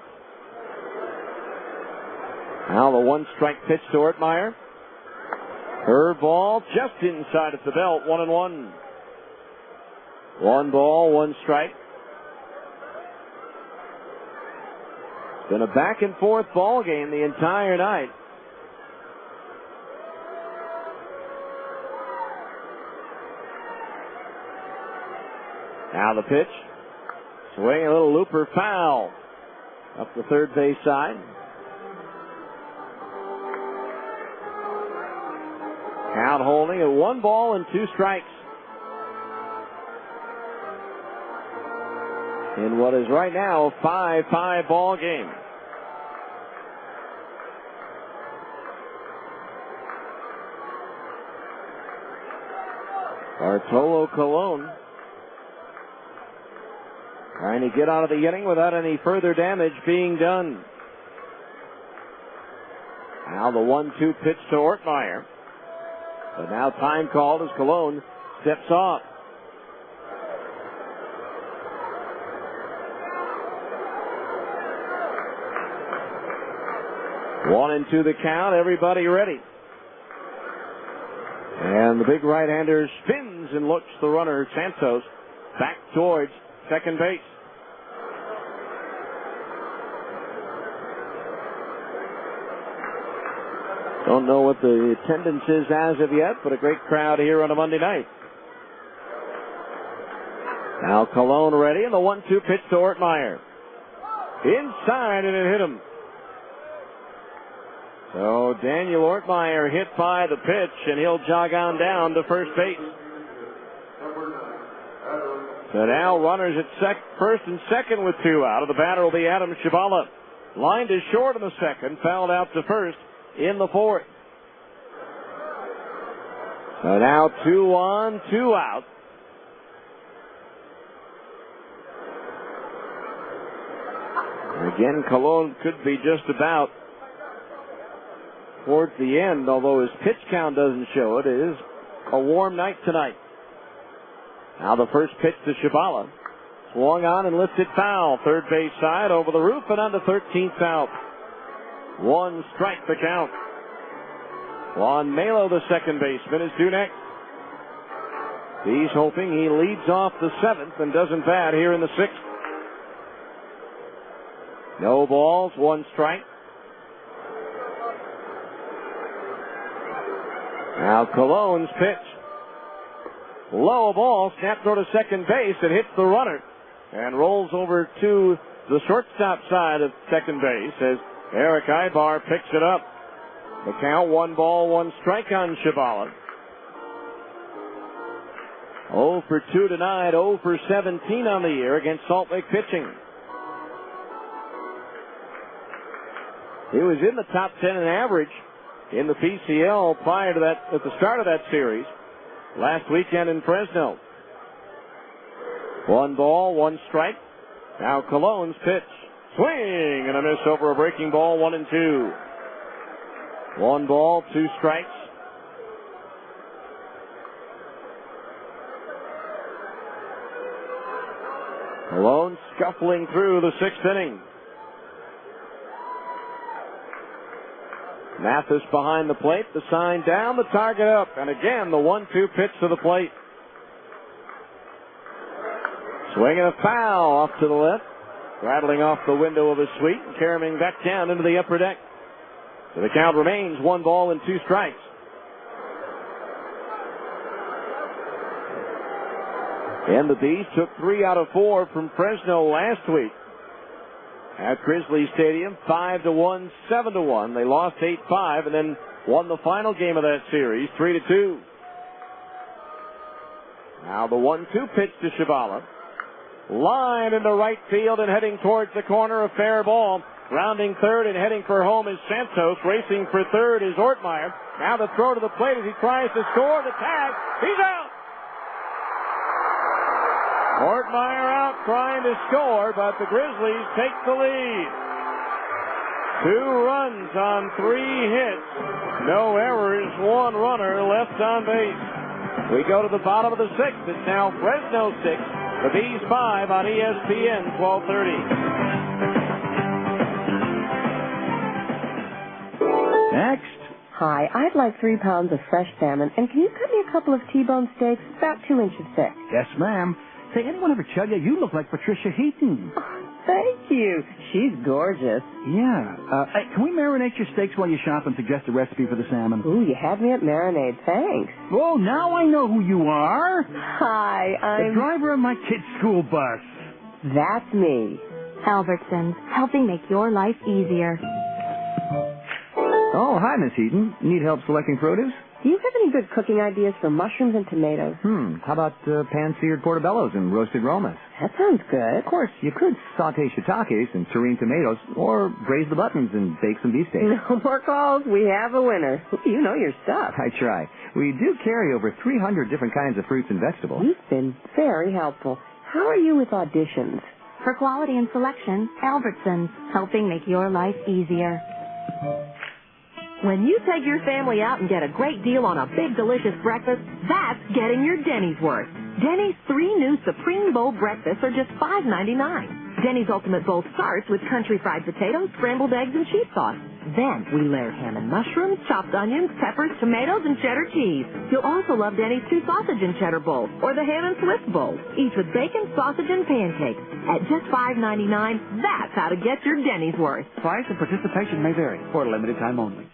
Now the 1 strike pitch to Ortmeyer. Curveball just inside at the belt. 1-1. 1 ball, 1 strike. It's been a back and forth ball game the entire night. Now the pitch. Swing, a little looper foul. Up the third base side. Count holding at 1 ball and 2 strikes. In what is right now a 5-5 ball game. Bartolo Colon trying to get out of the inning without any further damage being done. Now the 1-2 pitch to Ortmeyer. But now time called as Colon steps off. One and 2 the count. Everybody ready. And the big right-hander spins and looks the runner, Santos, back towards second base. Don't know what the attendance is as of yet, but a great crowd here on a Monday night. Now Colon ready, and the 1-2 pitch to Ortmeyer. Inside, and it hit him. So Daniel Ortmeyer hit by the pitch, and he'll jog on down to first base. So now runners at first and second with 2 out. The batter will be Adam Shabala. Lined is short in the second, fouled out to first in the fourth. So now 2 on, 2 out. Again, Colon could be just about towards the end, although his pitch count doesn't show it. It is a warm night tonight. Now the first pitch to Shabala. Swung on and lifted foul. Third base side over the roof and on to 13th out. 1 strike the count. Juan Melo, the second baseman, is due next. He's hoping he leads off the 7th and doesn't bat here in the 6th. No balls, 1 strike. Now Colon's pitch. Low ball, snapped toward to second base. It hits the runner and rolls over to the shortstop side of second base as Eric Ibar picks it up. The count, 1 ball, 1 strike on Shabala. 0 for 2 tonight, 0 for 17 on the year against Salt Lake pitching. He was in the top 10 in average in the PCL prior to that, at the start of that series last weekend in Fresno. 1 ball, 1 strike. Now Colon's pitch. Swing and a miss over a breaking ball, 1-2. 1 ball, 2 strikes. Colon scuffling through the 6th inning. Mathis behind the plate, the sign down, the target up, and again the 1-2 pitch to the plate. Swinging a foul off to the left, rattling off the window of his suite and carrying back down into the upper deck. So the count remains 1 ball and 2 strikes. And the Bees took 3 out of 4 from Fresno last week. at Grizzlies Stadium, 5-1, 7-1. They lost 8-5 and then won the final game of that series, 3-2. Now the 1-2 pitch to Shabala. Line into right field and heading towards the corner, a fair ball. Rounding third and heading for home is Santos. Racing for third is Ortmeyer. Now the throw to the plate as he tries to score. The tag. He's out. Ortmeyer out trying to score, but the Grizzlies take the lead. 2 runs on 3 hits. No errors, 1 runner left on base. We go to the bottom of the 6th. It's now Fresno 6, the Bees 5 on ESPN 1230. Next. Hi, I'd like 3 pounds of fresh salmon, and can you cut me a couple of T-bone steaks about 2 inches thick? Yes, ma'am. Say, anyone ever tell you you look like Patricia Heaton? Thank you. She's gorgeous. Yeah. Hey, can we marinate your steaks while you shop and suggest a recipe for the salmon? Ooh, you had me at marinade. Thanks. Oh, now I know who you are. Hi, I'm... the driver of my kid's school bus. That's me. Albertsons, helping make your life easier. Oh, hi, Miss Heaton. Need help selecting produce? Do you have any good cooking ideas for mushrooms and tomatoes? How about pan-seared portobellos and roasted romas? That sounds good. Of course, you could saute shiitakes and serene tomatoes, or braise the buttons and bake some beefsteak. No more calls. We have a winner. You know your stuff. I try. We do carry over 300 different kinds of fruits and vegetables. You've been very helpful. How are you with auditions? For quality and selection, Albertsons, helping make your life easier. When you take your family out and get a great deal on a big, delicious breakfast, that's getting your Denny's worth. Denny's 3 new Supreme Bowl breakfasts are just $5.99. Denny's Ultimate Bowl starts with country fried potatoes, scrambled eggs, and cheese sauce. Then we layer ham and mushrooms, chopped onions, peppers, tomatoes, and cheddar cheese. You'll also love Denny's 2 sausage and cheddar bowls, or the ham and Swiss bowls, each with bacon, sausage, and pancakes. At just $5.99, that's how to get your Denny's worth. Price and participation may vary for a limited time only.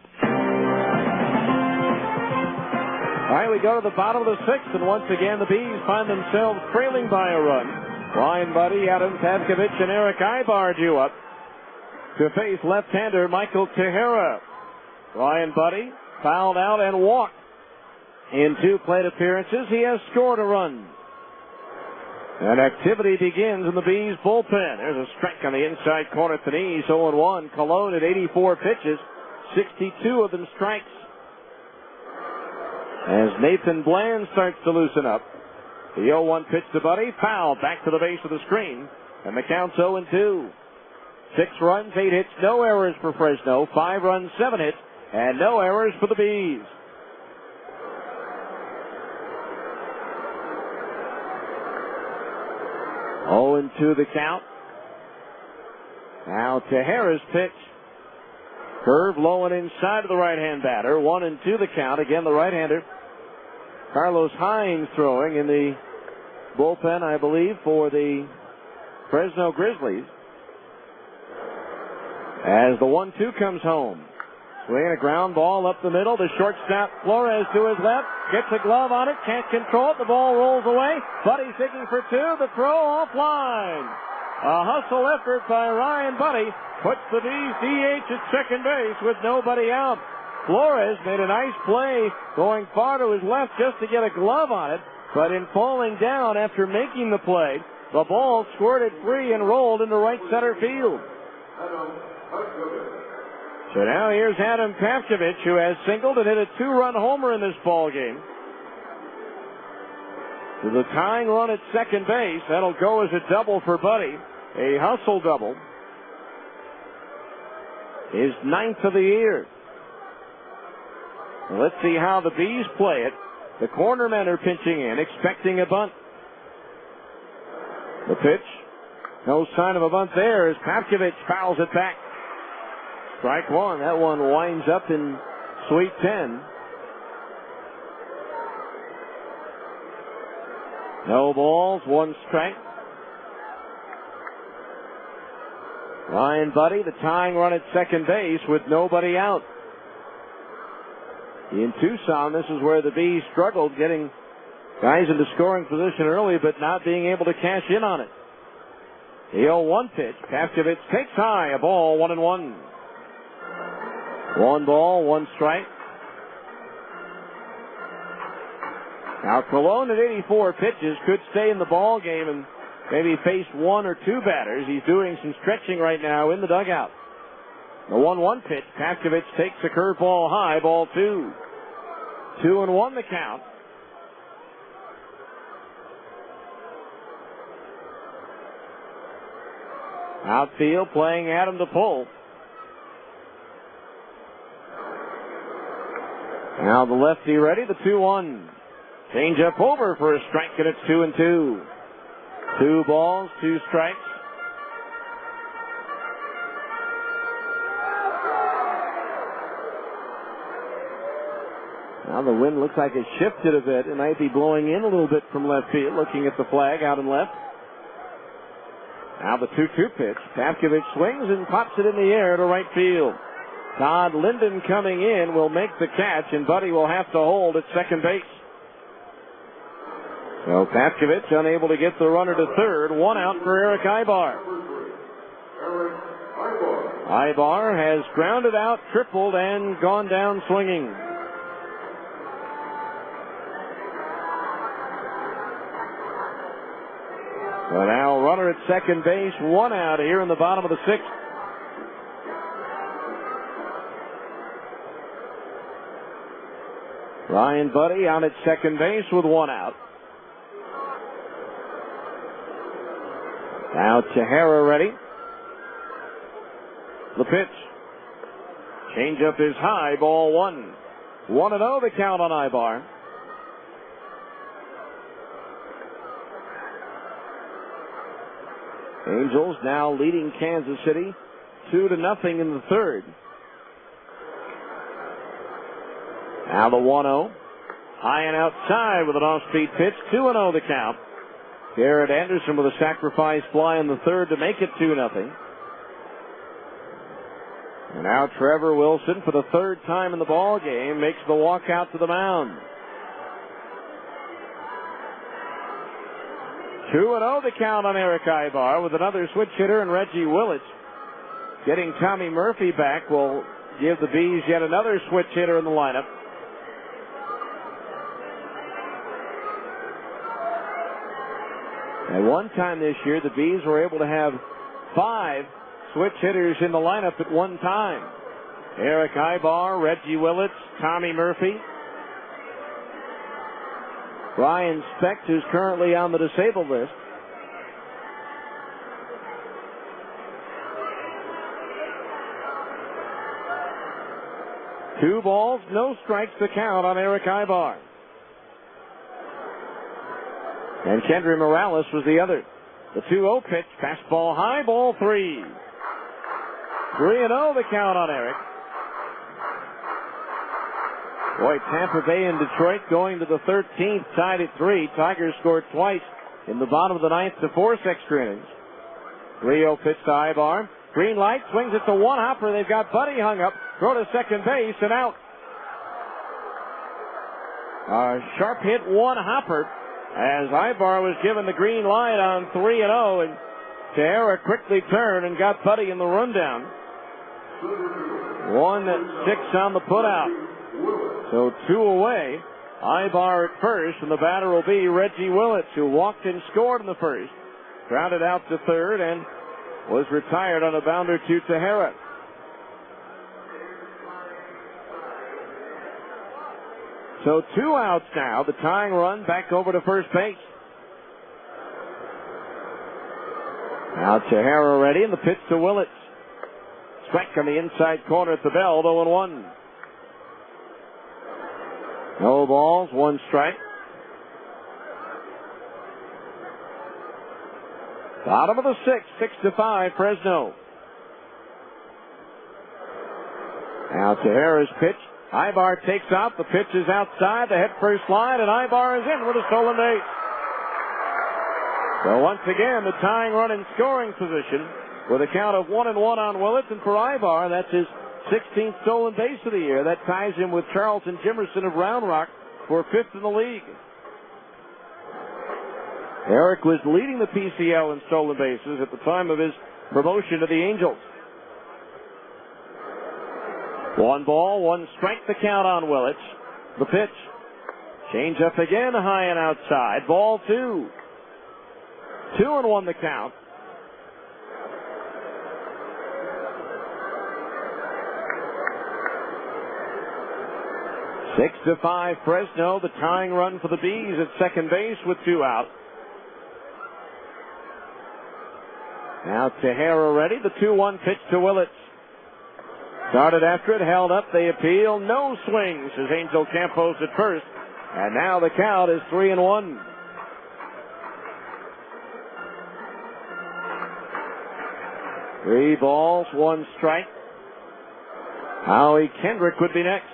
All right, we go to the bottom of the 6th, and once again the Bees find themselves trailing by a run. Ryan Buddy, Adam Pavkovich, and Eric Ibar due up to face left-hander Michael Tejera. Ryan Buddy fouled out and walked. In 2 plate appearances, he has scored a run. And activity begins in the Bees bullpen. There's a strike on the inside corner at the knees, 0-1. Cologne at 84 pitches, 62 of them strikes. As Nathan Bland starts to loosen up. The 0-1 pitch to Buddy, foul back to the base of the screen, and the count's 0-2. 6 runs, 8 hits, no errors for Fresno. 5 runs, 7 hits, and no errors for the Bees. Oh, 2 the count. Now Tejera's pitch. Curve low and inside of the right-hand batter. 1-2 the count. Again, the right-hander. Carlos Hines throwing in the bullpen, I believe, for the Fresno Grizzlies. As the 1-2 comes home. Swinging a ground ball up the middle. The shortstop Flores to his left. Gets a glove on it. Can't control it. The ball rolls away. Buddy's digging for 2. The throw offline. A hustle effort by Ryan Buddy puts the Bees DH at second base with nobody out. Flores made a nice play going far to his left just to get a glove on it, but in falling down after making the play, the ball squirted free and rolled into right center field. So now here's Adam Pavkovich, who has singled and hit a 2-run homer in this ball game. To the tying run at second base, that'll go as a double for Buddy, a hustle double. His 9th of the year. Let's see how the Bees play it. The cornermen are pinching in, expecting a bunt. The pitch. No sign of a bunt there as Pavkovich fouls it back. Strike 1. That one winds up in Sweet 10. No balls, 1 strike. Ryan Buddy, the tying run at second base with nobody out. In Tucson, this is where the Bees struggled, getting guys into scoring position early, but not being able to cash in on it. The 0-1 pitch. Paskovich takes high. A ball, 1-1. 1 ball, 1 strike. Now Colon at 84 pitches could stay in the ball game and maybe face 1 or 2 batters. He's doing some stretching right now in the dugout. The 1-1 pitch. Paskovich takes a curveball high. Ball 2. 2-1 the count. Outfield playing Adam to pull. Now the lefty ready. The 2-1. Change up over for a strike, and it's 2-2. 2 balls, 2 strikes. Now the wind looks like it shifted a bit. It might be blowing in a little bit from left field, looking at the flag out in left. Now the 2-2 pitch. Paskovich swings and pops it in the air to right field. Todd Linden coming in will make the catch, and Buddy will have to hold at second base. So Paskovich unable to get the runner to third. 1 out for Eric Ibar. Ibar has grounded out, tripled, and gone down swinging. So now runner at second base, 1 out here in the bottom of the 6th. Ryan Buddy out at second base with 1 out. Now Chihara ready. The pitch. Change up is high, ball 1. 1-0 the count on Ibar. Angels now leading Kansas City 2-0 in the 3rd. Now the 1-0. High and outside with an off-speed pitch. 2-0 the count. Garrett Anderson with a sacrifice fly in the 3rd to make it 2-0. And now Trevor Wilson, for the 3rd time in the ball game, makes the walk out to the mound. 2-0 the count on Eric Ibar with another switch hitter, and Reggie Willits getting Tommy Murphy back will give the Bees yet another switch hitter in the lineup. At one time this year, the Bees were able to have 5 switch hitters in the lineup at one time. Eric Ibar, Reggie Willits, Tommy Murphy. Brian Specht, who's currently on the disabled list. Two balls, no strikes to count on Eric Ibar. And Kendry Morales was the other. The 2-0 pitch, fastball high, ball 3. 3-0 the count on Eric. Boy, Tampa Bay and Detroit going to the 13th, tied at 3. Tigers scored twice in the bottom of the 9th to force extra innings. 3-0 pitch to Ibar. Green light, swings it to one hopper. They've got Buddy hung up. Throw to second base and out. A sharp hit, one hopper, as Ibar was given the green light on 3-0, and Tejera quickly turned and got Buddy in the rundown. 1-6 on the putout. So 2 away. Ibar at first, and the batter will be Reggie Willits, who walked and scored in the first. Grounded out to third and was retired on a bounder to Tejera. So 2 outs now. The tying run back over to first base. Now Tejera ready, and the pitch to Willits. Strike on the inside corner at the bell, 0-1. No balls, 1 strike. Bottom of the 6th, 6-5, Fresno. Now Tejera's pitch. Ibar takes off. The pitch is outside. The head first line, and Ibar is in with a stolen base. So once again, the tying run in scoring position with a count of 1-1 on Willits, and for Ibar, that's his 16th stolen base of the year. That ties him with Charlton Jimerson of Round Rock for 5th in the league. Eric was leading the PCL in stolen bases at the time of his promotion to the Angels. 1 ball, 1 strike, the count on Willits. The pitch. Change up again, high and outside. Ball 2. 2-1 the count. Six to 5 Fresno, the tying run for the Bees at second base with 2 out. Now Tejera ready, the 2-1 pitch to Willits. Started after it, held up, they appeal, no swings as Angel Campos at first. And now the count is 3-1. Three balls, 1 strike. Howie Kendrick would be next.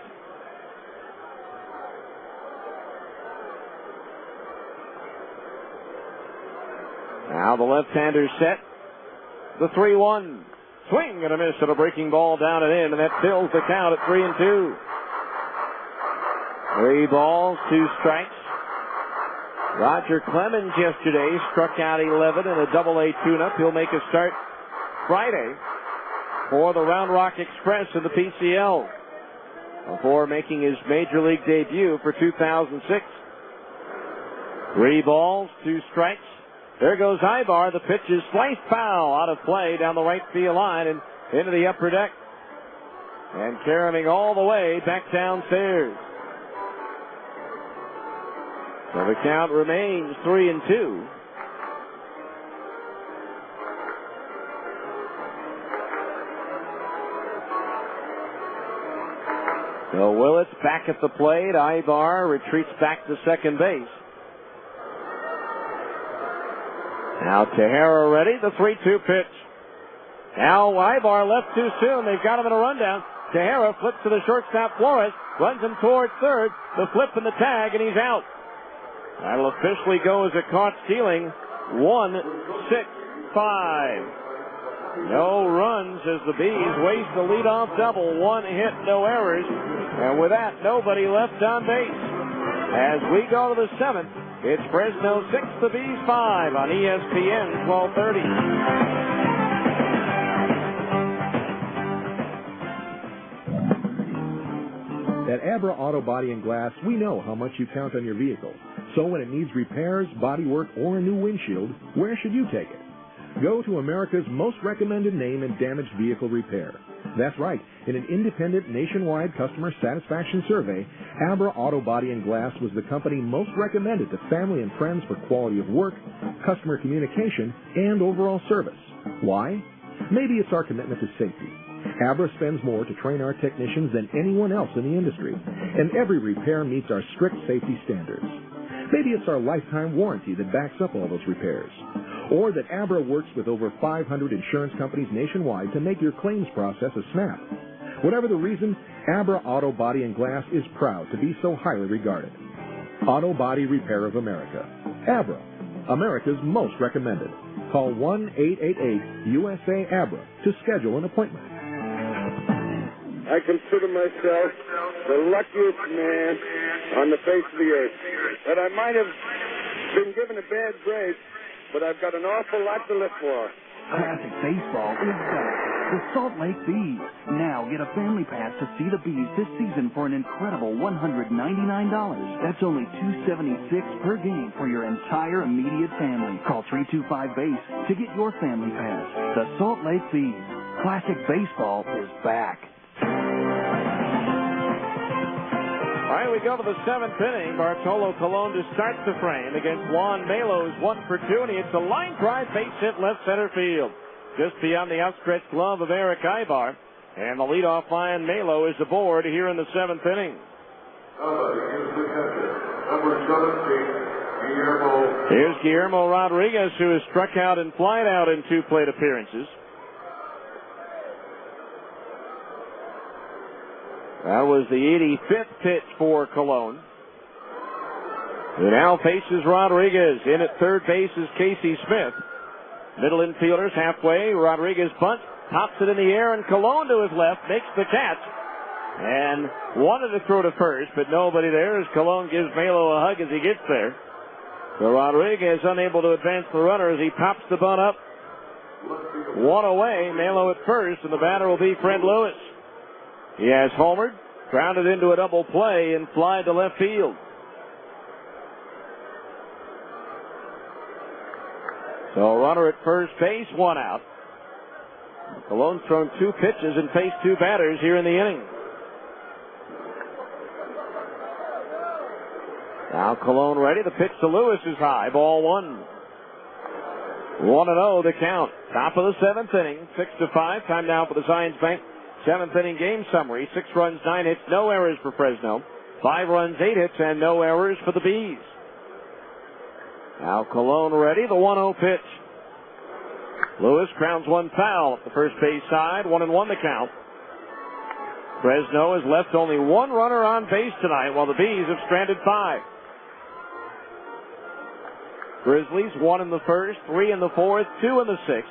Now the left-hander set. The 3-1. Swing and a miss at a breaking ball down and in, and that fills the count at 3-2. 3 balls, 2 strikes. Roger Clemens yesterday struck out 11 in a double-A tune-up. He'll make a start Friday for the Round Rock Express in the PCL before making his Major League debut for 2006. 3 balls, 2 strikes. There goes Ibar. The pitch is sliced foul out of play down the right field line and into the upper deck. And carrying all the way back downstairs. So the count remains 3-2. So Willits back at the plate. Ibar retreats back to second base. Now Tejera ready, the 3-2 pitch. Now Ibar left too soon. They've got him in a rundown. Tejera flips to the shortstop Flores, runs him towards third. The flip and the tag, and he's out. That'll officially go as a caught stealing. 1-6-5. No runs as the Bees waste the leadoff double. 1 hit, no errors. And with that, nobody left on base. As we go to the 7th, it's Fresno 6, the Bees 5 on ESPN 1230. At Abra Auto Body and Glass, we know how much you count on your vehicle. So when it needs repairs, bodywork, or a new windshield, where should you take it? Go to America's most recommended name in damaged vehicle repair. That's right. In an independent nationwide customer satisfaction survey, Abra Auto Body and Glass was the company most recommended to family and friends for quality of work, customer communication, and overall service. Why? Maybe it's our commitment to safety. Abra spends more to train our technicians than anyone else in the industry, and every repair meets our strict safety standards. Maybe it's our lifetime warranty that backs up all those repairs. Or that Abra works with over 500 insurance companies nationwide to make your claims process a snap. Whatever the reason, Abra Auto Body and Glass is proud to be so highly regarded. Auto Body Repair of America. Abra, America's most recommended. Call 1-888-USA-ABRA to schedule an appointment. I consider myself the luckiest man on the face of the earth. That I might have been given a bad break, but I've got an awful lot to live for. Classic baseball is back. The Salt Lake Bees. Now get a family pass to see the Bees this season for an incredible $199. That's only $276 per game for your entire immediate family. Call 325-BASE to get your family pass. The Salt Lake Bees. Classic baseball is back. All right, we go to the 7th inning. Bartolo Colon to start the frame against Juan Melo's 1 for 2, and he hits a line drive base hit left center field, just beyond the outstretched glove of Eric Ibar. And the leadoff man Melo is aboard here in the 7th inning. Here's Guillermo Rodriguez, who has struck out and flied out in 2 plate appearances. That was the 85th pitch for Colon. He now faces Rodriguez. In at third base is Casey Smith. Middle infielders halfway. Rodriguez bunts, pops it in the air, and Colon to his left makes the catch. And wanted to throw to first, but nobody there as Colon gives Melo a hug as he gets there. So Rodriguez unable to advance the runner as he pops the bunt up. One away, Melo at first, and the batter will be Fred Lewis. He has homered, grounded into a double play, and fly to left field. So runner at first base, one out. Colon's thrown 2 pitches and faced 2 batters here in the inning. Now Colon ready. The pitch to Lewis is high. Ball 1. 1-0 the count. Top of the 7th inning. 6-5. Time now for the Zions Bank 7th inning game summary. 6 runs, 9 hits, no errors for Fresno. 5 runs, 8 hits, and no errors for the Bees. Now Colon ready. The 1-0 pitch. Lewis grounds one foul at the first base side. 1-1 the count. Fresno has left only 1 runner on base tonight, while the Bees have stranded 5. Grizzlies 1 in the first, 3 in the fourth, 2 in the sixth.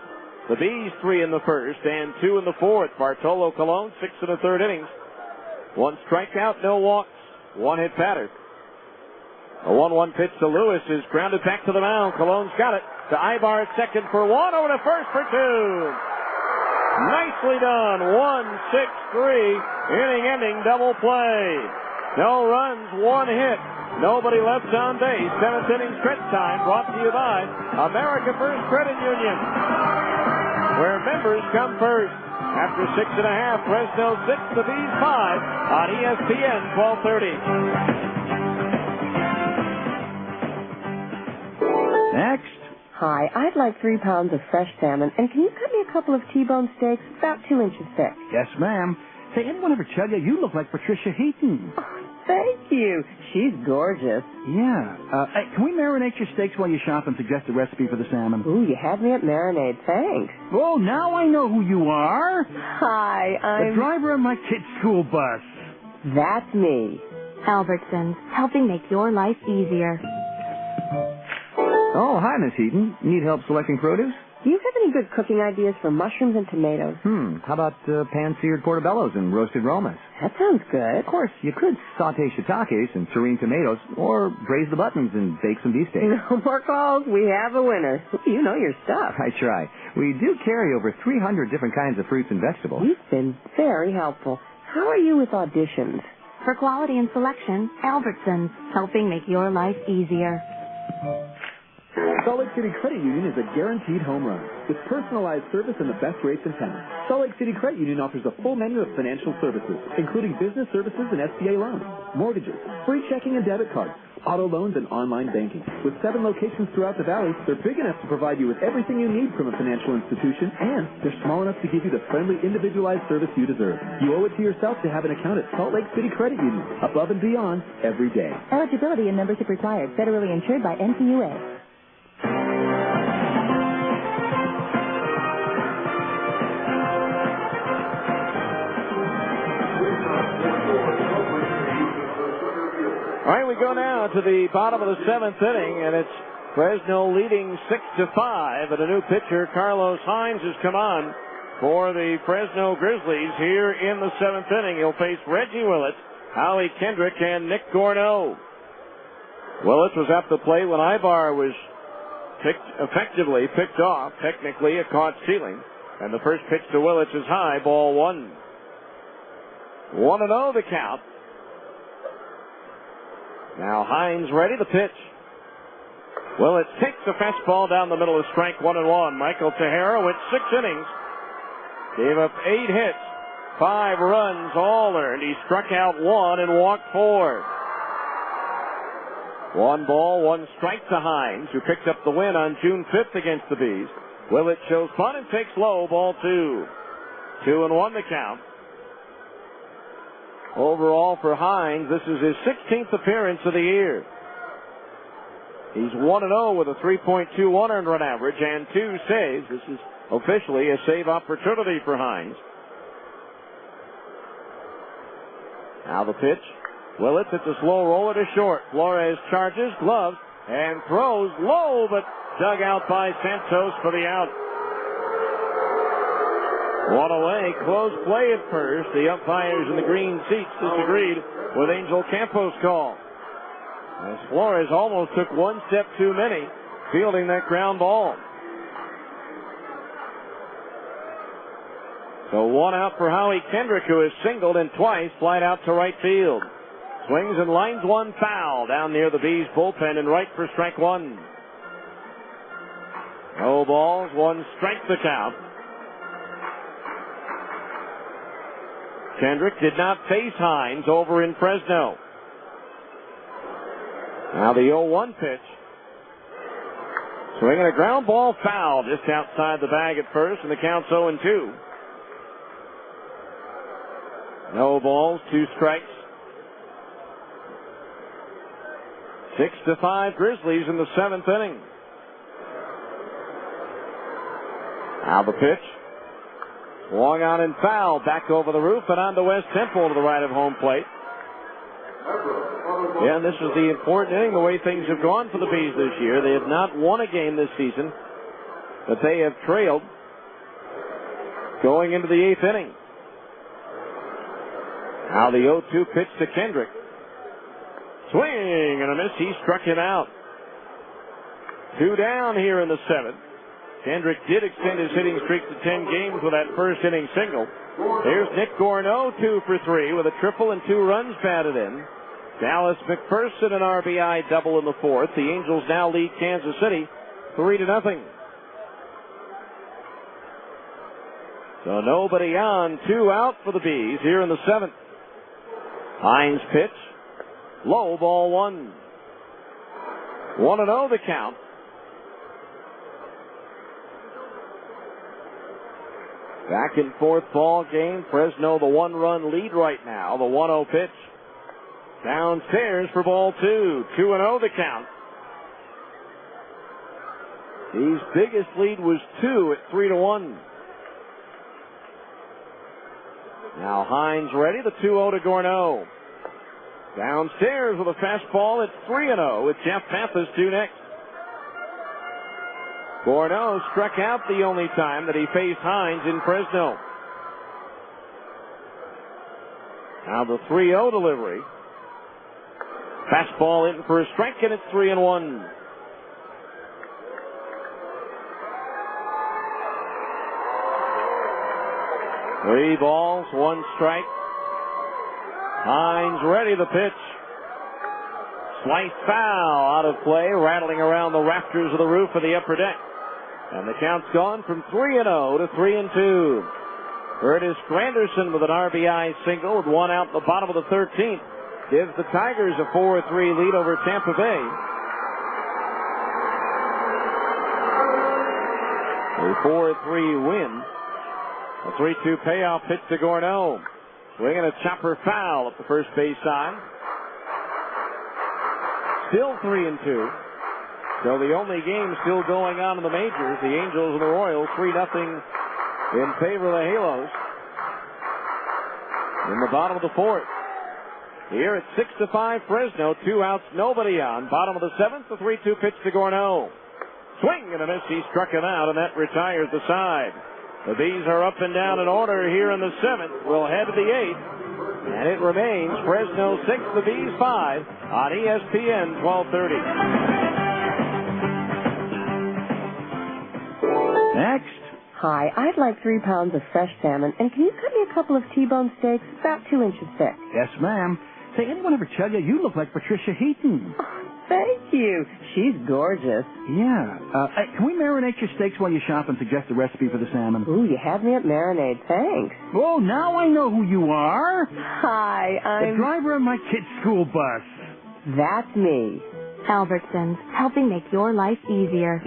The Bees 3 in the first and 2 in the fourth. Bartolo Colon 6 in the 3rd innings. 1 strikeout, no walks, 1 hit batter. A 1-1 pitch to Lewis is grounded back to the mound. Colon's got it. To Ibar at second for 1, over to first for 2. Nicely done. 1-6-3. Inning-ending double play. No runs, 1 hit. Nobody left on base. 7th inning stretch time brought to you by America First Credit Union, where members come first. After 6.5, Fresno 6, the Bees 5 on ESPN 1230. Next. Hi, I'd like 3 pounds of fresh salmon, and can you cut me a couple of T-bone steaks about 2 inches thick? Yes, ma'am. Say, anyone ever tell you you look like Patricia Heaton? Oh, thank you. She's gorgeous. Yeah. Hey, can we marinate your steaks while you shop and suggest a recipe for the salmon? Ooh, you had me at marinade. Thanks. Oh, now I know who you are. Hi, I'm... the driver of my kid's school bus. That's me. Albertsons, helping make your life easier. Oh, hi, Miss Heaton. Need help selecting produce? Do you have any good cooking ideas for mushrooms and tomatoes? How about pan-seared portobellos and roasted romas? That sounds good. Of course, you could saute shiitakes and serene tomatoes, or braise the buttons and bake some beefsteak. No more calls. We have a winner. You know your stuff. I try. We do carry over 300 different kinds of fruits and vegetables. You've been very helpful. How are you with auditions? For quality and selection, Albertsons, helping make your life easier. Salt Lake City Credit Union is a guaranteed home run with personalized service and the best rates in town. Salt Lake City Credit Union offers a full menu of financial services, including business services and SBA loans, mortgages, free checking and debit cards, auto loans, and online banking. With 7 locations throughout the valley, they're big enough to provide you with everything you need from a financial institution, and they're small enough to give you the friendly, individualized service you deserve. You owe it to yourself to have an account at Salt Lake City Credit Union, above and beyond every day. Eligibility and membership required. Federally insured by NCUA. All right, we go now to the bottom of the 7th inning, and it's Fresno leading 6-5. And a new pitcher, Carlos Hines, has come on for the Fresno Grizzlies here in the 7th inning. He'll face Reggie Willett, Howie Kendrick, and Nick Gorneau. Willett was at the plate when Ibar was effectively picked off, technically a caught stealing. And the first pitch to Willett is high, ball 1. 1-0 the count. Now Hines ready, the pitch. Willett takes the fastball down the middle of strike 1-1. Michael Tejera went 6 innings. Gave up 8 hits, 5 runs, all earned. He struck out 1 and walked 4. 1 ball, 1 strike to Hines, who picked up the win on June 5th against the Bees. Willett shows fun and takes low, ball 2. 2-1 the count. Overall for Hines, this is his 16th appearance of the year. He's 1-0 with a 3.21 earned run average and 2 saves. This is officially a save opportunity for Hines. Now the pitch. Willett, it's a slow roller to short. Flores charges, gloves, and throws low, but dug out by Santos for the out. 1 away, close play at first. The umpires in the green seats disagreed with Angel Campos' call. As Flores almost took one step too many, fielding that ground ball. So one out for Howie Kendrick, who has singled and twice flied out to right field. Swings and lines one foul down near the Bees bullpen and right for strike one. No balls, one strike the count. Kendrick did not face Hines over in Fresno. Now the 0-1 pitch. Swinging a ground ball foul just outside the bag at first, and the count's 0-2. No balls, two strikes. 6-5 Grizzlies in the 7th inning. Now the pitch. Swung on and foul. Back over the roof and on to West Temple to the right of home plate. Yeah, and this is the important inning, the way things have gone for the Bees this year. They have not won a game this season, but they have trailed going into the 8th inning. Now the 0-2 pitch to Kendrick. Swing and a miss. He struck him out. 2 down here in the 7th. Kendrick did extend his hitting streak to 10 games with that first inning single. Here's Nick Gorneau, 2 for 3 with a triple and 2 runs batted in. Dallas McPherson an RBI double in the 4th. The Angels now lead Kansas City 3-0. So nobody on, 2 out for the Bees here in the 7th. Hines pitch. Low, ball 1. 1-0 the count. Back and forth ball game. Fresno the 1-run lead right now. The 1-0 pitch. Downstairs for ball 2. 2-0 the count. His biggest lead was 2 at 3-1. Now Hines ready. The 2-0 to Gorneau. Downstairs with a fastball. It's 3-0 with Jeff Mathis due next. Gorneau struck out the only time that he faced Hines in Fresno. Now the 3-0 delivery. Fastball in for a strike, and it's 3-1. Three balls, one strike. Hines ready, the pitch. Sliced foul out of play, rattling around the rafters of the roof of the upper deck. And the count's gone from 3-0 to 3-2. Curtis Granderson with an RBI single with 1 out in the bottom of the 13th. Gives the Tigers a 4-3 lead over Tampa Bay. A 4-3 win. A 3-2 payoff pitch to Gorneau. Swinging a chopper foul at the first base side. Still 3-2. So the only game still going on in the majors, the Angels and the Royals, 3-0 in favor of the Halos. In the bottom of the 4th. Here at 6-5 Fresno, 2 outs, nobody on. Bottom of the 7th, the 3-2 pitch to Gorneau. Swing and a miss. He struck him out, and that retires the side. The Bees are up and down in order here in the 7th. We'll head to the 8th, and it remains Fresno 6, the Bees 5 on ESPN 1230. Next. Hi, I'd like 3 pounds of fresh salmon, and can you cut me a couple of T-bone steaks about 2 inches thick? Yes, ma'am. Say, anyone ever tell you you look like Patricia Heaton? Thank you. She's gorgeous. Yeah. Hey, can we marinate your steaks while you shop and suggest a recipe for the salmon? Ooh, you have me at marinade. Thanks. Oh, now I know who you are. Hi, I'm... the driver of my kid's school bus. That's me. Albertsons, helping make your life easier.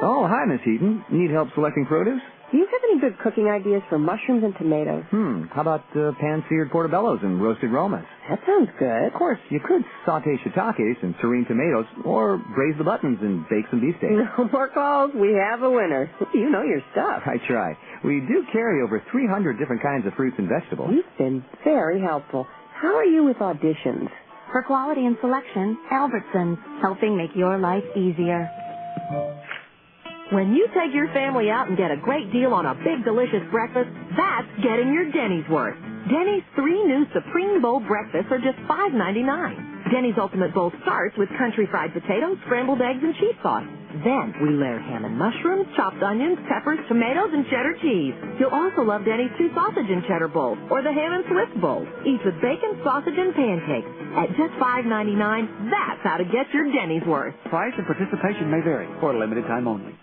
Oh, hi, Miss Heaton. Need help selecting produce? Do you have any good cooking ideas for mushrooms and tomatoes? How about pan-seared portobellos and roasted romas? That sounds good. Of course, you could saute shiitakes and serene tomatoes, or braise the buttons and bake some beefsteak. No more calls. We have a winner. You know your stuff. I try. We do carry over 300 different kinds of fruits and vegetables. You've been very helpful. How are you with auditions? For quality and selection, Albertsons, helping make your life easier. When you take your family out and get a great deal on a big, delicious breakfast, that's getting your Denny's worth. Denny's 3 new Supreme Bowl breakfasts are just $5.99. Denny's Ultimate Bowl starts with country fried potatoes, scrambled eggs, and cheese sauce. Then we layer ham and mushrooms, chopped onions, peppers, tomatoes, and cheddar cheese. You'll also love Denny's 2 sausage and cheddar bowls or the ham and Swiss bowl, each with bacon, sausage, and pancakes. At just $5.99, that's how to get your Denny's worth. Price and participation may vary for a limited time only.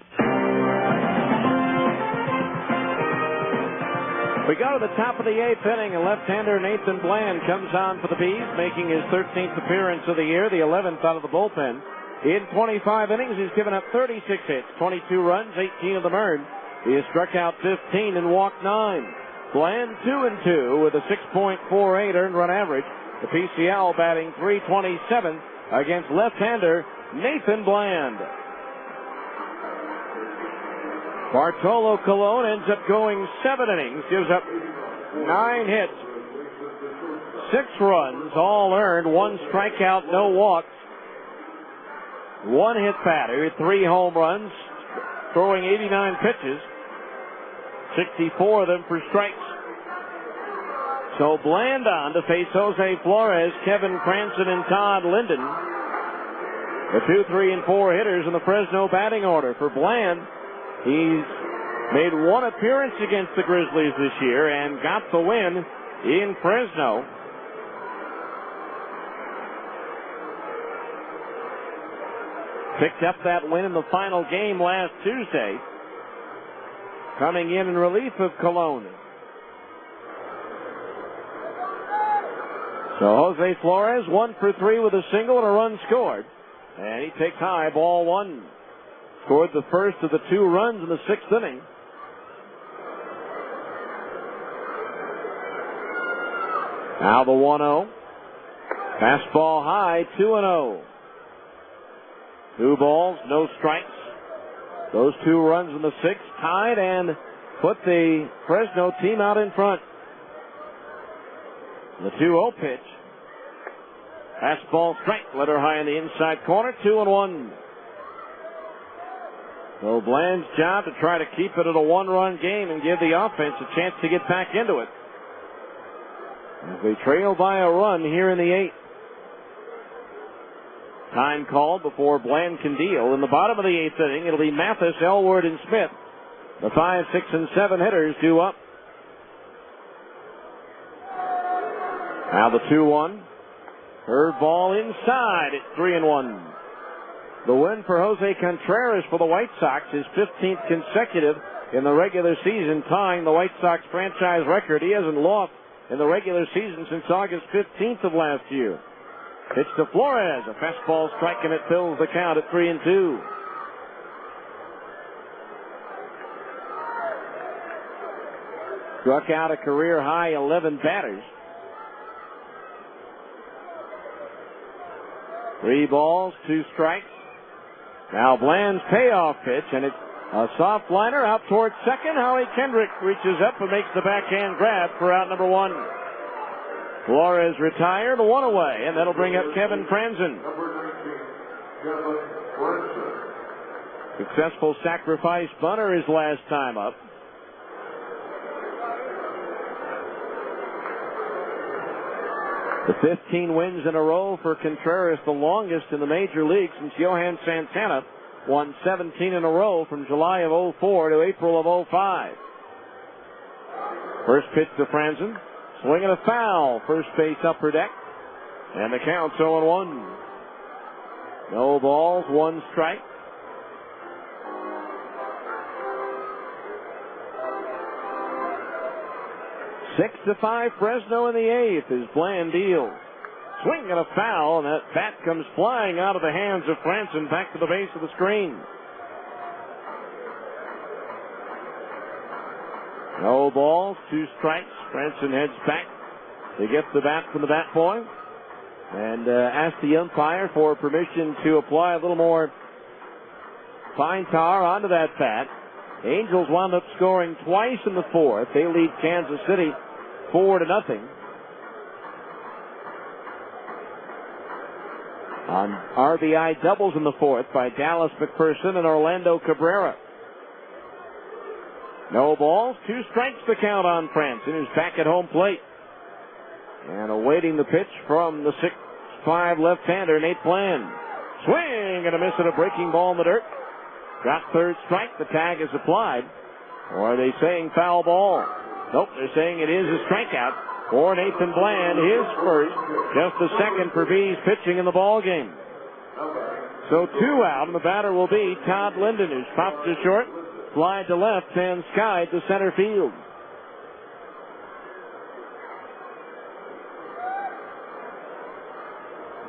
We go to the top of the 8th inning, and left-hander Nathan Bland comes on for the Bees, making his 13th appearance of the year, the 11th out of the bullpen. In 25 innings, he's given up 36 hits, 22 runs, 18 of them earned. He has struck out 15 and walked 9. Bland 2-2 with a 6.48 earned run average. The PCL batting .327 against left-hander Nathan Bland. Bartolo Colon ends up going 7 innings, gives up 9 hits, 6 runs, all earned, 1 strikeout, no walks, 1 hit batter, 3 home runs, throwing 89 pitches, 64 of them for strikes. So Bland on to face Jose Flores, Kevin Cranston, and Todd Linden. The 2, 3, and 4 hitters in the Fresno batting order. For Bland, he's made 1 appearance against the Grizzlies this year and got the win in Fresno. Picked up that win in the final game last Tuesday, coming in relief of Colon. So Jose Flores 1 for 3 with a single and a run scored. And he takes high, ball 1. Scored the first of the 2 runs in the 6th inning. Now the 1-0. Fastball high, 2-0. 2 balls, no strikes. Those 2 runs in the 6th tied and put the Fresno team out in front. The 2-0 pitch. Fastball strike, let her high in the inside corner, 2-1. So Bland's job to try to keep it at a 1-run game and give the offense a chance to get back into it. As they trail by a run here in the 8th. Time called before Bland can deal. In the bottom of the 8th inning, it'll be Mathis, Elward, and Smith. The 5, 6, and 7 hitters due up. Now the 2-1. Curveball inside at 3-1. The win for Jose Contreras for the White Sox, his 15th consecutive in the regular season, tying the White Sox franchise record. He hasn't lost in the regular season since August 15th of last year. Pitch to Flores, a fastball strike, and it fills the count at 3-2. Struck out a career high 11 batters. 3 balls, 2 strikes. Now Bland's payoff pitch, and it's a soft liner out towards second. Howie Kendrick reaches up and makes the backhand grab for out number 1. Flores retired, 1 away, and that'll bring up Kevin Franzen. Successful sacrifice bunter his last time up. The 15 wins in a row for Contreras, the longest in the major league since Johan Santana won 17 in a row from July of 04 to April of 05. First pitch to Franzen. Swing and a foul. First base upper deck. And the count's 0-1. No balls, 1 strike. Six to 5 Fresno in the 8th as Bland deals. Swing and a foul, and that bat comes flying out of the hands of Franzen back to the base of the screen. No balls, 2 strikes. Franzen heads back to get the bat from the bat boy and ask the umpire for permission to apply a little more fine tar onto that bat. Angels wound up scoring twice in the 4th. They lead Kansas City 4-0. On RBI doubles in the 4th by Dallas McPherson and Orlando Cabrera. No balls, 2 strikes the count on Franzen, who's back at home plate. And awaiting the pitch from the 6th 6'5" left-hander, Nate Bland. Swing and a miss at a breaking ball in the dirt. Got third strike. The tag is applied. Or are they saying foul ball? Nope, they're saying it is a strikeout for Nathan Bland. His first, just the second for Bees pitching in the ball game. So 2 out, and the batter will be Todd Linden, who's popped to short, fly to left, and skied to center field.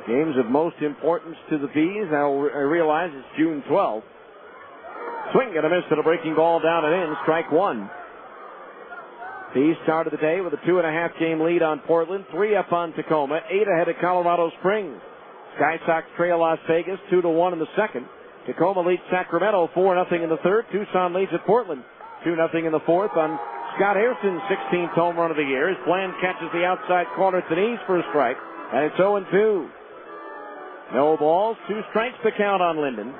Games of most importance to the Bees. Now I realize it's June 12th. Swing and a miss at a breaking ball down and in. Strike one. Bees started the day with a 2.5 game lead on Portland, 3 up on Tacoma, 8 ahead of Colorado Springs. Sky Sox trail Las Vegas 2-1 in the second. Tacoma leads Sacramento 4-0 in the third. Tucson leads at Portland 2-0 in the fourth on Scott Hairston's 16th home run of the year. As Bland catches the outside corner at the knees for a strike, and it's 0-2. No balls, 2 strikes to count on Linden.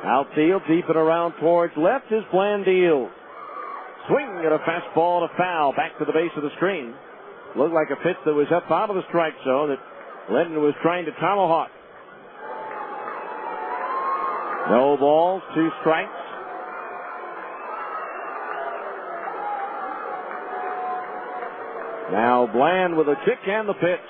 Outfield, deep and around towards left is Bland deals. Swing at a fastball and a foul back to the base of the screen. Looked like a pitch that was up out of the strike zone that Linden was trying to tomahawk. No balls, 2 strikes. Now Bland with a kick and the pitch.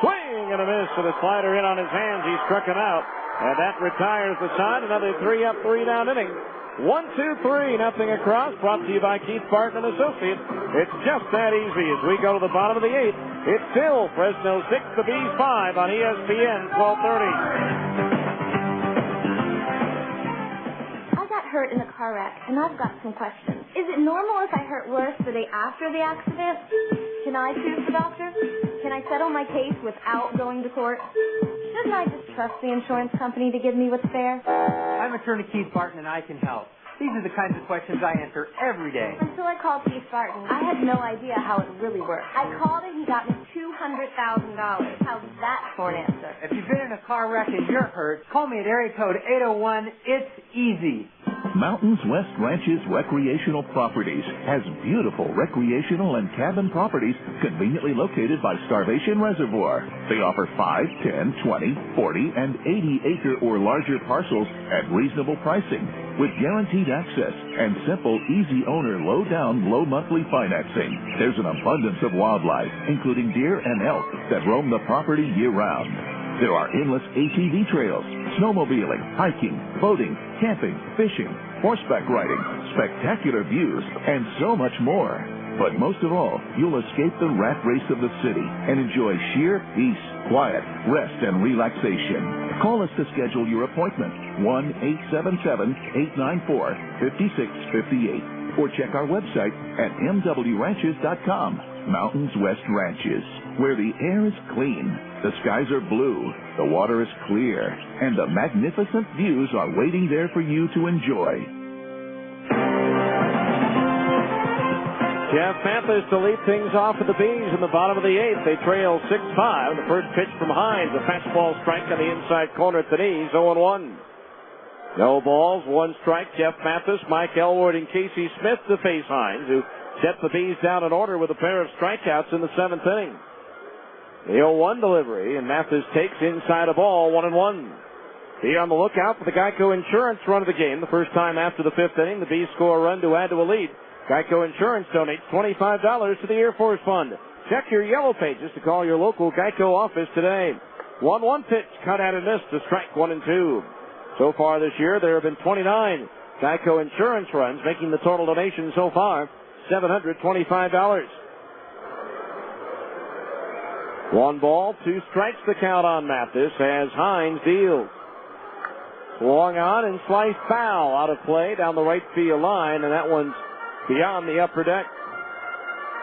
Swing and a miss with a slider in on his hands. He struck him out. And that retires the side. Another 3 up, 3 down inning. 1-2-3, nothing across. Brought to you by Keith Barton and Associates. It's just that easy as we go to the bottom of the 8th. It's still Fresno 6, the Bees 5 on ESPN 1230. I got hurt in a car wreck, and I've got some questions. Is it normal if I hurt worse the day after the accident? Can I sue the doctor? Can I settle my case without going to court? Shouldn't I just trust the insurance company to give me what's fair? I'm attorney Keith Barton, and I can help. These are the kinds of questions I answer every day. Until I called Keith Barton, I had no idea how it really worked. I called and he got me $200,000. How's that for an answer? If you've been in a car wreck and you're hurt, call me at area code 801. It's easy. Mountains West Ranches Recreational Properties has beautiful recreational and cabin properties conveniently located by Starvation Reservoir. They offer 5, 10, 20, 40, and 80-acre or larger parcels at reasonable pricing with guaranteed access and simple, easy owner, low-down, low-monthly financing. There's an abundance of wildlife, including deer and elk, that roam the property year-round. There are endless ATV trails, snowmobiling, hiking, boating, camping, fishing, horseback riding, spectacular views, and so much more. But most of all, you'll escape the rat race of the city and enjoy sheer peace, quiet, rest, and relaxation. Call us to schedule your appointment, 1-877-894-5658, or check our website at mwranches.com. Mountains West Ranches, where the air is clean, the skies are blue, the water is clear, and the magnificent views are waiting there for you to enjoy. Jeff Mathis to lead things off with the Bees in the bottom of the 8th. They trail 6-5. The first pitch from Hines, a fastball strike on the inside corner at the knees, 0-1. No balls, 1 strike. Jeff Mathis, Mike Elward, and Casey Smith to face Hines, who set the Bees down in order with a pair of strikeouts in the 7th inning. The 0-1 delivery, and Mathis takes inside a ball, 1-1. Be on the lookout for the Geico Insurance run of the game. The first time after the 5th inning, the Bees score a run to add to a lead. Geico Insurance donates $25 to the Air Force Fund. Check your yellow pages to call your local Geico office today. 1-1 pitch, cut out and missed to strike 1 and 2. So far this year, there have been 29 Geico Insurance runs, making the total donation so far $725. 1 ball, 2 strikes to count on Mathis as Hines deals. Swung on and sliced foul out of play down the right field line, and that one's beyond the upper deck.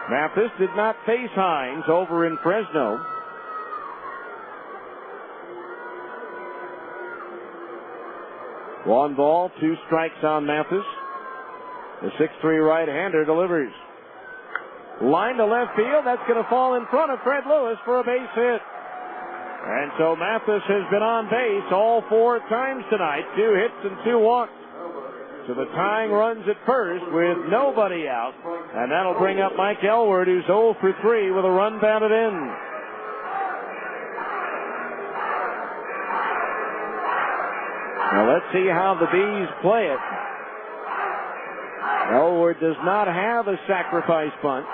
Mathis did not face Hines over in Fresno. One ball, 2 strikes on Mathis. The 6'3" right-hander delivers. Line to left field. That's going to fall in front of Fred Lewis for a base hit. And so Mathis has been on base all 4 times tonight. 2 hits and 2 walks. So the tying runs at first with nobody out, and that'll bring up Mike Elward, who's 0 for 3 with a run batted in. Now let's see how the Bees play it. Elward does not have a sacrifice bunt.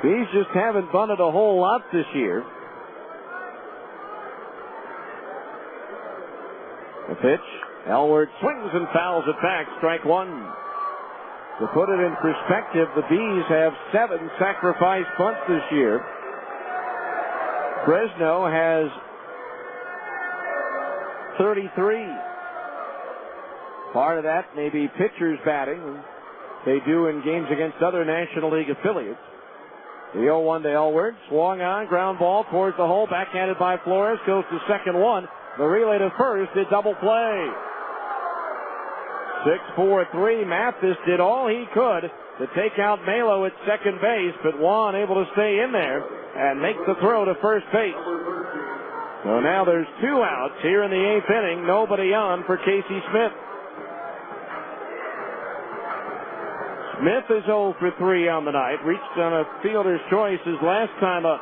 Bees just haven't bunted a whole lot this year. The pitch, Elward swings and fouls it back, strike one. To put it in perspective, the Bees have 7 sacrifice bunts this year. Fresno has 33. Part of that may be pitchers batting. They do in games against other National League affiliates. The 0-1 to Elward, swung on, ground ball towards the hole, backhanded by Flores, goes to second one. The relay to first did double play. 6-4-3. Mathis did all he could to take out Malo at second base, but Juan able to stay in there and make the throw to first base. So now there's 2 outs here in the 8th inning. Nobody on for Casey Smith. Smith is 0 for 3 on the night. Reached on a fielder's choice his last time up.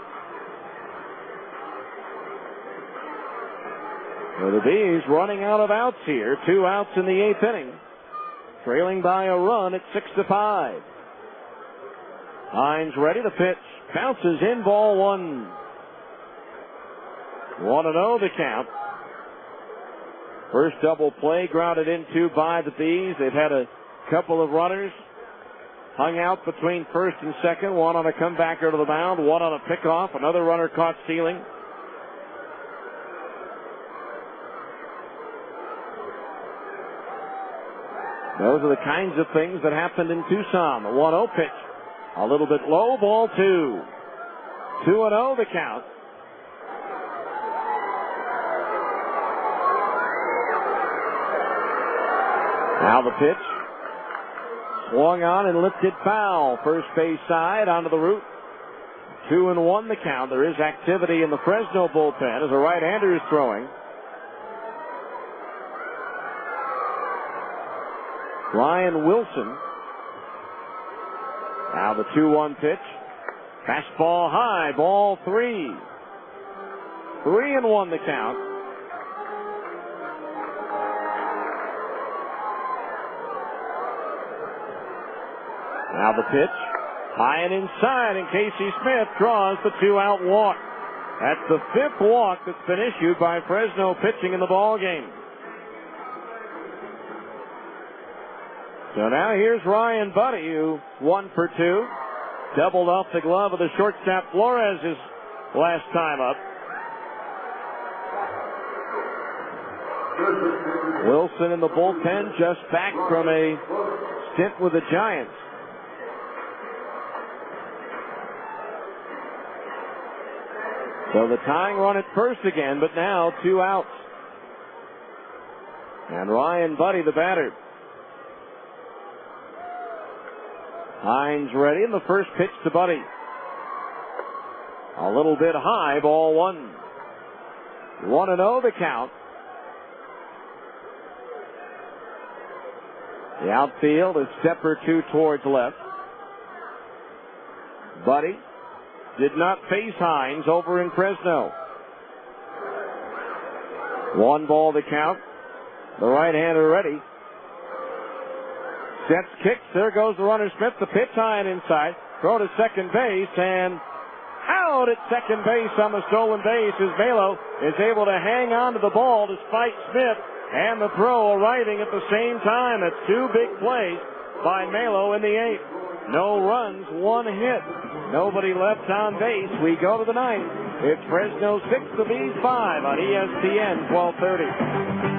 So the Bees running out of outs here. 2 outs in the 8th inning. Trailing by a run at 6-5. Hines ready to pitch. Bounces in, ball 1. 1-0 the count. First double play grounded into by the Bees. They've had a couple of runners hung out between first and second. One on a comebacker to the mound. One on a pickoff. Another runner caught stealing. Those are the kinds of things that happened in Tucson. The 1-0 pitch. A little bit low, ball 2. 2-0 the count. Now the pitch. Swung on and lifted foul. First base side onto the root. 2-1 the count. There is activity in the Fresno bullpen as a right-hander is throwing. Ryan Wilson. Now the 2-1 pitch. Fastball high, ball 3. 3-1 the count. Now the pitch. High and inside, and Casey Smith draws the 2-out walk. That's the 5th walk that's been issued by Fresno pitching in the ball game. So now here's Ryan Buddy, who 1 for 2. Doubled off the glove of the shortstop Flores his last time up. Wilson in the bullpen, just back from a stint with the Giants. So the tying run at first again, but now 2 outs. And Ryan Buddy, the batter. Hines ready, and the first pitch to Buddy. A little bit high, ball 1. 1-0 the count. The outfield a step or 2 towards left. Buddy did not face Hines over in Fresno. 1 ball the count. The right-hander ready. Sets, kicks, there goes the runner Smith, the pitch high and inside, throw to second base, and out at second base on the stolen base as Malo is able to hang on to the ball despite Smith and the throw arriving at the same time. That's 2 big plays by Malo in the 8th. No runs, 1 hit. Nobody left on base. We go to the 9th. It's Fresno 6, the Bees 5 on ESPN 1230.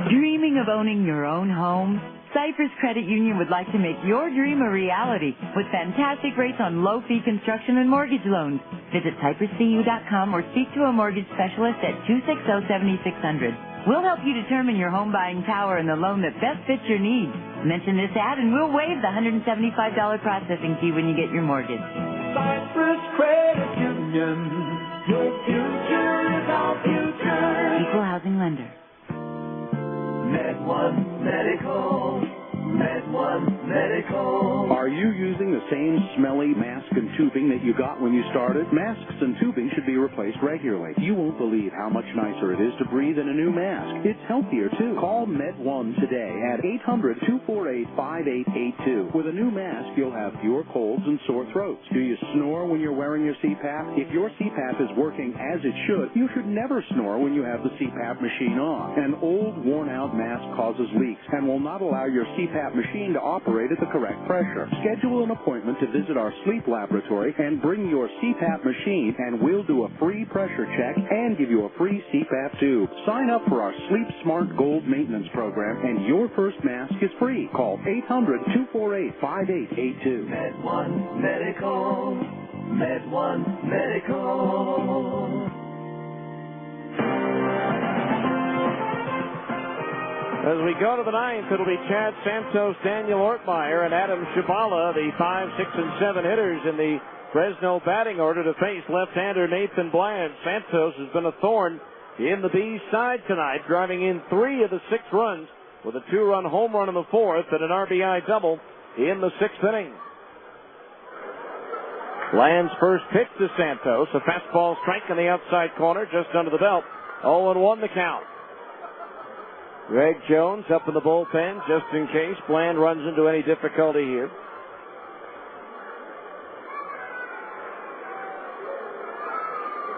Dreaming of owning your own home? Cypress Credit Union would like to make your dream a reality with fantastic rates on low-fee construction and mortgage loans. Visit CypressCU.com or speak to a mortgage specialist at 260-7600. We'll help you determine your home buying power and the loan that best fits your needs. Mention this ad and we'll waive the $175 processing fee when you get your mortgage. Cypress Credit Union. Union. Your future is our future. Equal housing lender. Med One Medical. Med One Medical. Are you using the same smelly mask and tubing that you got when you started? Masks and tubing should be replaced regularly. You won't believe how much nicer it is to breathe in a new mask. It's healthier, too. Call Med One today at 800-248-5882. With a new mask, you'll have fewer colds and sore throats. Do you snore when you're wearing your CPAP? If your CPAP is working as it should, you should never snore when you have the CPAP machine on. An old, worn-out mask causes leaks and will not allow your CPAP machine to operate at the correct pressure. Schedule an appointment to visit our sleep laboratory and bring your CPAP machine, and we'll do a free pressure check and give you a free CPAP tube. Sign up for our Sleep Smart Gold maintenance program, and your first mask is free. Call 800-248-5882. Med One Medical. Med One Medical. As we go to the ninth, it'll be Chad Santos, Daniel Ortmeyer, and Adam Shabala, the 5, 6, and 7 hitters in the Fresno batting order to face left-hander Nathan Bland. Santos has been a thorn in the Bees' side tonight, driving in 3 of the 6 runs with a 2-run home run in the 4th and an RBI double in the 6th inning. Bland's first pitch to Santos, a fastball strike in the outside corner, just under the belt. 0-1 the count. Greg Jones up in the bullpen just in case Bland runs into any difficulty here.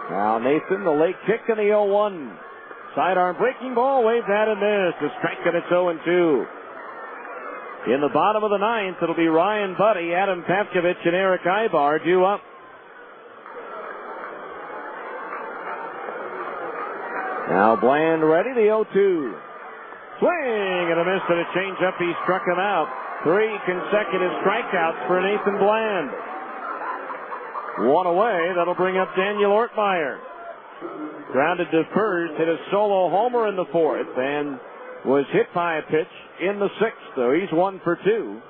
Now Nathan, the late kick in the 0-1. Sidearm breaking ball, waved at and missed. A strike and it's 0-2. In the bottom of the ninth, it'll be Ryan Buddy, Adam Pavkovich, and Eric Ibar due up. Now Bland ready, the 0-2. Swing and a miss and a change-up. He struck him out. 3 consecutive strikeouts for Nathan Bland. 1 away. That'll bring up Daniel Ortmeyer. Grounded to first, hit a solo homer in the 4th, and was hit by a pitch in the 6th. So he's 1 for 2.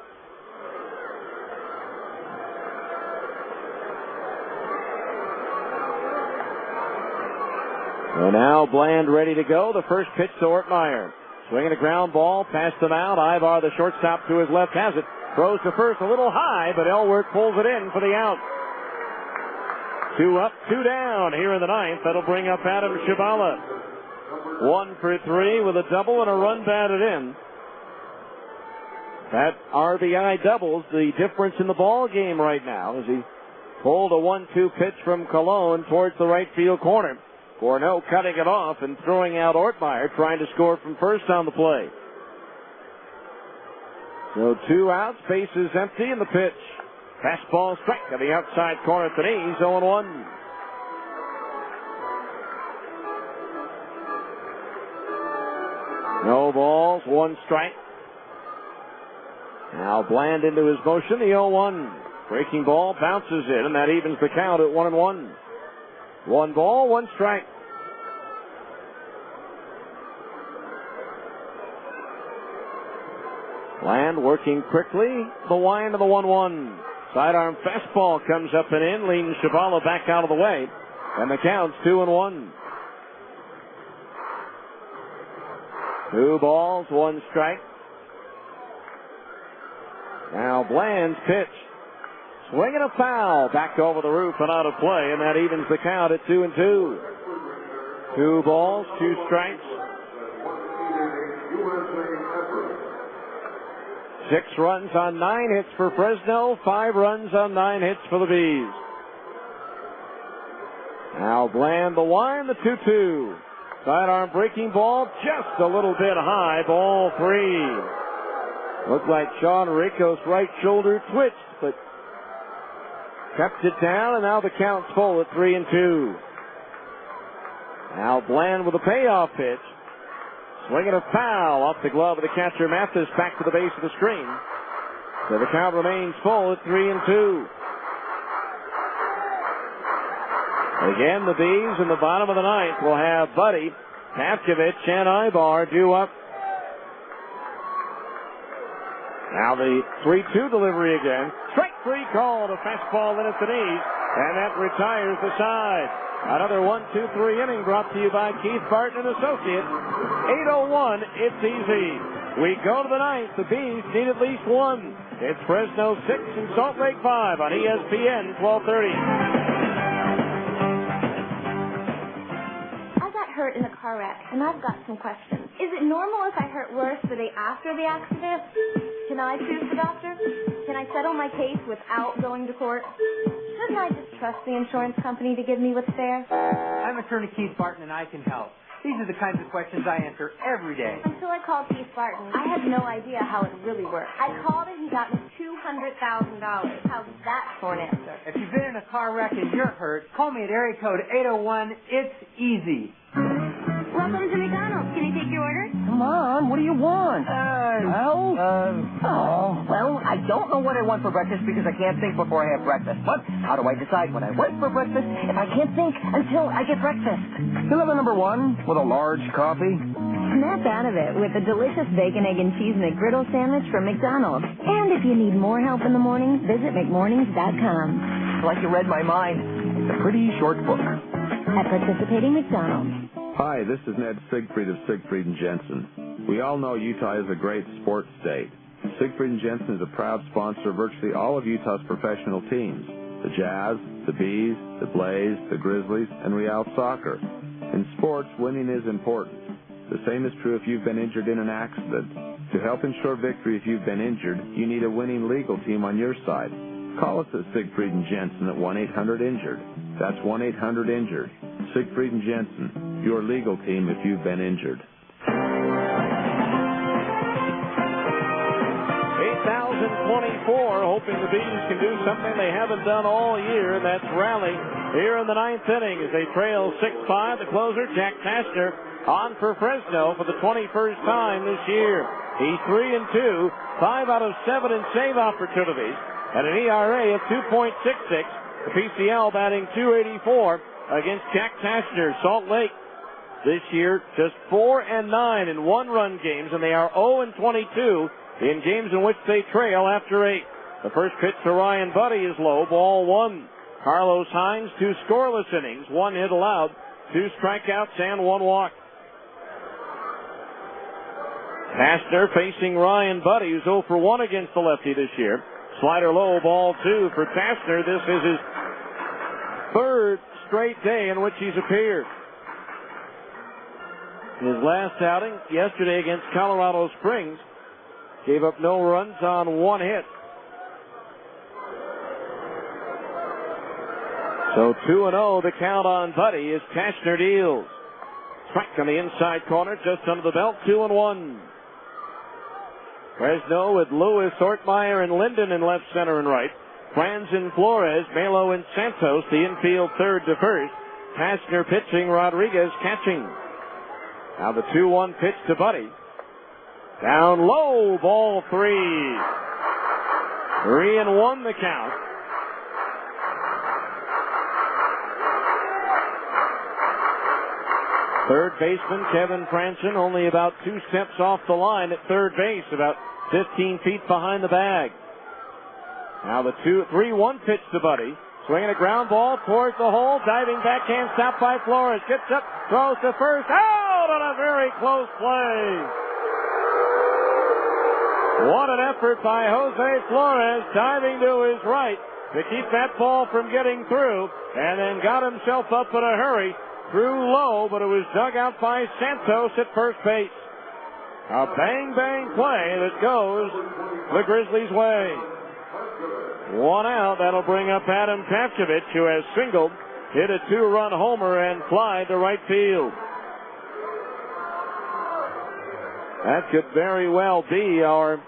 And now Bland ready to go. The first pitch to Ortmeyer. Swinging a ground ball, past him out. Ivar, the shortstop, to his left, has it. Throws to first a little high, but Elworth pulls it in for the out. 2 up, 2 down here in the ninth. That'll bring up Adam Shabala. 1 for 3 with a double and a run batted in. That RBI doubles the difference in the ball game right now as he pulled a 1-2 pitch from Cologne towards the right field corner. Cornell cutting it off and throwing out Ortmeyer, trying to score from first on the play. So 2 outs, bases empty, and the pitch. Fastball strike on the outside corner at the knees, 0-1. No balls, 1 strike. Now Bland into his motion, the 0-1. Breaking ball bounces in, and that evens the count at 1-1. 1 ball, 1 strike. Bland working quickly. The wind of the 1-1. Sidearm fastball comes up and in, leads Shabala back out of the way, and the count's 2-1. 2 balls, 1 strike. Now Bland's pitch. Swinging a foul back over the roof and out of play, and that evens the count at 2-2. 2 balls, 2 strikes. 6 runs on 9 hits for Fresno, 5 runs on 9 hits for the Bees. Now Bland, the wind, the 2-2. Sidearm breaking ball, just a little bit high, ball 3. Looked like Sean Rico's right shoulder twitched, but kept it down, and now the count's full at 3-2. Now Bland with a payoff pitch. Swinging a foul off the glove of the catcher Mathis back to the base of the screen. So the count remains full at 3-2. Again, the Bees in the bottom of the ninth will have Buddy, Pavkovich, and Ibar due up. Now the 3-2 delivery again. Strike 3 called, a fastball in at the knees. And that retires the side. Another 1-2-3 inning brought to you by Keith Barton and Associates. 8:01, it's easy. We go to the ninth. The Bees need at least one. It's Fresno 6 and Salt Lake 5 on ESPN 1230. I got hurt in a car wreck, and I've got some questions. Is it normal if I hurt worse the day after the accident? Can I choose the doctor? Can I settle my case without going to court? Shouldn't I just trust the insurance company to give me what's fair? I'm attorney Keith Barton, and I can help. These are the kinds of questions I answer every day. Until I called Keith Barton, I had no idea how it really worked. I called and he got me $200,000. How's that for an answer? If you've been in a car wreck and you're hurt, call me at area code 801. It's easy. Welcome to McDonald's. Can I take your order? Come on, what do you want? Well, I don't know what I want for breakfast because I can't think before I have breakfast. But how do I decide what I want for breakfast if I can't think until I get breakfast? You'll have a number one with a large coffee. Snap out of it with a delicious bacon, egg, and cheese McGriddle sandwich from McDonald's. And if you need more help in the morning, visit McMornings.com. Like you read my mind. It's a pretty short book. At participating McDonald's. Hi, this is Ned Siegfried of Siegfried & Jensen. We all know Utah is a great sports state. Siegfried & Jensen is a proud sponsor of virtually all of Utah's professional teams. The Jazz, the Bees, the Blaze, the Grizzlies, and Real Soccer. In sports, winning is important. The same is true if you've been injured in an accident. To help ensure victory if you've been injured, you need a winning legal team on your side. Call us at Siegfried & Jensen at 1-800-INJURED. That's 1-800-INJURED. Siegfried & Jensen, your legal team if you've been injured. 8,024, hoping the Bees can do something they haven't done all year, and that's rally here in the ninth inning as they trail 6-5. The closer, Jack Kastner, on for Fresno for the 21st time this year. He's 3-2, 5 out of 7 in save opportunities, and an ERA of 2.66. The PCL batting .284 against Jack Kastner. Salt Lake this year just 4-9 in one-run games, and they are 0-22 in games in which they trail after 8. The first pitch to Ryan Buddy is low, ball 1. Carlos Hines, 2 scoreless innings, 1 hit allowed, 2 strikeouts, and 1 walk. Kastner facing Ryan Buddy, who's 0 for 1 against the lefty this year. Slider low, ball 2 for Kastner. This is his third straight day in which he's appeared. In his last outing, yesterday against Colorado Springs, gave up no runs on 1 hit. So 2-0, the count on Buddy as Kastner deals. Strike on the inside corner, just under the belt, 2-1. Fresno with Lewis, Ortmeyer, and Linden in left, center, and right. Franz and Flores, Melo and Santos, the infield third to first. Kastner pitching, Rodriguez catching. Now the 2-1 pitch to Buddy. Down low, ball 3. 3-1 the count. Third baseman Kevin Franson only about 2 steps off the line at third base, about 15 feet behind the bag. Now the 3-1 pitch to Buddy. Swinging a ground ball towards the hole. Diving backhand stop by Flores. Gets up, throws to first. Out on a very close play. What an effort by Jose Flores, diving to his right to keep that ball from getting through, and then got himself up in a hurry. Threw low, but it was dug out by Santos at first base. A bang-bang play that goes the Grizzlies' way. 1 out. That'll bring up Adam Pavkovich, who has singled, hit a 2-run homer, and fly to right field. That could very well be our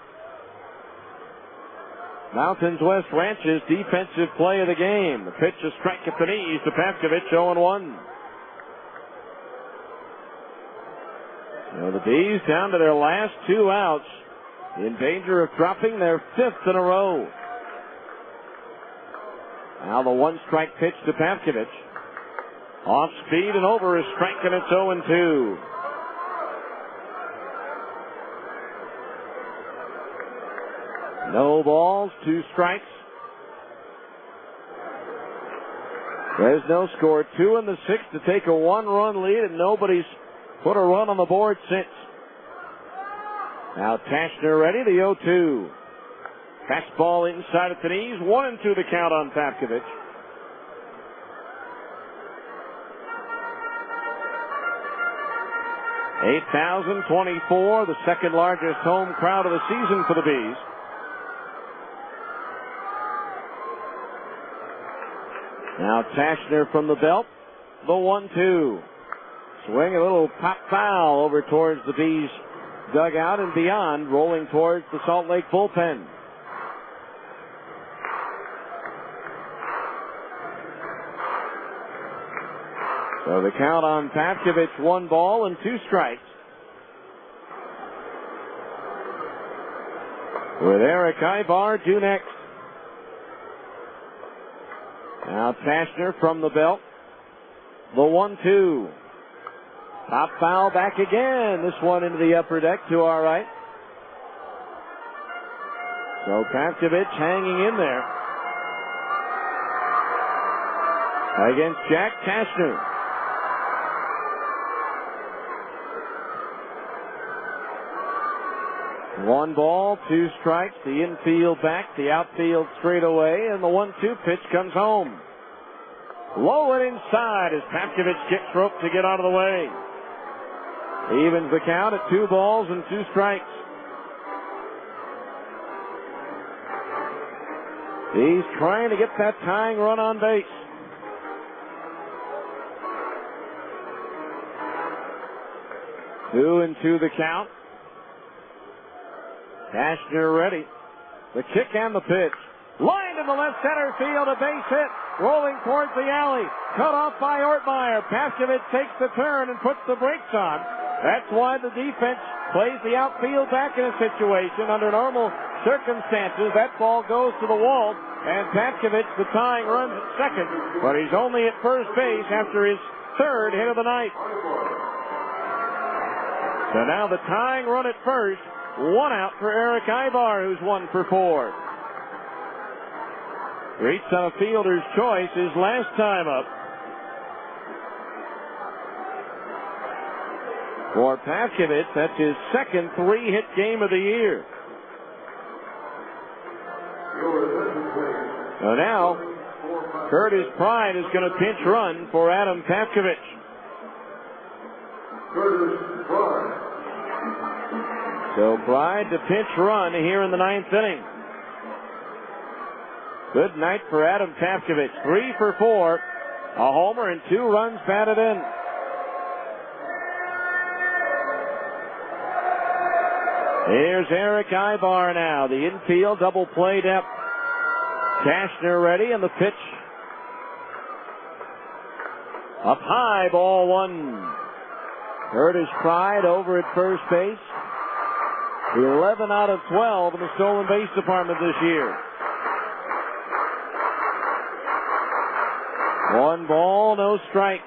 Mountains West Ranch's defensive play of the game. The pitch, a strike at the knees to Pavkovich, 0-1. So the Bees down to their last 2 outs, in danger of dropping their 5th in a row. Now the 1-strike pitch to Pavkovich. Off speed and over a strike, and it's 0-2. No balls, 2 strikes. Fresno scored 2 in the 6th to take a 1-run lead, and nobody's put a run on the board since. Now Tashner ready, the 0-2. Fastball inside at the knees, 1-2 the count on Papkovich. $8,024, the second largest home crowd of the season for the Bees. Now Tashner from the belt, the 1-2. Swing, a little pop foul over towards the Bees dugout and beyond, rolling towards the Salt Lake bullpen. So the count on Papkovich, 1 ball and 2 strikes. With Eric Ivar due next. Now Tashner from the belt. The 1-2. Top foul back again. This one into the upper deck to our right. So Papkovich hanging in there against Jack Tashner. 1 ball, 2 strikes, the infield back, the outfield straight away, and the 1-2 pitch comes home. Low and inside as Papkovich gets rope to get out of the way. Evens the count at 2 balls and 2 strikes. He's trying to get that tying run on base. Two and 2 the count. Tashner ready. The kick and the pitch. Lined in the left center field, a base hit. Rolling towards the alley. Cut off by Ortmeyer. Papkovich takes the turn and puts the brakes on. That's why the defense plays the outfield back in a situation. Under normal circumstances, that ball goes to the wall, and Papkovich, the tying run, at second, but he's only at first base after his 3rd hit of the night. So now the tying run at first. 1 out for Eric Ivar, who's 1 for 4. Reached on a fielder's choice his last time up. For Papkovich, that's his 2nd 3-hit game of the year. So now, Curtis Pride is going to pinch run for Adam Papkovich. Curtis Pride. So Pride to pinch run here in the 9th inning. Good night for Adam Papkovich. 3 for 4. A homer and 2 runs batted in. Here's Eric Ivar now. The infield double play depth. Tashner ready, and the pitch. Up high, ball 1. Curtis Pride over at first base. 11 out of 12 in the stolen base department this year. 1 ball, no strikes.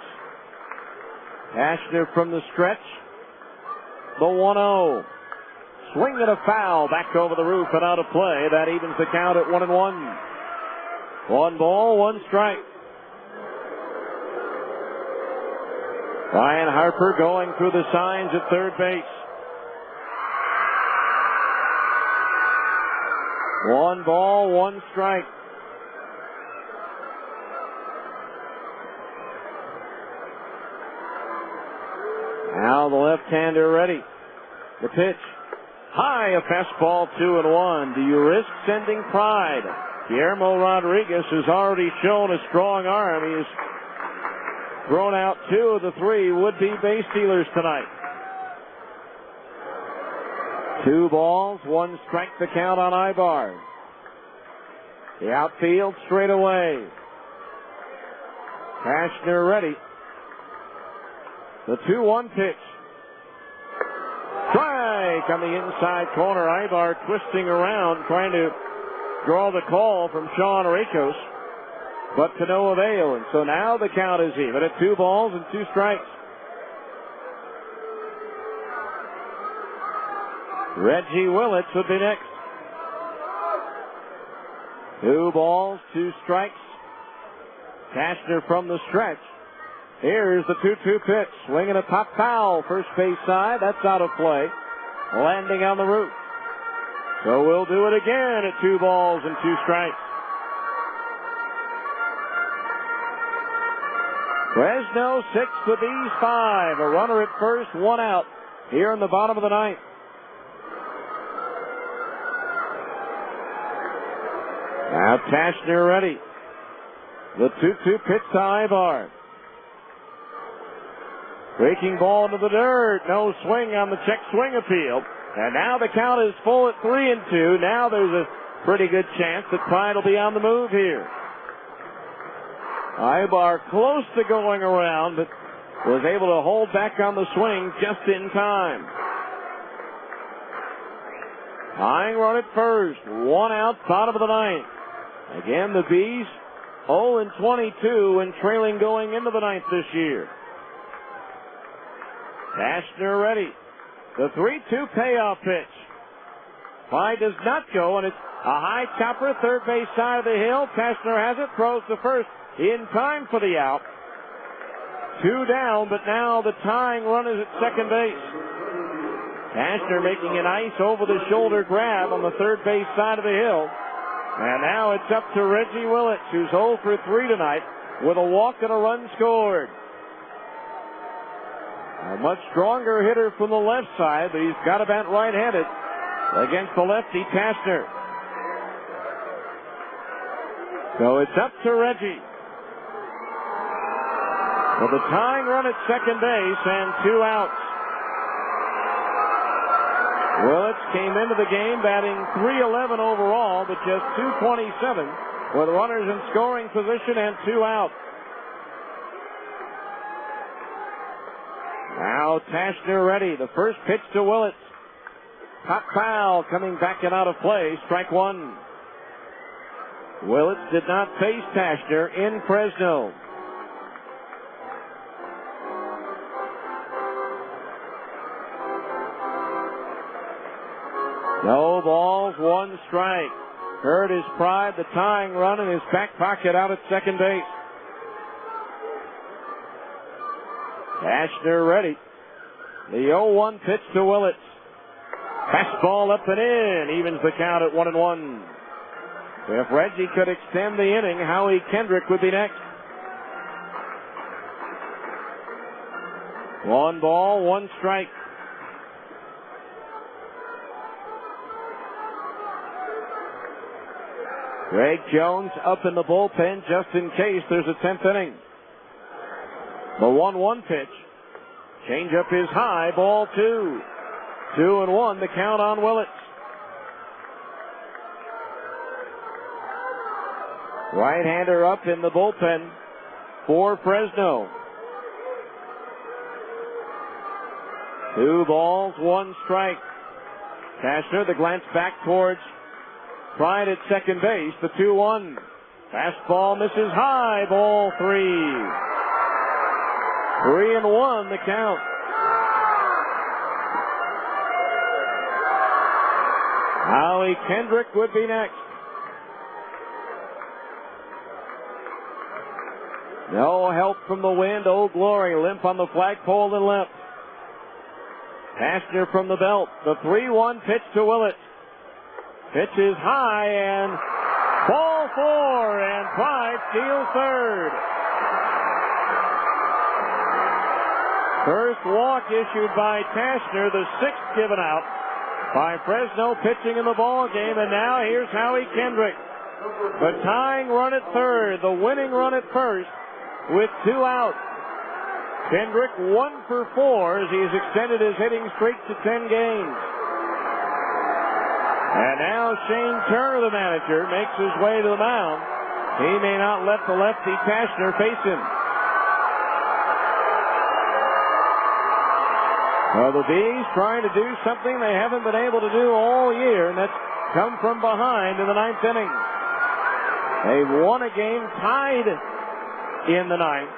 Tashner from the stretch. The 1-0. Swing and a foul back over the roof and out of play. That evens the count at 1-1. 1 ball, 1 strike. Ryan Harper going through the signs at third base. 1 ball, 1 strike. Now the left-hander ready. The pitch. High, a fastball, 2-1. Do you risk sending Pride? Guillermo Rodriguez has already shown a strong arm. He has thrown out 2 of the 3 would-be base stealers tonight. 2 balls, 1 strike the count on Ivar. The outfield straight away. Tashner ready. The 2-1 pitch. Strike on the inside corner. Ivar twisting around, trying to draw the call from Sean Rakos, but to no avail. And so now the count is even at 2 balls and 2 strikes. Reggie Willits would be next. 2 balls, 2 strikes. Kastner from the stretch. Here's the 2-2 pitch. Swinging a pop foul. First base side. That's out of play. Landing on the roof. So we'll do it again at 2 balls and 2 strikes. Fresno 6, the Bees 5. A runner at first, 1 out here in the bottom of the 9th. Now Kastner ready. The 2-2 pitch to Ibar. Breaking ball into the dirt. No swing on the check swing appeal. And now the count is full at 3-2. Now there's a pretty good chance that Pride will be on the move here. Ibar close to going around, but was able to hold back on the swing just in time. Tying run at first. 1 out, bottom of the 9th. Again, the Bees 0-22 and trailing going into the 9th this year. Kastner ready. The 3-2 payoff pitch. Pride does not go, and it's a high chopper, third base side of the hill. Kastner has it, throws to first in time for the out. 2 down, but now the tying run is at second base. Kastner making a nice over-the-shoulder grab on the third base side of the hill. And now it's up to Reggie Willits, who's 0 for 3 tonight, with a walk and a run scored. A much stronger hitter from the left side, but he's got to bat right-handed against the lefty Kastner. So it's up to Reggie. With a tying run at second base and 2 outs. Willits came into the game batting .311 overall, but just .227 with runners in scoring position and 2 outs. Now Kastner ready. The first pitch to Willits. Pop foul coming back and out of play. Strike 1. Willits did not face Kastner in Fresno. No balls, 1 strike. Hurt his pride, the tying run in his back pocket out at second base. Kastner ready. The 0-1 pitch to Willits. Fastball up and in. Evens the count at 1-1. If Reggie could extend the inning, Howie Kendrick would be next. 1 ball, 1 strike. Greg Jones up in the bullpen just in case there's a 10th inning. The 1-1 pitch. Change up is high, ball 2. 2-1, the count on Willits. Right-hander up in the bullpen for Fresno. 2 balls, 1 strike. Kastner, the glance back towards Pride at second base, the 2-1. Fastball misses high, ball 3. 3-1, the count. Howie Kendrick would be next. No help from the wind. Old Glory limp on the flagpole and left. Kastner from the belt. The 3-1 pitch to Willits. Pitch is high and ball 4, and Pride steals third. First walk issued by Kastner, the 6th given out by Fresno pitching in the ball game, and now here's Howie Kendrick. The tying run at third, the winning run at first with 2 outs. Kendrick 1 for 4 as he's extended his hitting streak to 10 games. And now Shane Turner, the manager, makes his way to the mound. He may not let the lefty Kastner face him. Well, the Bees trying to do something they haven't been able to do all year, and that's come from behind in the 9th inning. They won a game tied in the 9th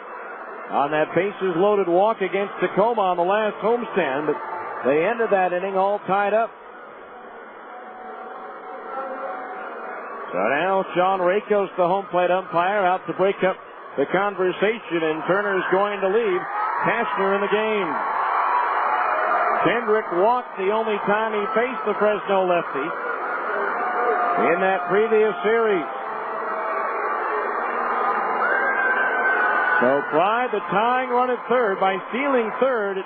on that bases-loaded walk against Tacoma on the last homestand, but they ended that inning all tied up. So now Sean Rakos, the home plate umpire, out to break up the conversation, and Turner's going to leave Kastner in the game. Kendrick walked the only time he faced the Fresno lefty in that previous series. So Pride, the tying run at third, by stealing third,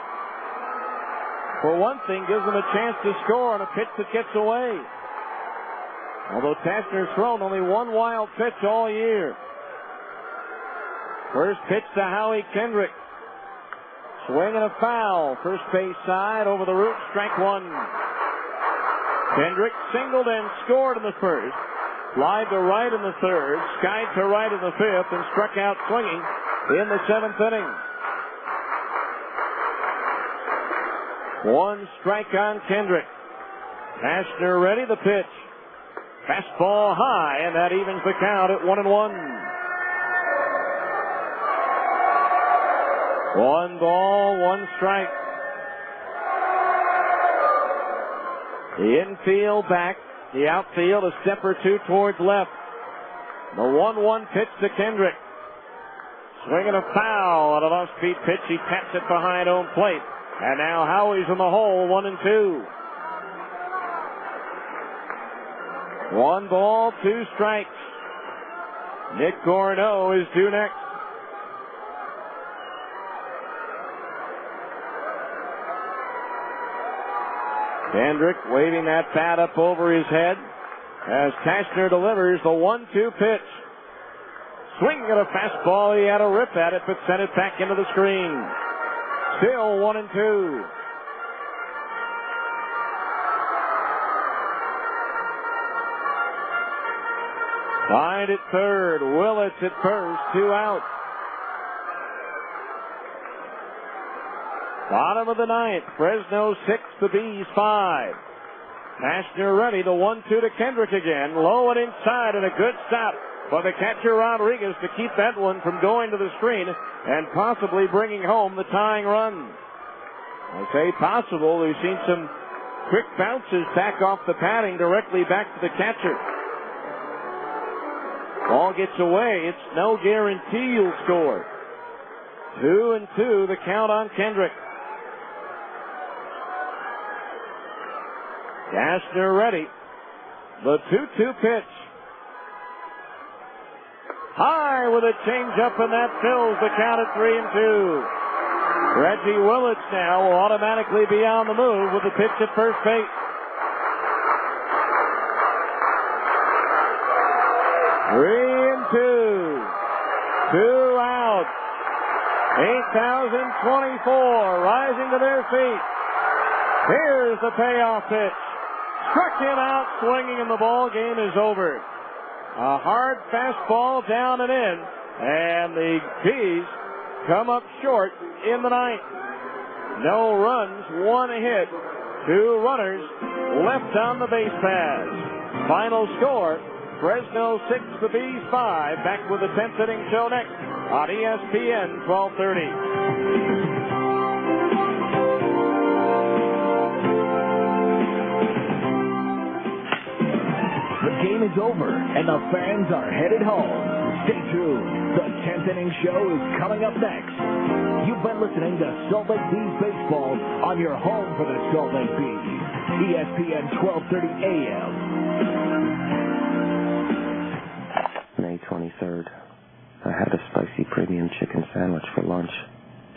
for one thing, gives them a chance to score on a pitch that gets away. Although Kastner's thrown only one wild pitch all year. First pitch to Howie Kendrick. Swing and a foul. First base side over the root. Strike one. Kendrick singled and scored in the first. Flied to right in the third. Skied to right in the fifth and struck out swinging in the seventh inning. One strike on Kendrick. Kastner ready, the pitch. Fastball high, and that evens the count at 1-1. 1 ball, 1 strike. The infield back, the outfield a step or two towards left. The 1-1 pitch to Kendrick. Swinging a foul on an off-speed pitch. He taps it behind home plate. And now Howie's in the hole, 1-2. 1 ball, 2 strikes. Nick Corneau is due next. Kendrick waving that bat up over his head as Kastner delivers the 1-2 pitch. Swinging at a fastball, he had a rip at it, but sent it back into the screen. Still 1-2. Tied at third, Willits at first, 2 out. Bottom of the ninth, Fresno 6, the Bees 5. Kastner ready, the 1-2 to Kendrick again, low and inside, and a good stop for the catcher Rodriguez to keep that one from going to the screen and possibly bringing home the tying run. I say possible, we've seen some quick bounces back off the padding directly back to the catcher. Ball gets away, it's no guarantee you'll score. 2-2, the count on Kendrick. Kastner ready. The 2-2 pitch. High with a changeup, and that fills the count at 3-2. Reggie Willits now will automatically be on the move with the pitch at first base. 3-2. 2 out. 8,024 rising to their feet. Here's the payoff pitch. Struck him out swinging, and the ball game is over. A hard fastball down and in, and the Bees come up short in the ninth. No runs, 1 hit, 2 runners left on the base paths. Final score, Fresno 6, the Bees 5. Back with the 10th inning show next on ESPN 1230. The game is over, and the fans are headed home. Stay tuned. The 10th inning show is coming up next. You've been listening to Salt Lake Bees Baseball on your home for the Salt Lake Bees. ESPN 1230 AM. May 23rd. I had a spicy premium chicken sandwich for lunch,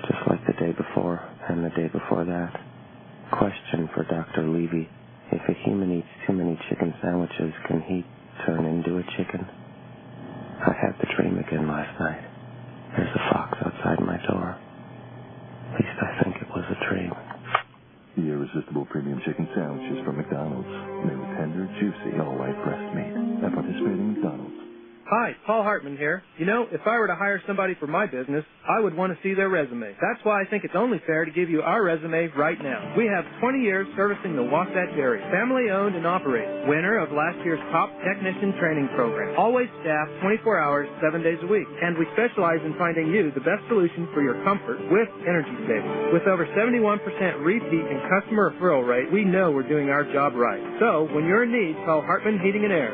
just like the day before and the day before that. Question for Dr. Levy. If a human eats too many chicken sandwiches, can he turn into a chicken? I had the dream again last night. There's a fox outside my door. At least I think it was a dream. The irresistible premium chicken sandwiches from McDonald's. Made with tender, juicy, all-white breast meat. At participating McDonald's. Hi, Paul Hartman here. You know, if I were to hire somebody for my business, I would want to see their resume. That's why I think it's only fair to give you our resume right now. We have 20 years servicing the Wasatch area. Family owned and operated. Winner of last year's top technician training program. Always staffed 24 hours, 7 days a week. And we specialize in finding you the best solution for your comfort with energy savings. With over 71% repeat and customer referral rate, we know we're doing our job right. So, when you're in need, call Hartman Heating and Air,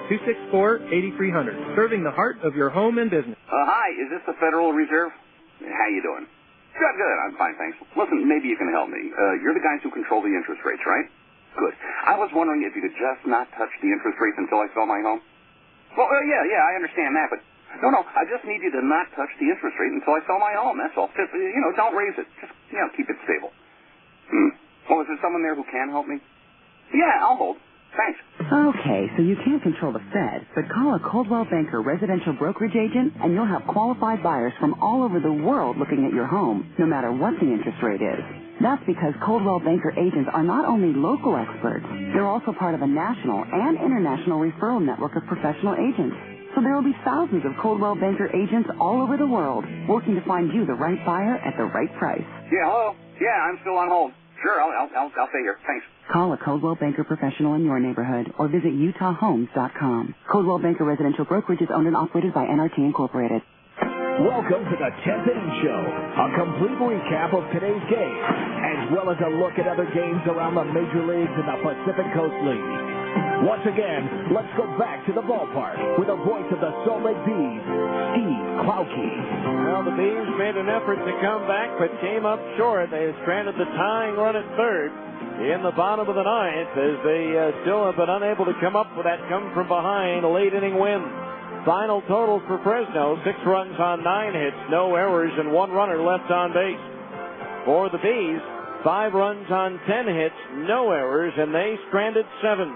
264-8300. Serving serving the heart of your home and business. Hi, is this the Federal Reserve? How you doing? Good, good. I'm fine, thanks. Listen, maybe you can help me. You're the guys who control the interest rates, right? Good. I was wondering if you could just not touch the interest rates until I sell my home. Well, yeah, I understand that, but no, I just need you to not touch the interest rate until I sell my home. That's all. Just, don't raise it. Just, keep it stable. Well, is there someone there who can help me? Yeah, I'll hold. Thanks. Okay, so you can't control the Fed, but call a Coldwell Banker residential brokerage agent and you'll have qualified buyers from all over the world looking at your home, no matter what the interest rate is. That's because Coldwell Banker agents are not only local experts, they're also part of a national and international referral network of professional agents. So there will be thousands of Coldwell Banker agents all over the world working to find you the right buyer at the right price. Yeah, hello? Yeah, I'm still on hold. Sure, I'll stay here. Thanks. Call a Coldwell Banker professional in your neighborhood or visit UtahHomes.com. Coldwell Banker Residential Brokerage is owned and operated by NRT Incorporated. Welcome to the 10th Inning Show, a complete recap of today's game, as well as a look at other games around the major leagues and the Pacific Coast League. Once again, let's go back to the ballpark with the voice of the Salt Lake Bees, Steve Klauke. Well, the Bees made an effort to come back, but came up short. They stranded the tying run at third in the bottom of the ninth, as they still have been unable to come up with that come-from-behind late-inning win. Final total for Fresno, 6 runs on 9 hits, no errors, and 1 runner left on base. For the Bees, 5 runs on 10 hits, no errors, and they stranded 7.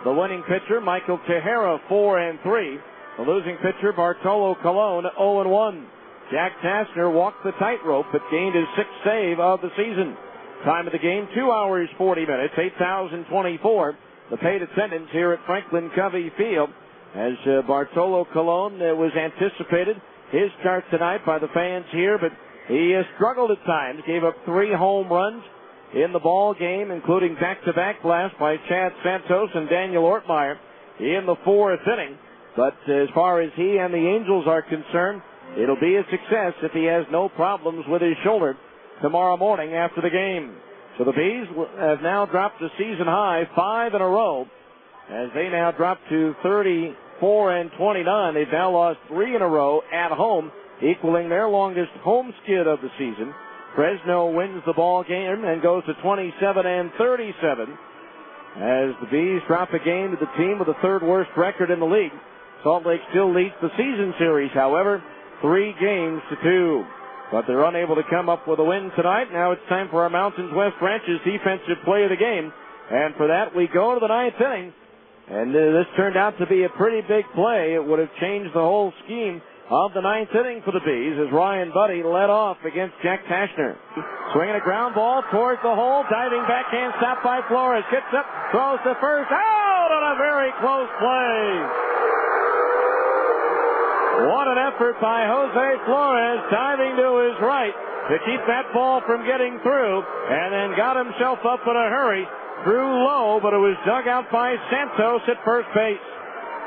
The winning pitcher, Michael Tejera, 4-3. The losing pitcher, Bartolo Colon, 0-1. Jack Tassner walked the tightrope, but gained his 6th save of the season. Time of the game, 2 hours, 40 minutes, 8,024. The paid attendance here at Franklin Covey Field, as Bartolo Colon was anticipated. His start tonight by the fans here, but he struggled at times, gave up 3 home runs in the ball game, including back-to-back blasts by Chad Santos and Daniel Ortmeyer in the 4th inning. But as far as he and the Angels are concerned, it'll be a success if he has no problems with his shoulder tomorrow morning after the game. So the Bees have now dropped a season high 5 in a row, as they now drop to 34-29. They've now lost 3 in a row at home, equaling their longest home skid of the season. Fresno wins the ball game and goes to 27-37, as the Bees drop a game to the team with the 3rd worst record in the league. Salt Lake still leads the season series, however, 3-2. But they're unable to come up with a win tonight. Now it's time for our Mountains West Ranches defensive play of the game. And for that, we go to the 9th inning. And this turned out to be a pretty big play. It would have changed the whole scheme of the 9th inning for the Bees, as Ryan Buddy led off against Jack Tassner. Swinging a ground ball towards the hole. Diving backhand stop by Flores. Gets up, throws to first. Out on a very close play. What an effort by Jose Flores, diving to his right to keep that ball from getting through, and then got himself up in a hurry. Threw low, but it was dug out by Santos at first base.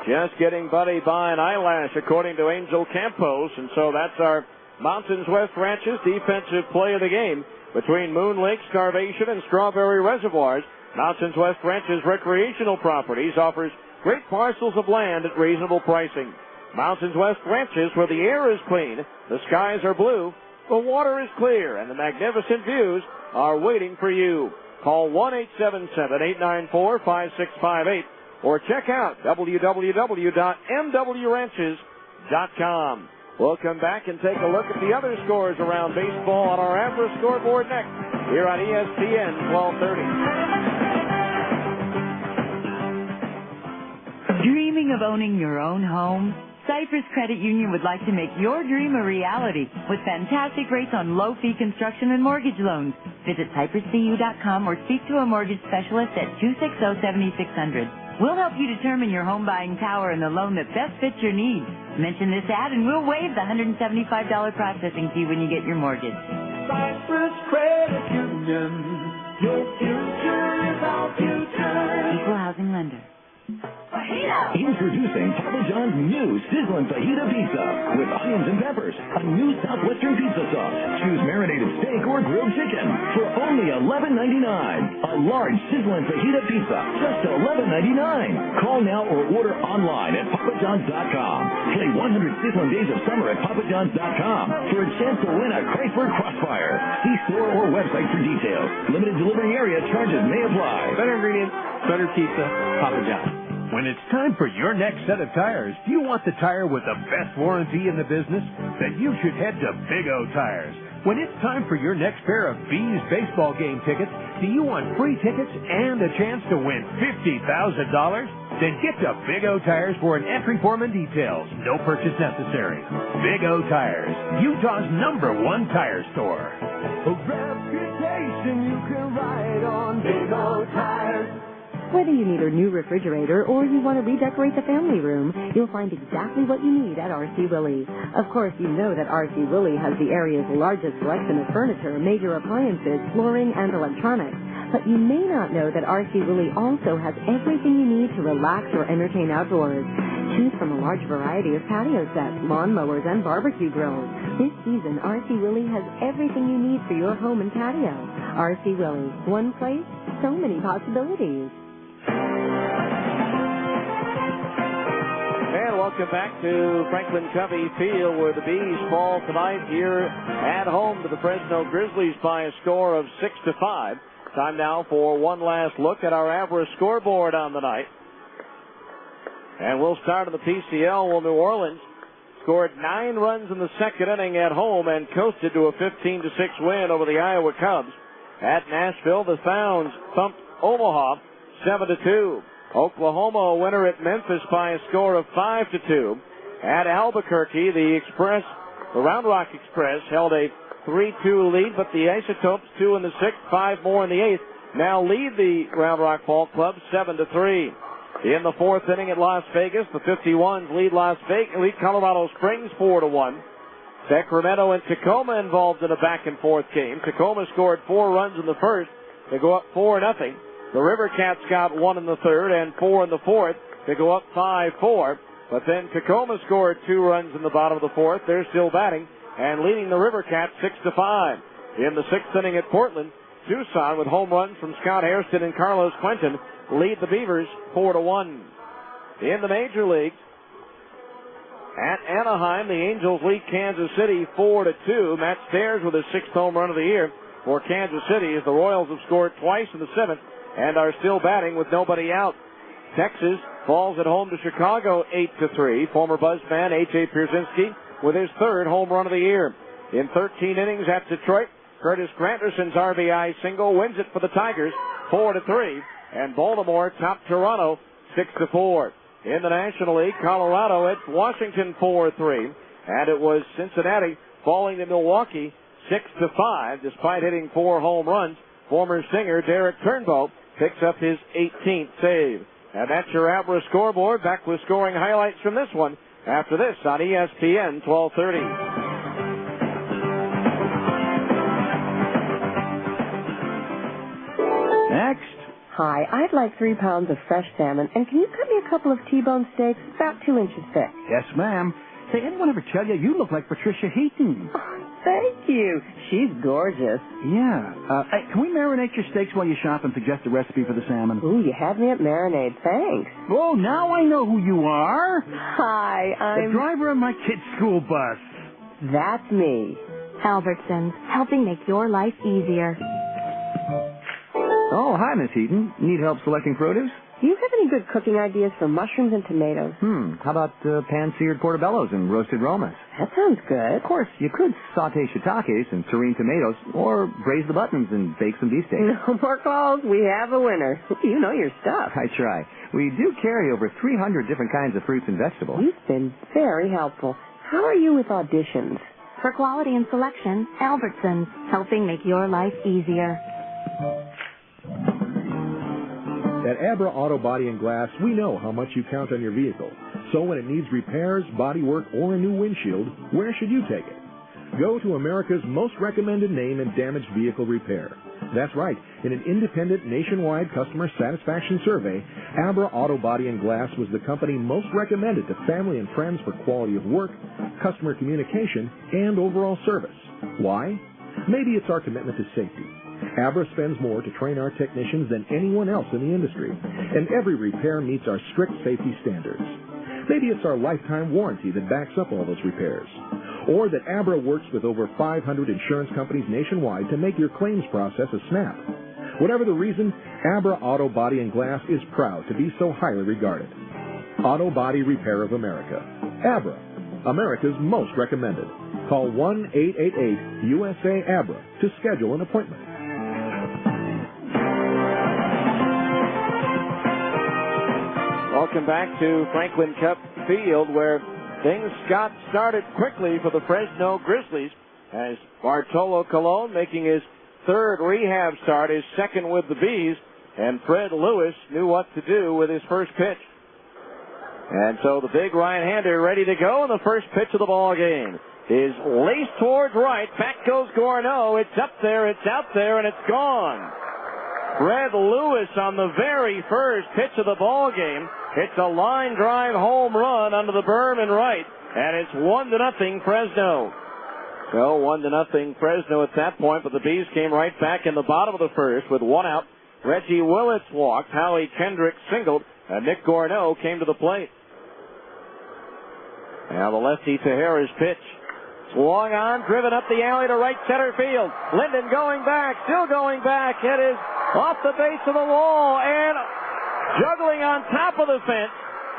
Just getting Buddy by an eyelash, according to Angel Campos. And so that's our Mountains West Ranches defensive play of the game between Moon Lake, Starvation, and Strawberry Reservoirs. Mountains West Ranches Recreational Properties offers great parcels of land at reasonable pricing. Mountains West Ranches, where the air is clean, the skies are blue, the water is clear, and the magnificent views are waiting for you. Call 1-877-894-5658 or check out www.mwranches.com. We'll come back and take a look at the other scores around baseball on our Abra scoreboard next here on ESPN 1230. Dreaming of owning your own home? Cypress Credit Union would like to make your dream a reality with fantastic rates on low-fee construction and mortgage loans. Visit cypresscu.com or speak to a mortgage specialist at 260-7600. We'll help you determine your home buying power and the loan that best fits your needs. Mention this ad and we'll waive the $175 processing fee when you get your mortgage. Cypress Credit Union, your future is our future. Equal housing lender. Introducing Papa John's new Sizzlin' Fajita Pizza with onions and peppers, a new Southwestern pizza sauce. Choose marinated steak or grilled chicken for only $11.99. A large Sizzlin' Fajita Pizza, just $11.99. Call now or order online at papajohns.com. Play 100 sizzling days of summer at PapaJohns.com for a chance to win a Chrysler Crossfire. See store or website for details. Limited delivery area charges may apply. Better ingredients, better pizza, Papa John's. When it's time for your next set of tires, do you want the tire with the best warranty in the business? Then you should head to Big O Tires. When it's time for your next pair of Bees baseball game tickets, do you want free tickets and a chance to win $50,000? Then get to Big O Tires for an entry form and details. No purchase necessary. Big O Tires, Utah's #1 tire store. A reputation you can ride on Big O Tires. Whether you need a new refrigerator or you want to redecorate the family room, you'll find exactly what you need at R.C. Willey. Of course, you know that R.C. Willey has the area's largest selection of furniture, major appliances, flooring, and electronics. But you may not know that R.C. Willey also has everything you need to relax or entertain outdoors. Choose from a large variety of patio sets, lawn mowers, and barbecue grills. This season, R.C. Willey has everything you need for your home and patio. R.C. Willey, one place, so many possibilities. And welcome back to Franklin Covey Field, where the Bees fall tonight here at home to the Fresno Grizzlies by a score of 6-5. Time now for one last look at our average scoreboard on the night. And we'll start in the PCL. Well, New Orleans scored 9 runs in the second inning at home and coasted to a 15-6 win over the Iowa Cubs. At Nashville, the Sounds thumped Omaha 7-2. Oklahoma a winner at Memphis by a score of 5-2. At Albuquerque, the Round Rock Express held a 3-2 lead, but the Isotopes 2 in the 6th, 5 more in the 8th, now lead the Round Rock Ball Club 7-3. In the 4th inning at Las Vegas, the 51s lead Colorado Springs 4-1. Sacramento and Tacoma involved in a back and forth game. Tacoma scored 4 runs in the first. They go up 4-0. The River Cats got 1 in the 3rd and 4 in the 4th. They go up 5-4. But then Tacoma scored 2 runs in the bottom of the 4th. They're still batting and leading the River Cats 6-5. In the 6th inning at Portland, Tucson with home runs from Scott Hairston and Carlos Quentin lead the Beavers 4-1. In the major leagues, at Anaheim, the Angels lead Kansas City 4-2. Matt Stairs with his 6th home run of the year for Kansas City, as the Royals have scored twice in the 7th and are still batting with nobody out. Texas falls at home to Chicago 8-3. Former Buzz fan A.J. Pierzynski with his 3rd home run of the year. In 13 innings at Detroit, Curtis Granderson's RBI single wins it for the Tigers 4-3. And Baltimore topped Toronto 6-4. In the National League, Colorado at Washington 4-3. And it was Cincinnati falling to Milwaukee 6-5 despite hitting 4 home runs. Former singer Derek Turnbow picks up his 18th save. And that's your Abra scoreboard. Back with scoring highlights from this one after this on ESPN 1230. Next. Hi, I'd like 3 pounds of fresh salmon, and can you cut me a couple of T-bone steaks about 2 inches thick? Yes, ma'am. Say, anyone ever tell you you look like Patricia Heaton? Thank you. She's gorgeous. Yeah. Hey, can we marinate your steaks while you shop and suggest a recipe for the salmon? Ooh, you had me at marinade. Thanks. Oh, now I know who you are. Hi, I'm... the driver of my kid's school bus. That's me. Albertsons, helping make your life easier. Oh, hi, Miss Heaton. Need help selecting produce? Do you have any good cooking ideas for mushrooms and tomatoes? How about pan-seared portobellos and roasted romas? That sounds good. Of course, you could saute shiitakes and terrine tomatoes, or braise the buttons and bake some beefsteak. No more calls. We have a winner. You know your stuff. I try. We do carry over 300 different kinds of fruits and vegetables. You've been very helpful. How are you with auditions? For quality and selection, Albertsons, helping make your life easier. At Abra Auto Body and Glass, we know how much you count on your vehicle. So when it needs repairs, body work, or a new windshield, where should you take it? Go to America's most recommended name in damaged vehicle repair. That's right. In an independent nationwide customer satisfaction survey, Abra Auto Body and Glass was the company most recommended to family and friends for quality of work, customer communication, and overall service. Why? Maybe it's our commitment to safety. Abra spends more to train our technicians than anyone else in the industry, and every repair meets our strict safety standards. Maybe it's our lifetime warranty that backs up all those repairs. Or that Abra works with over 500 insurance companies nationwide to make your claims process a snap. Whatever the reason, Abra Auto Body and Glass is proud to be so highly regarded. Auto Body Repair of America. Abra, America's most recommended. Call 1-888-USA-ABRA to schedule an appointment. Welcome back to Franklin Cup Field, where things got started quickly for the Fresno Grizzlies as Bartolo Colon making his third rehab start, his second with the Bees, and Fred Lewis knew what to do with his first pitch. And so the big right-hander ready to go, and the first pitch of the ball game is laced towards right. Back goes Gorneau. It's up there, it's out there, and it's gone. Fred Lewis on the very first pitch of the ball game. It's a line drive home run under the berm and right, and it's 1-0 Fresno. So 1-0 Fresno at that point, but the Bees came right back in the bottom of the first with one out. Reggie Willits walked, Howie Kendrick singled, and Nick Gorneau came to the plate. Now the lefty Tejera's pitch. Swung on, driven up the alley to right center field. Linden going back, still going back. It is off the base of the wall and juggling on top of the fence.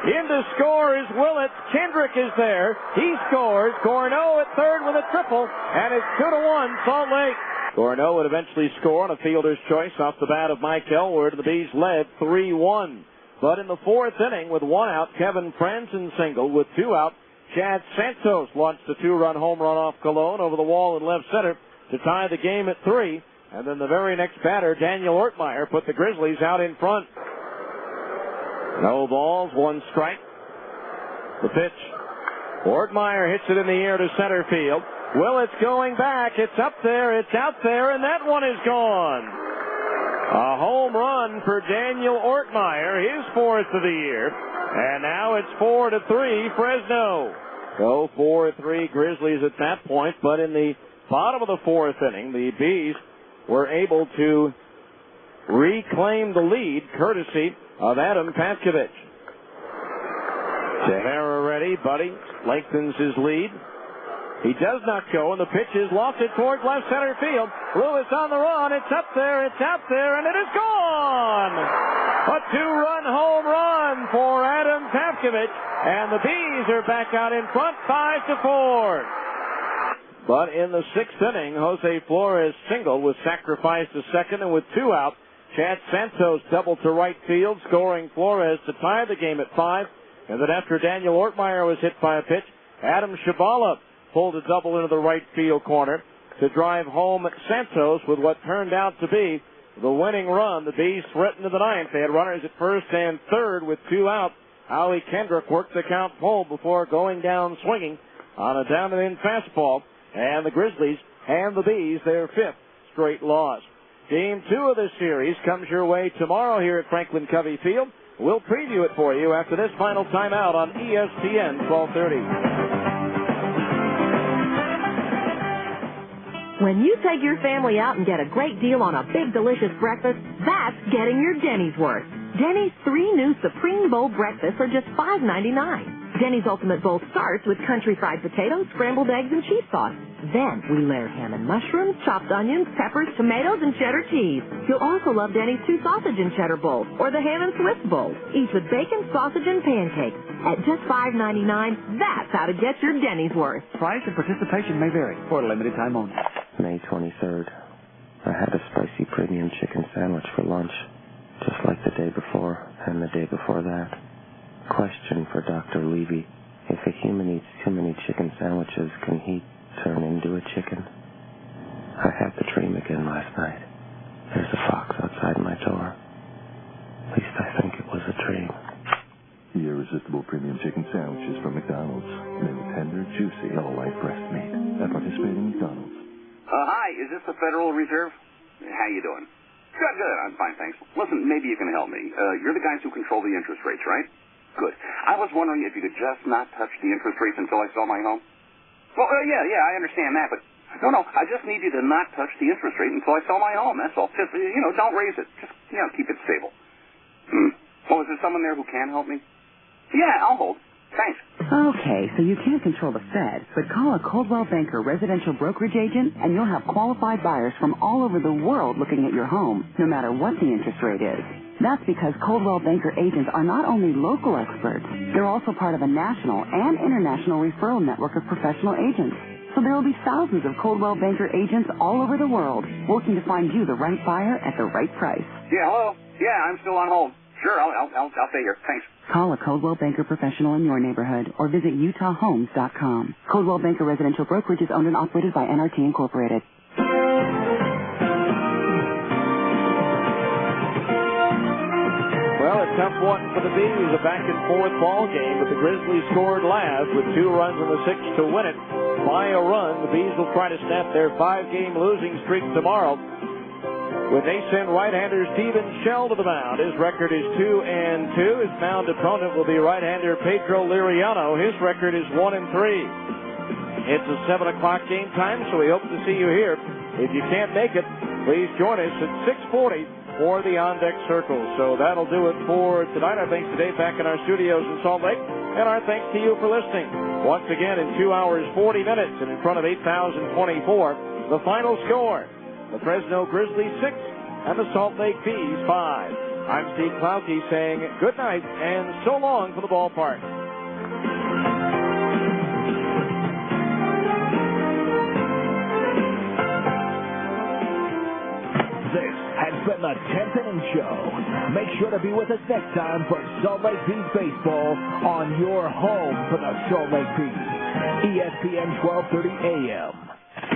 In to score is Willits. Kendrick is there. He scores. Gorneau at third with a triple, and it's 2-1 Salt Lake. Gorneau would eventually score on a fielder's choice off the bat of Mike Elward, and the Bees led 3-1. But in the fourth inning, with one out, Kevin Franzen singled. With two out, Chad Santos launched a two-run home run off Colon over the wall in left center to tie the game at 3. And then the very next batter, Daniel Ortmeyer, put the Grizzlies out in front. No balls, one strike. The pitch. Ortmeyer hits it in the air to center field. Willits going back. It's up there, it's out there, and that one is gone. A home run for Daniel Ortmeyer, his fourth of the year. And now it's 4-3 Fresno. Go 4-3 Grizzlies at that point, but in the bottom of the fourth inning, the Bees were able to reclaim the lead courtesy of Adam Patkovich. Tejera ready, Buddy lengthens his lead. He does not go, and the pitch is lofted towards left center field. Lewis on the run. It's up there, it's out there, and it is gone! A two-run home run for Adam Patkovich, and the Bees are back out in front, 5-4. But in the sixth inning, Jose Flores' single was sacrificed to second, and with two out, Chad Santos doubled to right field, scoring Flores to tie the game at 5. And then after Daniel Ortmeyer was hit by a pitch, Adam Shabala pulled a double into the right field corner to drive home Santos with what turned out to be the winning run. The Bees threatened to the ninth. They had runners at first and third with two out. Howie Kendrick worked the count home before going down swinging on a down-and-in fastball. And the Grizzlies hand the Bees their fifth straight loss. Game 2 of this series comes your way tomorrow here at Franklin Covey Field. We'll preview it for you after this final timeout on ESPN 1230. When you take your family out and get a great deal on a big, delicious breakfast, that's getting your Denny's worth. Denny's 3 new Supreme Bowl breakfasts are just $5.99. Denny's Ultimate Bowl starts with country fried potatoes, scrambled eggs, and cheese sauce. Then we layer ham and mushrooms, chopped onions, peppers, tomatoes, and cheddar cheese. You'll also love Denny's 2 sausage and cheddar bowls, or the ham and Swiss bowls, each with bacon, sausage, and pancakes. At just $5.99, that's how to get your Denny's worth. Price and participation may vary for a limited time only. May 23rd. I had a spicy premium chicken sandwich for lunch, just like the day before and the day before that. Question for Dr. Levy. If a human eats too many chicken sandwiches, can he turn into a chicken? I had the dream again last night. There's a fox outside my door. At least I think it was a dream. The irresistible premium chicken sandwiches from McDonald's. They were tender, juicy, all white breast meat. At participating McDonald's. Hi, is this the Federal Reserve? How you doing? Good, I'm fine, thanks. Listen, maybe you can help me. You're the guys who control the interest rates, right? Good. I was wondering if you could just not touch the interest rates until I sell my home. Well, yeah, I understand that, but no, I just need you to not touch the interest rate until I sell my home, that's all. Just, don't raise it. Just, keep it stable. Oh, is there someone there who can help me? Yeah, I'll hold. Thanks. Okay, so you can't control the Fed, but call a Coldwell Banker residential brokerage agent and you'll have qualified buyers from all over the world looking at your home, no matter what the interest rate is. That's because Coldwell Banker agents are not only local experts, they're also part of a national and international referral network of professional agents. So there will be thousands of Coldwell Banker agents all over the world working to find you the right buyer at the right price. Yeah, hello? Yeah, I'm still on hold. Sure, I'll stay here. Thanks. Call a Coldwell Banker professional in your neighborhood or visit UtahHomes.com. Coldwell Banker Residential Brokerage is owned and operated by NRT Incorporated. Well, a tough one for the Bees, a back-and-forth ball game, but the Grizzlies scored last with 2 runs in the 6th to win it. By a run, the Bees will try to snap their 5-game losing streak tomorrow. When they send right-hander Steven Shell to the mound, his record is 2-2. His mound opponent will be right-hander Pedro Liriano. His record is 1-3. It's a 7 o'clock game time, so we hope to see you here. If you can't make it, please join us at 6:40 for the On-Deck Circle. So that'll do it for tonight. Our thanks today back in our studios in Salt Lake, and our thanks to you for listening. Once again, in 2 hours, 40 minutes, and in front of 8,024, the final score. The Fresno Grizzlies 6 and the Salt Lake Bees 5. I'm Steve Klauke saying good night and so long for the ballpark. This has been the 10th Inning Show. Make sure to be with us next time for Salt Lake Bees baseball on your home for the Salt Lake Bees. ESPN 1230 AM.